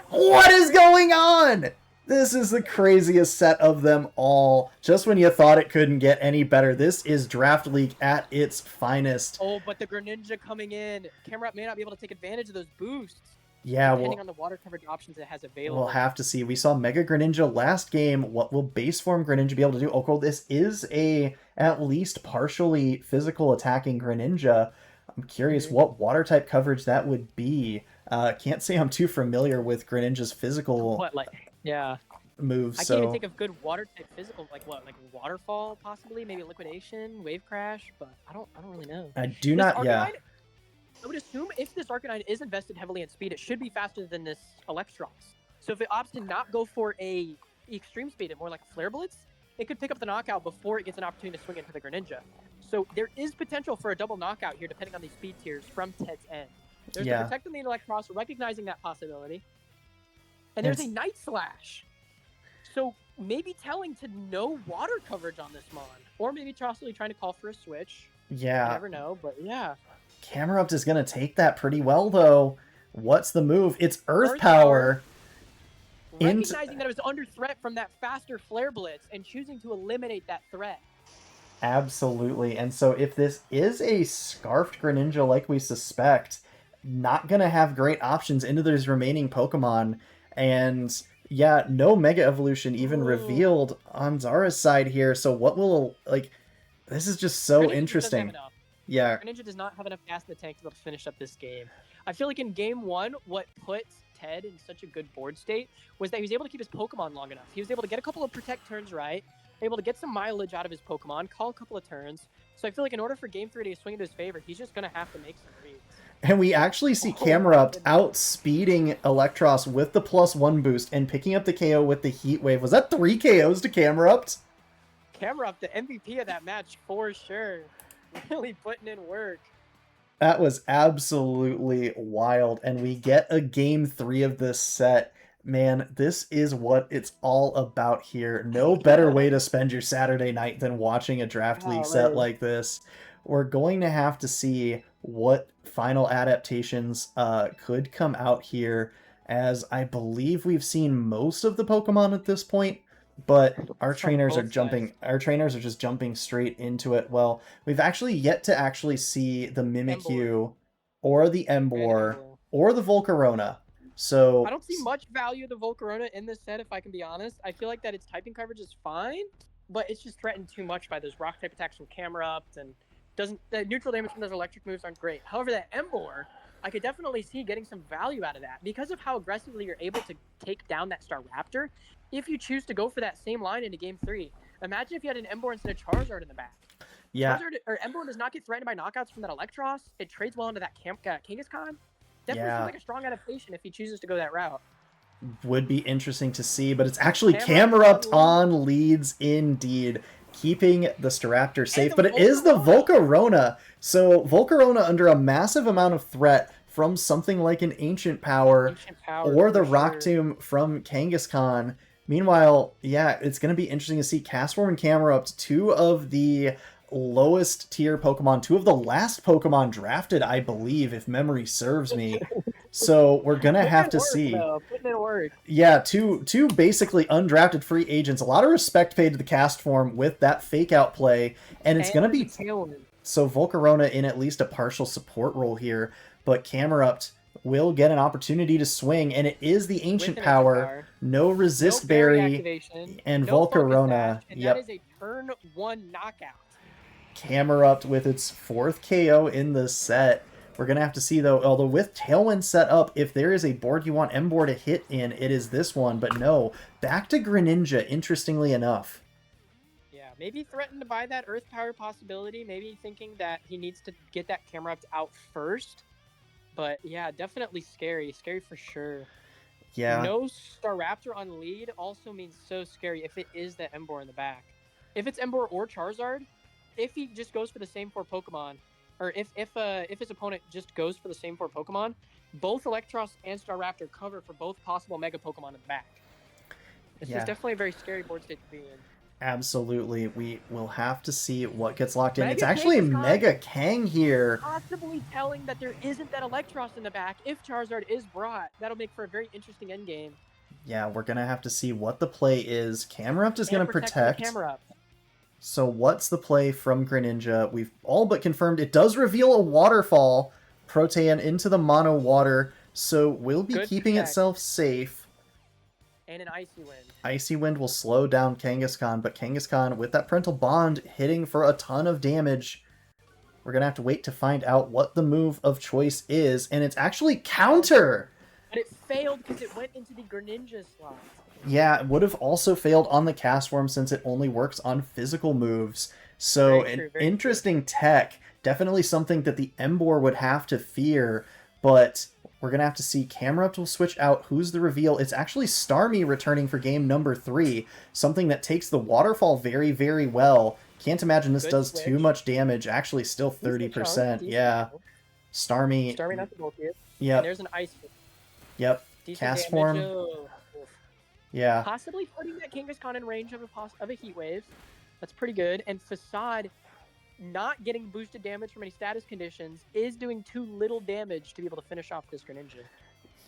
What is going on? This is the craziest set of them all. Just when you thought it couldn't get any better, this is Draft League at its finest. Oh, but the Greninja coming in. Camerupt may not be able to take advantage of those boosts. Yeah, depending on the water coverage options it has available. We'll have to see. We saw Mega Greninja last game. What will base form Greninja be able to do? Oh, this is a at least partially physical attacking Greninja. I'm curious what water type coverage that would be. Can't say I'm too familiar with Greninja's physical moves. I can't even think of good water type physical, like what, like Waterfall possibly, maybe Liquidation, Wave Crash, but I don't really know. I do not. Yeah. I would assume if this Arcanine is invested heavily in speed, it should be faster than this Electros. So if it opts to not go for a extreme speed and more like a Flare Blitz, it could pick up the knockout before it gets an opportunity to swing into the Greninja. So there is potential for a double knockout here, depending on these speed tiers from Ted's end. There's the Protect on the Electros, recognizing that possibility. And there's a Night Slash. So maybe telling to no water coverage on this Mon. Or maybe possibly trying to call for a switch. Yeah. You never know, but yeah. Camerupt is going to take that pretty well, though. What's the move? It's Earth Power. Recognizing that it was under threat from that faster Flare Blitz and choosing to eliminate that threat. Absolutely. And so if this is a Scarfed Greninja like we suspect, not going to have great options into those remaining Pokemon. And yeah, no Mega Evolution even revealed on Zara's side here. So what will, like, this is just so interesting. Yeah. Greninja does not have enough gas in the tank to be able to finish up this game. I feel like in game one, what put Ted in such a good board state was that he was able to keep his Pokemon long enough. He was able to get a couple of Protect turns right, able to get some mileage out of his Pokemon, call a couple of turns. So I feel like in order for game 3 to swing into his favor, he's just going to have to make some reads. And we actually see Camerupt outspeeding Electros with the +1 boost and picking up the KO with the Heat Wave. Was that 3 KOs to Camerupt? Camerupt, the MVP of that match for sure. Really putting in work. That was absolutely wild. And we get a game 3 of this set. Man, this is what it's all about here. No better way to spend your Saturday night than watching a Draft League set like this. We're going to have to see what final adaptations could come out here, as I believe we've seen most of the Pokemon at this point. But our trainers are jumping. Our trainers are just jumping straight into it. Well, we've actually yet to actually see the Mimikyu, or the Emboar, or the Volcarona. So I don't see much value of the Volcarona in this set, if I can be honest. I feel like that its typing coverage is fine, but it's just threatened too much by those rock type attacks from Camerupt, and the neutral damage from those electric moves aren't great. However, that Emboar, I could definitely see getting some value out of that because of how aggressively you're able to take down that Staraptor. If you choose to go for that same line into game 3, imagine if you had an Emboar instead of Charizard in the back. Yeah. Emboar does not get threatened by knockouts from that Electros. It trades well into that Kangaskhan. Definitely seems like a strong adaptation if he chooses to go that route. Would be interesting to see, but it's actually Camerupt on leads indeed, keeping the Staraptor safe. But it is the Volcarona. So Volcarona under a massive amount of threat from something like an Ancient Power or the Rock Tomb from Kangaskhan. Meanwhile, yeah, it's going to be interesting to see Castform and Camerupt, 2 of the lowest tier Pokemon, 2 of the last Pokemon drafted, I believe, if memory serves me. So we're going to have to see. Yeah, two basically undrafted free agents. A lot of respect paid to the Castform with that fake out play. And it's going to be... So Volcarona in at least a partial support role here. But Camerupt will get an opportunity to swing, and it is the Ancient Power, no Resist Berry, and no Volcarona. That is a turn 1 knockout. Camerupt with its 4th KO in the set. We're going to have to see, though, although with Tailwind set up, if there is a board you want Emboar to hit in, it is this one. But no, back to Greninja, interestingly enough. Yeah, maybe threatened by that Earth Power possibility, maybe thinking that he needs to get that Camerupt out first. But yeah, definitely scary. Scary for sure. Yeah. No Staraptor on lead also means so scary if it is that Emboar in the back. If it's Emboar or Charizard, if he just goes for the same 4 Pokemon, or if his opponent just goes for the same 4 Pokemon, both Electros and Staraptor cover for both possible Mega Pokemon in the back. This is definitely a very scary board state to be in. Absolutely. We will have to see what gets locked in. It's actually Mega Kang here. Possibly telling that there isn't that Electros in the back if Charizard is brought. That'll make for a very interesting endgame. Yeah, we're going to have to see what the play is. Camerupt is going to protect. So what's the play from Greninja? We've all but confirmed it does reveal a Waterfall. Protean into the Mono Water. So will be keeping itself safe. And an Icy Wind. Icy Wind will slow down Kangaskhan, but Kangaskhan, with that Parental Bond, hitting for a ton of damage. We're going to have to wait to find out what the move of choice is, and it's actually Counter! But it failed because it went into the Greninja slot. Yeah, it would have also failed on the Castform since it only works on physical moves. So an interesting tech. Definitely something that the Emboar would have to fear. but we're going to have to see. Camerupt will switch out. Who's the reveal? It's actually Starmie returning for game number 3, something that takes the waterfall very, very well. Can't imagine this Good does switch. too much damage. Actually, still 30%. Yeah. Starmie. Starmie not the bulkiest. Yep. And there's an ice. Yep. Decent Cast damage. form. Oof. Yeah. Possibly putting that Kangaskhan in range of a heat wave. That's pretty good. And Facade, not getting boosted damage from any status conditions, is doing too little damage to be able to finish off this Greninja.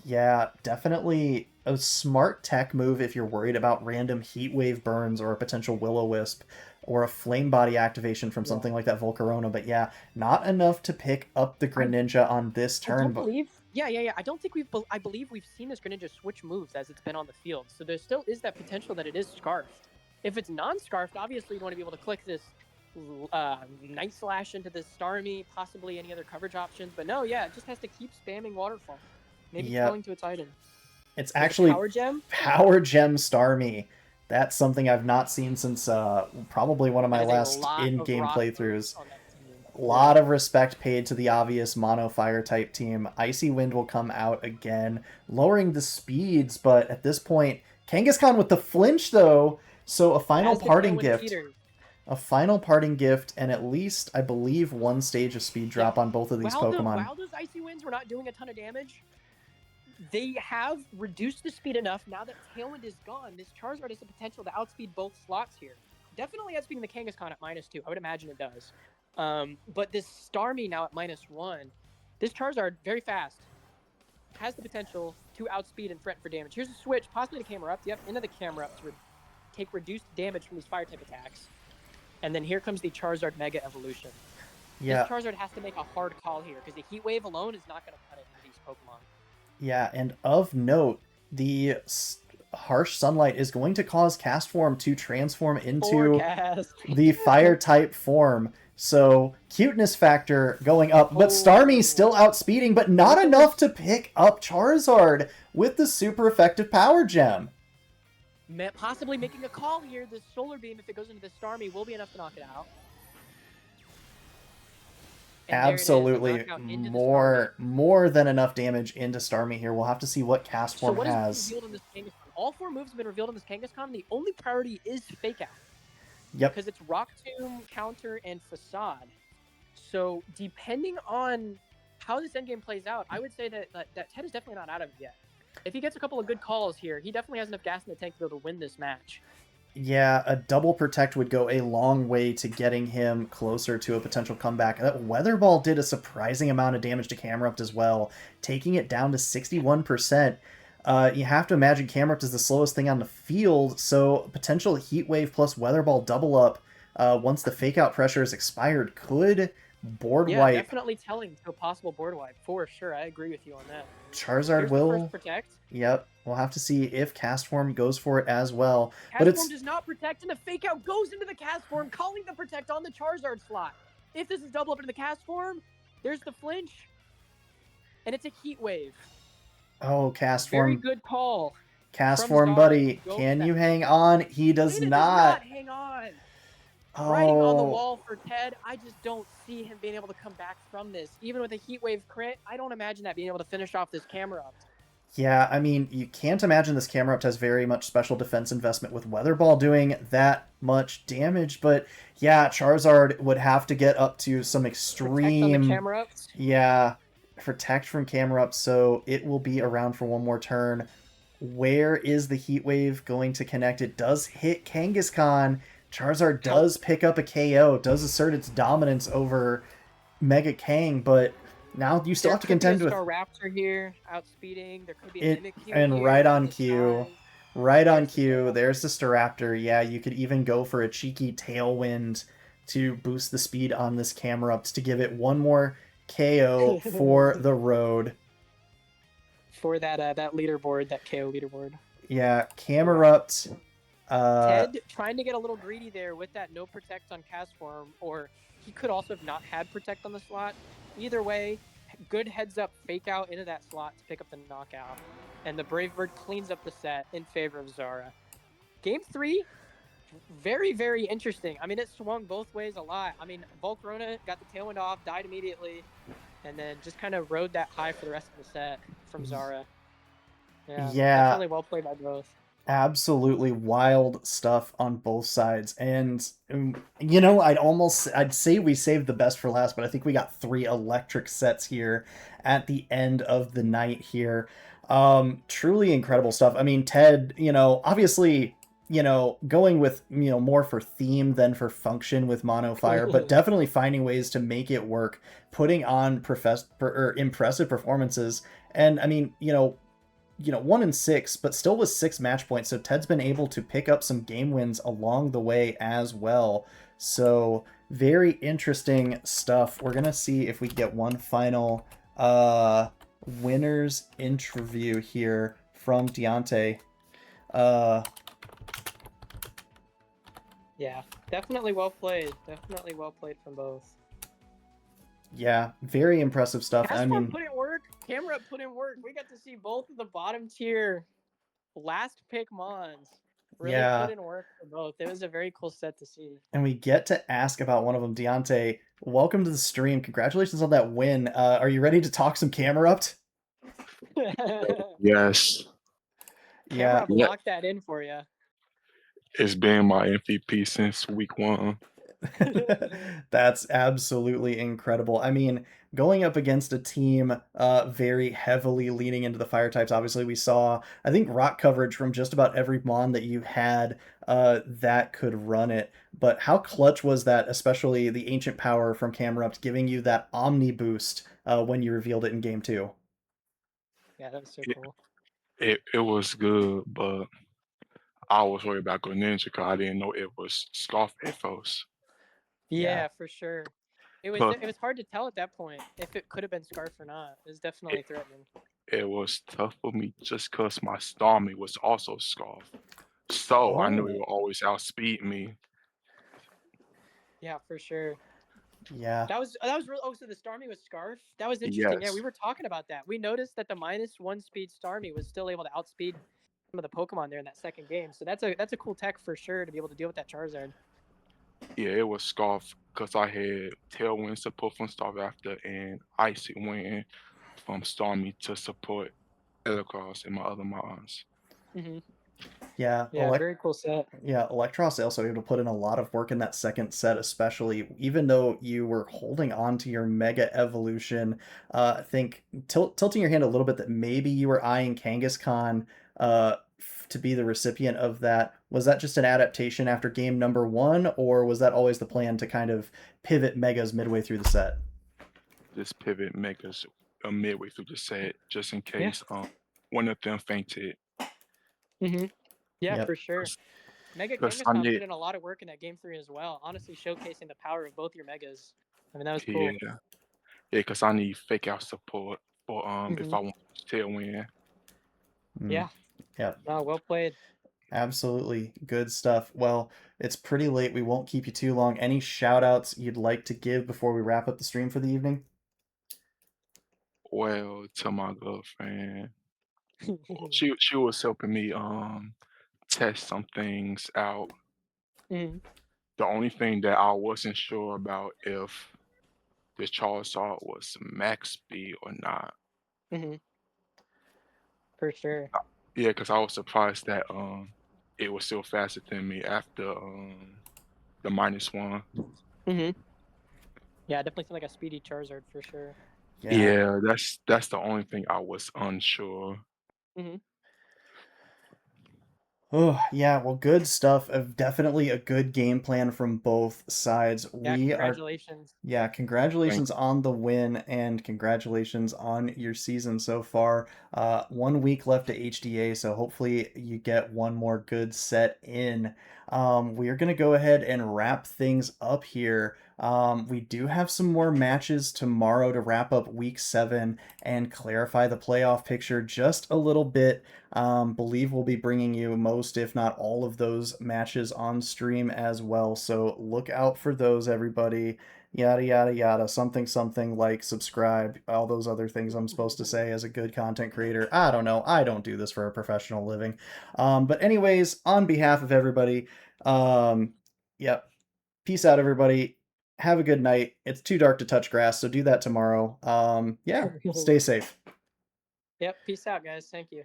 Yeah, definitely a smart tech move if you're worried about random heat wave burns or a potential Will-O-Wisp or a flame body activation from something like that Volcarona. But yeah, not enough to pick up the Greninja on this turn. I don't believe. Yeah. I don't think I believe we've seen this Greninja switch moves as it's been on the field. So there still is that potential that it is scarfed. If it's non-scarfed, obviously you want to be able to click this Night Slash into this Starmie, possibly any other coverage options. But no, yeah, it just has to keep spamming Waterfall. Maybe going to its item. It's actually Power Gem? Power Gem Starmie. That's something I've not seen since probably one of my last in-game playthroughs. A lot of respect paid to the obvious mono fire type team. Icy Wind will come out again, lowering the speeds, but at this point, Kangaskhan with the flinch though, so a final parting gift. A final parting gift, and at least, I believe, one stage of speed drop on both of these Pokemon. While those Icy Winds were not doing a ton of damage, they have reduced the speed enough. Now that Tailwind is gone, this Charizard has the potential to outspeed both slots here. Definitely outspeeding the Kangaskhan at -2. I would imagine it does. But this Starmie now at -1, this Charizard, very fast, has the potential to outspeed and threaten for damage. Here's a switch, possibly to Camerupt. Yep, into the Camerupt to take reduced damage from these fire-type attacks. And then here comes the Charizard Mega Evolution. Yeah. This Charizard has to make a hard call here, because the Heat Wave alone is not going to cut it into these Pokemon. Yeah, and of note, the harsh sunlight is going to cause Cast Form to transform into the fire-type form. So, cuteness factor going up, but Starmie's still outspeeding, but not enough to pick up Charizard with the super effective Power Gem. Possibly making a call here. This Solar Beam, if it goes into the Starmie, will be enough to knock it out. And absolutely more than enough damage into Starmie here. We'll have to see what Cast Form has. All 4 moves have been revealed in this Kangaskhan. The only priority is Fake Out. Yep. Because it's Rock Tomb, Counter, and Facade. So depending on how this endgame plays out, I would say that Ted is definitely not out of it yet. If he gets a couple of good calls here, he definitely has enough gas in the tank to be able to win this match. Yeah, a double protect would go a long way to getting him closer to a potential comeback. That Weather Ball did a surprising amount of damage to Camerupt as well, taking it down to 61%. You have to imagine Camerupt is the slowest thing on the field, so potential Heat Wave plus Weather Ball double up once the Fake Out pressure is expired could board wipe. Yeah, definitely telling to a possible board wipe, for sure. I agree with you on that. Charizard will... First protect. Yep, we'll have to see if Cast Form goes for it as well. Cast Form does not protect, and the Fake Out goes into the Cast Form, calling the protect on the Charizard slot. If this is double up into the Cast Form, there's the flinch, and it's a Heat Wave. Oh, Cast Form. Very good call. Cast Form, buddy. Can you hang on? He does not. Hang on. Oh. Writing on the wall for Ted. I just don't see him being able to come back from this. Even with a Heat Wave crit, I don't imagine that being able to finish off this Camerupt. Yeah, I mean, you can't imagine this Camerupt has very much special defense investment with Weather Ball doing that much damage, but yeah, Charizard would have to get up to some extreme... Yeah, protect from Camerupt, so it will be around for one more turn. Where is the Heat Wave going to connect? It does hit Kangaskhan. Charizard does pick up a KO, does assert its dominance over Mega Kang, but now you still have to contend with... Staraptor here, outspeeding. There could be a Mimikyu and here, right on cue. Right on cue. There's the Staraptor. Yeah, you could even go for a cheeky Tailwind to boost the speed on this Camerupt to give it one more KO for the road. For that leaderboard, that KO leaderboard. Yeah, Camerupt... Ted trying to get a little greedy there with that no protect on Cast Form, or he could also have not had protect on the slot. Either way, good heads up Fake Out into that slot to pick up the knockout. And the Brave Bird cleans up the set in favor of Zara. Game 3, very, very interesting. I mean, it swung both ways a lot. I mean, Volcarona got the Tailwind off, died immediately. and then just kind of rode that high for the rest of the set from Zara. Yeah, Yeah. definitely well played by both. Absolutely wild stuff on both sides. And you know, I'd say we saved the best for last, but I think we got 3 electric sets here at the end of the night here. Truly incredible stuff. I mean, Ted, you know, obviously, you know, going with, you know, more for theme than for function with Mono Fire, but definitely finding ways to make it work, putting on impressive performances. And I mean, you know, 1-6, but still with 6 match points. So Ted's been able to pick up some game wins along the way as well. So very interesting stuff. We're gonna see if we get one final winners interview here from Deontay. Yeah, definitely well played. Definitely well played from both. Yeah, very impressive stuff. I mean, put in work. Camera put in work. We got to see both of the bottom tier last pick Mons really put in work for both. It was a very cool set to see. And we get to ask about one of them. Deontay, welcome to the stream. Congratulations on that win. Are you ready to talk some camera up? Yes. Camera blocked that in for you. It's been my MVP since week 1. That's absolutely incredible. I mean, going up against a team very heavily leaning into the fire types, obviously we saw, I think, rock coverage from just about every mon that you had that could run it. But how clutch was that, especially the Ancient Power from Camerupt giving you that Omni boost when you revealed it in Game 2? Yeah, that was so cool. It was good, but I was worried about Greninja because I didn't know it was Scarf at first. Yeah, for sure. It was hard to tell at that point if it could have been Scarf or not. It was definitely threatening. It was tough for me just because my Starmie was also Scarf. So I knew it would always outspeed me. Yeah, for sure. Yeah. That was real. Oh, so the Starmie was Scarf? That was interesting. Yes. Yeah, we were talking about that. We noticed that the -1 speed Starmie was still able to outspeed some of the Pokemon there in that second game. So that's a cool tech for sure to be able to deal with that Charizard. Yeah, it was Scarf because I had Tailwind support from Starve After and Icy Wind from Starmie to support Elacross and my other mons. Yeah, very cool set. Yeah, Electros also able to put in a lot of work in that second set, especially even though you were holding on to your Mega Evolution. I think tilting your hand a little bit that maybe you were eyeing Kangaskhan to be the recipient of that. Was that just an adaptation after game number 1, or was that always the plan to kind of pivot Megas midway through the set? Just pivot Megas midway through the set, just in case one of them fainted. Yeah, for sure. Mega Kangaskhan put in a lot of work in that game 3 as well, honestly showcasing the power of both your Megas. I mean, that was cool. Yeah, because I need fake out support for if I want Tailwind. Yeah. Oh, well played. Absolutely. Good stuff. Well, it's pretty late. We won't keep you too long. Any shout outs you'd like to give before we wrap up the stream for the evening? Well, to my girlfriend. she was helping me test some things out. The only thing that I wasn't sure about if the Charizard was max speed or not. For sure. Yeah, because I was surprised that it was still faster than me after the -1. Yeah, definitely seemed like a speedy Charizard for sure. Yeah, that's the only thing I was unsure. Oh, yeah, well, good stuff. Definitely a good game plan from both sides. Yeah, congratulations. Congratulations on the win, and congratulations on your season so far. 1 week left to HDA, so hopefully you get one more good set in. We are going to go ahead and wrap things up here. We do have some more matches tomorrow to wrap up week 7 and clarify the playoff picture just a little bit. Believe we'll be bringing you most, if not all, of those matches on stream as well. So look out for those, everybody. Yada, yada, yada. Something, something, like, subscribe. All those other things I'm supposed to say as a good content creator. I don't know. I don't do this for a professional living. But anyways, on behalf of everybody, yep. Peace out, everybody. have a good night. It's too dark to touch grass, so do that tomorrow. Yeah, stay safe. Yep. Peace out, guys. Thank you.